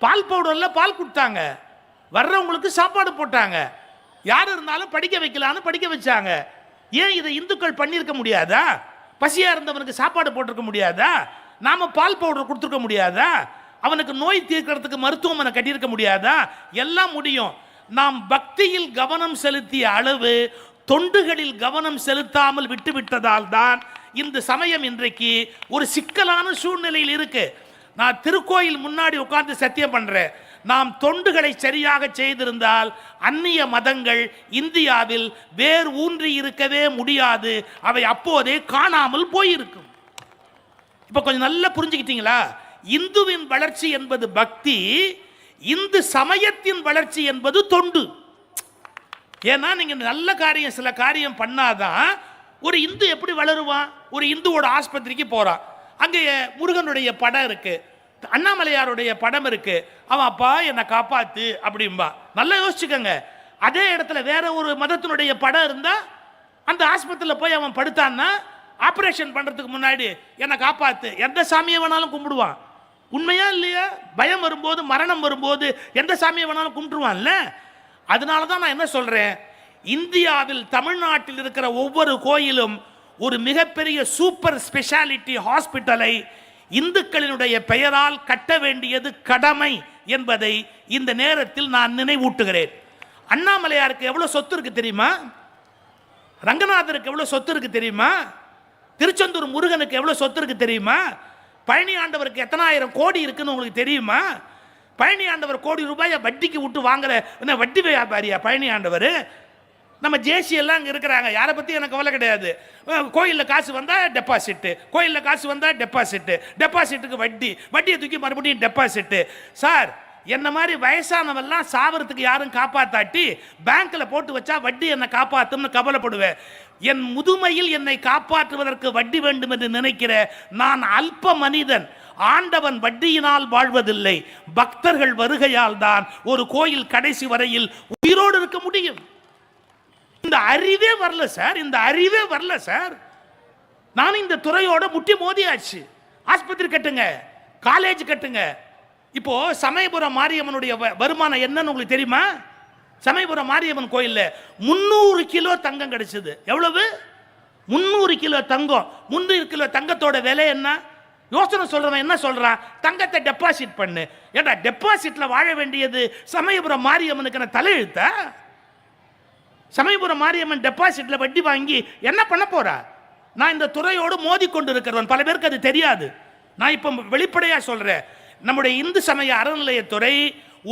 பால் பவுடர்ல பால் கொடுத்தாங்க, வர்றவங்களுக்கு சாப்பாடு போட்டாங்க, யார் இருந்தாலும் படிக்க வைக்கலான்னு படிக்க வச்சாங்க. ஏன் இதை இந்துக்கள் பண்ணியிருக்க முடியாதா? பசியா இருந்தவனுக்கு சாப்பாடு போட்டிருக்க முடியாதா? நாம பால் பவுடர் கொடுத்துருக்க முடியாதா? அவனுக்கு நோய் தீர்க்கிறதுக்கு மருத்துவமனை கட்டியிருக்க முடியாதா? எல்லாம் முடியும். நாம் பக்தியில் கவனம் செலுத்திய அளவு தொண்டுகளில் கவனம் செலுத்தாமல் விட்டுவிட்டதால் தான் இந்த சமயம் இன்றைக்கு ஒரு சிக்கலான சூழ்நிலையில் இருக்கு. நான் திருக்கோயில் முன்னாடி உட்கார்ந்து சத்தியம் பண்றேன், நாம் தொண்டுகளை சரியாக செய்திருந்தால் அந்நிய மதங்கள் இந்தியாவில் வேர் ஊன்றி இருக்கவே முடியாது, அவை அப்போதே காணாமல் போயிருக்கும். இப்ப கொஞ்சம் நல்லா புரிஞ்சுக்கிட்டீங்களா? இந்துவின் வளர்ச்சி என்பது பக்தி, இந்து சமயத்தின் வளர்ச்சி என்பது தொண்டு. ஏன்னா நீங்க நல்ல காரியம் சில காரியம் பண்ணாதான் ஒரு இந்து எப்படி வளருவான்? ஒரு இந்துவோட ஆஸ்பத்திரிக்கு போறான், அங்கே முருகனுடைய படம் இருக்கு, அண்ணாமலையாருடைய படம் இருக்கு, அவன் அப்பா என்னை காப்பாத்து அப்படிம்பா. நல்லா யோசிச்சுக்கோங்க. அதே இடத்துல வேற ஒரு மதத்தினுடைய படம் இருந்தா அந்த ஆஸ்பத்திரியில் போய் அவன் படுத்தான்னா ஆபரேஷன் பண்றதுக்கு முன்னாடி என்னை காப்பாத்து, எந்த சாமியை வேணாலும் கும்பிடுவான். உண்மையா இல்லையா? பயம் வரும்போது, மரணம் வரும்போது எந்த சாமியை வேணாலும் கும்பிடுவான்ல. அதனால தான் நான் என்ன சொல்றேன், இந்தியாவில் தமிழ்நாட்டில் இருக்கிற ஒவ்வொரு கோயிலும் ஒரு மிகப்பெரிய சூப்பர் ஸ்பெஷாலிட்டி ஹாஸ்பிட்டலை இந்துக்களினுடைய பெயரால் கட்ட வேண்டியது கடமை என்பதை இந்த நேரத்தில் நான் நினைவூட்டுகிறேன். அண்ணாமலையாருக்கு எவ்வளவு சொத்து இருக்கு தெரியுமா? ரங்கநாதருக்கு எவ்வளவு சொத்து இருக்கு தெரியுமா? திருச்செந்தூர் முருகனுக்கு எவ்வளவு சொத்து இருக்கு தெரியுமா? பழனி ஆண்டவருக்கு எத்தனாயிரம் கோடி இருக்குன்னு உங்களுக்கு தெரியுமா? பழனி ஆண்டவர் கோடி ரூபாயை வட்டிக்கு விட்டு வாங்குற வட்டி வியாபாரியா பழனி ஆண்டவர்? நம்ம ஜேசி எல்லாம் இங்கே இருக்கிறாங்க, யாரை பற்றி எனக்கு கவலை கிடையாது. கோயிலில் காசு வந்தால் டெபாசிட்டு, கோயிலில் காசு வந்தால் டெபாசிட்டு, டெபாசிட்டுக்கு வட்டி, வட்டியை தூக்கி மறுபடியும் டெபாசிட்டு. சார், என்ன மாதிரி வயசானவெல்லாம் சாவறதுக்கு யாரும் காப்பாத்தாட்டி பேங்க்கில் போட்டு வச்சா வட்டி என்னை காப்பாற்றும்னு கவலைப்படுவேன். என் முதுமையில் என்னை காப்பாற்றுவதற்கு வட்டி வேண்டும் என்று நினைக்கிற நான் அல்ப மனிதன். ஆண்டவன் வட்டியினால் வாழ்வதில்லை, பக்தர்கள் வருகையால் தான் ஒரு கோயில் கடைசி வரையில் உயிரோடு இருக்க முடியும். இந்த அறிவே வரல சார், இந்த அறிவே வரல சார். நான் இந்த துறையோட முட்டி மோதியாச்சு. ஆஸ்பத்திரி கட்டுங்க, காலேஜ் கட்டுங்க. இப்போ சமயபுரம் மாரியம்மனுடைய வருமானம் என்னன்னு உங்களுக்கு தெரியுமா? சமயபுரம் மாரியம்மன் கோயில்ல 300 கிலோ தங்கம் கிடைச்சது. எவ்வளவு? 300 கிலோ தங்கம். 300 கிலோ தங்கத்தோட விலை என்ன? யோசனை சொல்றவன் என்ன சொல்றான்? தங்கத்தை டெபாசிட் பண்ணு. ஏண்டா, டெபாசிட்ல வாழ வேண்டியது சமயபுரம் மாரியம்மனுக்கு தலையெழுத்தா? சமயபுரம் மாரியம்மன் டெபாசிட்ல வட்டி வாங்கி என்ன பண்ண போறா? நான் இந்த துறையோடு மோதி கொண்டு இருக்கிறவன், பல பேருக்கு அது தெரியாது. நான் இப்ப வெளிப்படையா சொல்றேன், நம்முடைய இந்து சமய அறநிலையத்துறை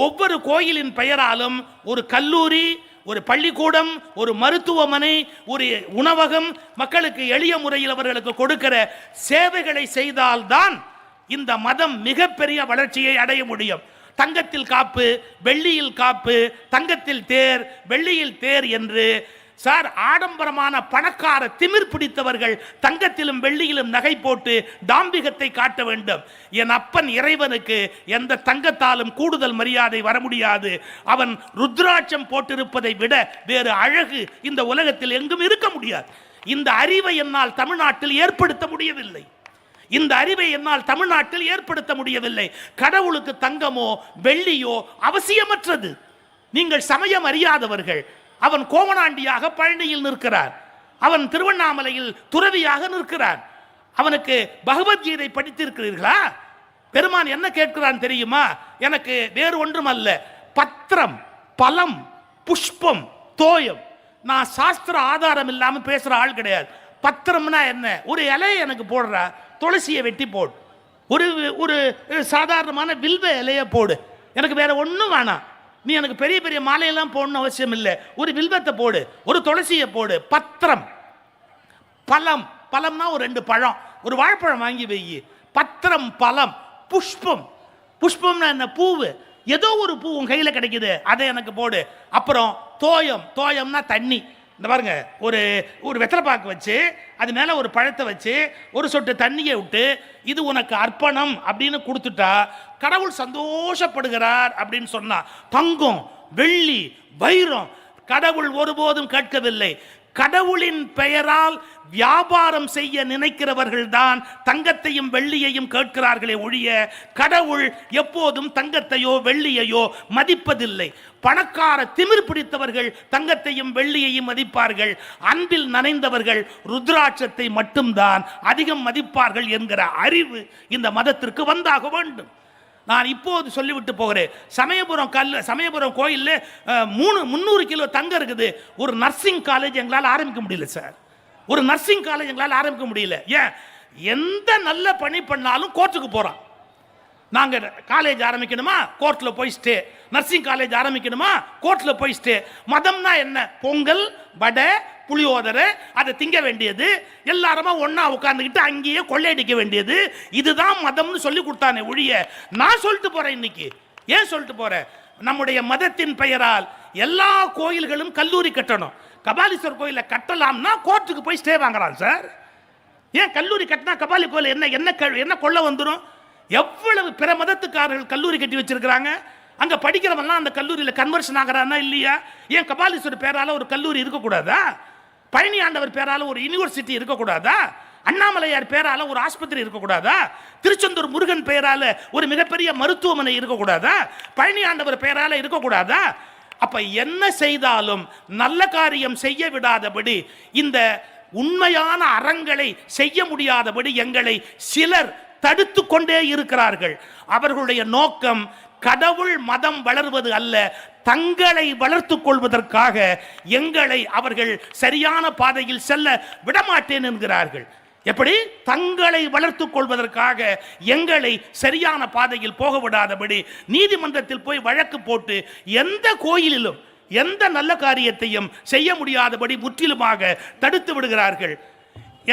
ஒவ்வொரு கோயிலின் பெயராலும் ஒரு கல்லூரி, ஒரு பள்ளிக்கூடம், ஒரு மருத்துவமனை, ஒரு உணவகம், மக்களுக்கு எளிய முறையில் அவர்களுக்கு கொடுக்கிற சேவைகளை செய்தால்தான் இந்த மதம் மிகப்பெரிய வளர்ச்சியை அடைய முடியும். தங்கத்தில் காப்பு, வெள்ளியில் காப்பு, தங்கத்தில் தேர், வெள்ளியில் தேர் என்று சார் ஆடம்பரமான பணக்கார திமிர் பிடித்தவர்கள் தங்கத்திலும் வெள்ளியிலும் நகை போட்டு தாம்பிகத்தை காட்ட வேண்டும். என் அப்பன் இறைவனுக்கு எந்த தங்கத்தாலும் கூடுதல் மரியாதை வர முடியாது. அவன் ருத்ராட்சம் போட்டிருப்பதை விட வேறு அழகு இந்த உலகத்தில் எங்கும் இருக்க முடியாது. இந்த அறிவை என்னால் தமிழ்நாட்டில் ஏற்படுத்த முடியவில்லை. இந்த அறிவை என்னால் தமிழ்நாட்டில் ஏற்படுத்த முடியவில்லை. கடவுளுக்கு தங்கமோ வெள்ளியோ அவசியமற்றது. நீங்கள் சமயம் அறியாதவர்கள். அவன் கோவணாண்டியாக பழனியில் நிற்கிறார், அவன் திருவண்ணாமலையில் துறவியாக நிற்கிறான். அவனுக்கு பகவத்கீதை படித்திருக்கிறீர்களா? பெருமான் என்ன கேட்கிறான் தெரியுமா? எனக்கு வேறு ஒன்றும் அல்ல, பத்திரம், பலம், புஷ்பம், தோயம். நான் சாஸ்திர ஆதாரம் இல்லாமல் பேசுற ஆள் கிடையாது. பத்திரம்னா என்ன? ஒரு இலையை எனக்கு போடுறா, துளசியை வெட்டி போடு, ஒரு ஒரு சாதாரணமான வில்வ இலையை போடு, எனக்கு வேற ஒன்றும் வேணாம். நீ எனக்கு பெரிய பெரிய மாலையெல்லாம் போடணும்னு அவசியம் இல்லை, ஒரு வில்வத்தை போடு, ஒரு துளசியை போடு. பத்திரம். பழம், பழம்னா ஒரு 2 பழம், ஒரு வாழைப்பழம் வாங்கி வை. பத்திரம், பழம். புஷ்பம், புஷ்பம்னா என்ன? பூவு. ஏதோ ஒரு பூ உன் கையில் கிடைக்குது, அதை எனக்கு போடு. அப்புறம் தோயம், தோயம்னா தண்ணி. இந்த பாருங்க, ஒரு ஒரு வெத்தலை பாக்கு வச்சு அது மேலே ஒரு பழத்தை வச்சு ஒரு சொட்டு தண்ணியை விட்டு இது உனக்கு அர்ப்பணம் அப்படின்னு கொடுத்துட்டா கடவுள் சந்தோஷப்படுகிறார் அப்படின்னு சொன்னா. தங்கம், வெள்ளி, வைரம் கடவுள் ஒருபோதும் கேட்கவில்லை. கடவுளின் பெயரால் வியாபாரம் செய்ய நினைக்கிறவர்கள் தான் தங்கத்தையும் வெள்ளியையும் கேட்கிறார்களே ஒழிய கடவுள் எப்போதும் தங்கத்தையோ வெள்ளியையோ மதிப்பதில்லை. பணக்கார திமிர் பிடித்தவர்கள் தங்கத்தையும் வெள்ளியையும் மதிப்பார்கள். அன்பில் நனைந்தவர்கள் ருத்ராட்சத்தை மட்டும்தான் அதிகம் மதிப்பார்கள் என்கிற அறிவு இந்த மதத்திற்கு வந்தாக வேண்டும். நான் இப்போது சொல்லிவிட்டு போகிறேன். சமயபுரம் கோயிலில் 300 கிலோ தங்கம் இருக்குது. ஒரு நர்சிங் காலேஜ் எங்களால் ஆரம்பிக்க முடியல சார். ஒரு நர்சிங் காலேஜ் எங்களால் ஆரம்பிக்க முடியல. ஏன்? எந்த நல்ல பணி பண்ணாலும் கோர்ட்டுக்கு போறான். நாங்கள் காலேஜ் ஆரம்பிக்கணுமா கோர்ட்டில் போய் ஸ்டே, நர்சிங் காலேஜ் ஆரம்பிக்கணுமா கோர்ட்டில் போய் ஸ்டே. மதம்னா என்ன? பொங்கல், வடை, புளியோதரை, அதை திங்க வேண்டியது, எல்லாருமா ஒன்றா உட்காந்துக்கிட்டு அங்கேயே கொள்ளையடிக்க வேண்டியது, இதுதான் மதம்னு சொல்லி கொடுத்தானே ஒழிய நான் சொல்லிட்டு போகிறேன். இன்னைக்கு ஏன் சொல்லிட்டு போகிறேன்? நம்முடைய மதத்தின் பெயரால் எல்லா கோயில்களும் கல்லூரி கட்டணும். கபாலீஸ்வரர் கோயிலை கட்டலாம்னா கோர்ட்டுக்கு போய் ஸ்டே வாங்குறான் சார். ஏன் கல்லூரி கட்டினா கபாலி கோயில் என்ன கொள்ள வந்துடும்? எவ்வளவு பிற மதத்துக்காரர்கள் கல்லூரி கட்டி வச்சிருக்கிறாங்க. அங்க படிக்கிறவன்லாம் அந்த கல்லூரியில் கன்வர்ஷன் ஆகிறானா இல்லையா? ஏன் கபாலீஸ்வரர் பேரால ஒரு கல்லூரி இருக்கக்கூடாதா? பழனி ஆண்டவர் பேரால ஒரு யூனிவர்சிட்டி இருக்கக்கூடாதா? அண்ணாமலையார் பேரால ஒரு ஆஸ்பத்திரி இருக்கக்கூடாதா? திருச்செந்தூர் முருகன் பெயரால ஒரு மிகப்பெரிய மருத்துவமனை இருக்கக்கூடாதா? பழனி ஆண்டவர் பெயரால இருக்கக்கூடாதா? அப்ப என்ன செய்தாலும் நல்ல காரியம் செய்ய விடாதபடி, இந்த உண்மையான அறங்களை செய்ய முடியாதபடி எங்களை சிலர் தடுத்து கொண்டே இருக்கிறார்கள். அவர்களுடைய நோக்கம் கடவுள் மதம் வளர்வது அல்ல, தங்களை வளர்த்துக் கொள்வதற்காக எங்களை அவர்கள் சரியான பாதையில் செல்ல விடமாட்டேன் என்கிறார்கள். எப்படி? தங்களை வளர்த்துக் கொள்வதற்காக எங்களை சரியான பாதையில் போக விடாதபடி நீதிமன்றத்தில் போய் வழக்கு போட்டு எந்த கோயிலிலும் எந்த நல்ல காரியத்தையும் செய்ய முடியாதபடி முற்றிலுமாக தடுத்து விடுகிறார்கள்.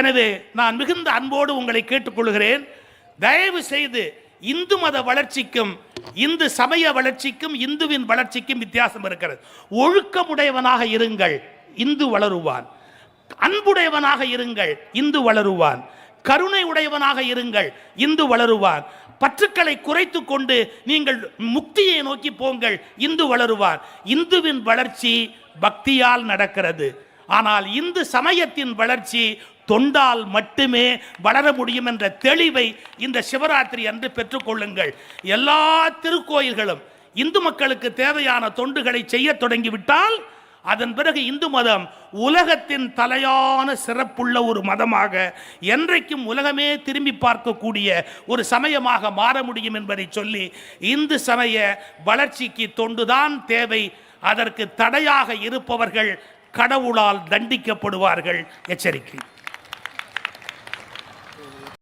எனவே நான் மிகுந்த அன்போடு உங்களை கேட்டுக்கொள்கிறேன், தயவு செய்து இந்து மத வளர்ச்சிக்கும் இந்து சமய வளர்ச்சிக்கும் இந்துவின் வளர்ச்சிக்கும் வித்தியாசம் இருக்கிறது. ஒழுக்கமுடையவனாக இருங்கள், இந்து வளருவான். அன்புடையவனாக இருங்கள், இந்து வளருவான். கருணை உடையவனாக இருங்கள், இந்து வளருவான். பற்றுக்களை குறைத்து கொண்டு நீங்கள் முக்தியை நோக்கி போங்கள், இந்து வளருவான். இந்துவின் வளர்ச்சி பக்தியால் நடக்கிறது. ஆனால் இந்து சமயத்தின் வளர்ச்சி தொண்டால் மட்டுமே வளர முடியும் என்ற தெளிவை இந்த சிவராத்திரி அன்று பெற்றுக்கொள்ளுங்கள். எல்லா திருக்கோயில்களும் இந்து மக்களுக்கு தேவையான தொண்டுகளை செய்ய தொடங்கிவிட்டால் அதன் பிறகு இந்து மதம் உலகத்தின் தலையான சிறப்புள்ள ஒரு மதமாக, என்றைக்கும் உலகமே திரும்பி பார்க்கக்கூடிய ஒரு சமயமாக மாற முடியும் என்பதை சொல்லி, இந்து சமய வளர்ச்சிக்கு தொண்டுதான் தேவை. அதற்கு தடையாக இருப்பவர்கள் கடவுளால் தண்டிக்கப்படுவார்கள். எச்சரிக்கை.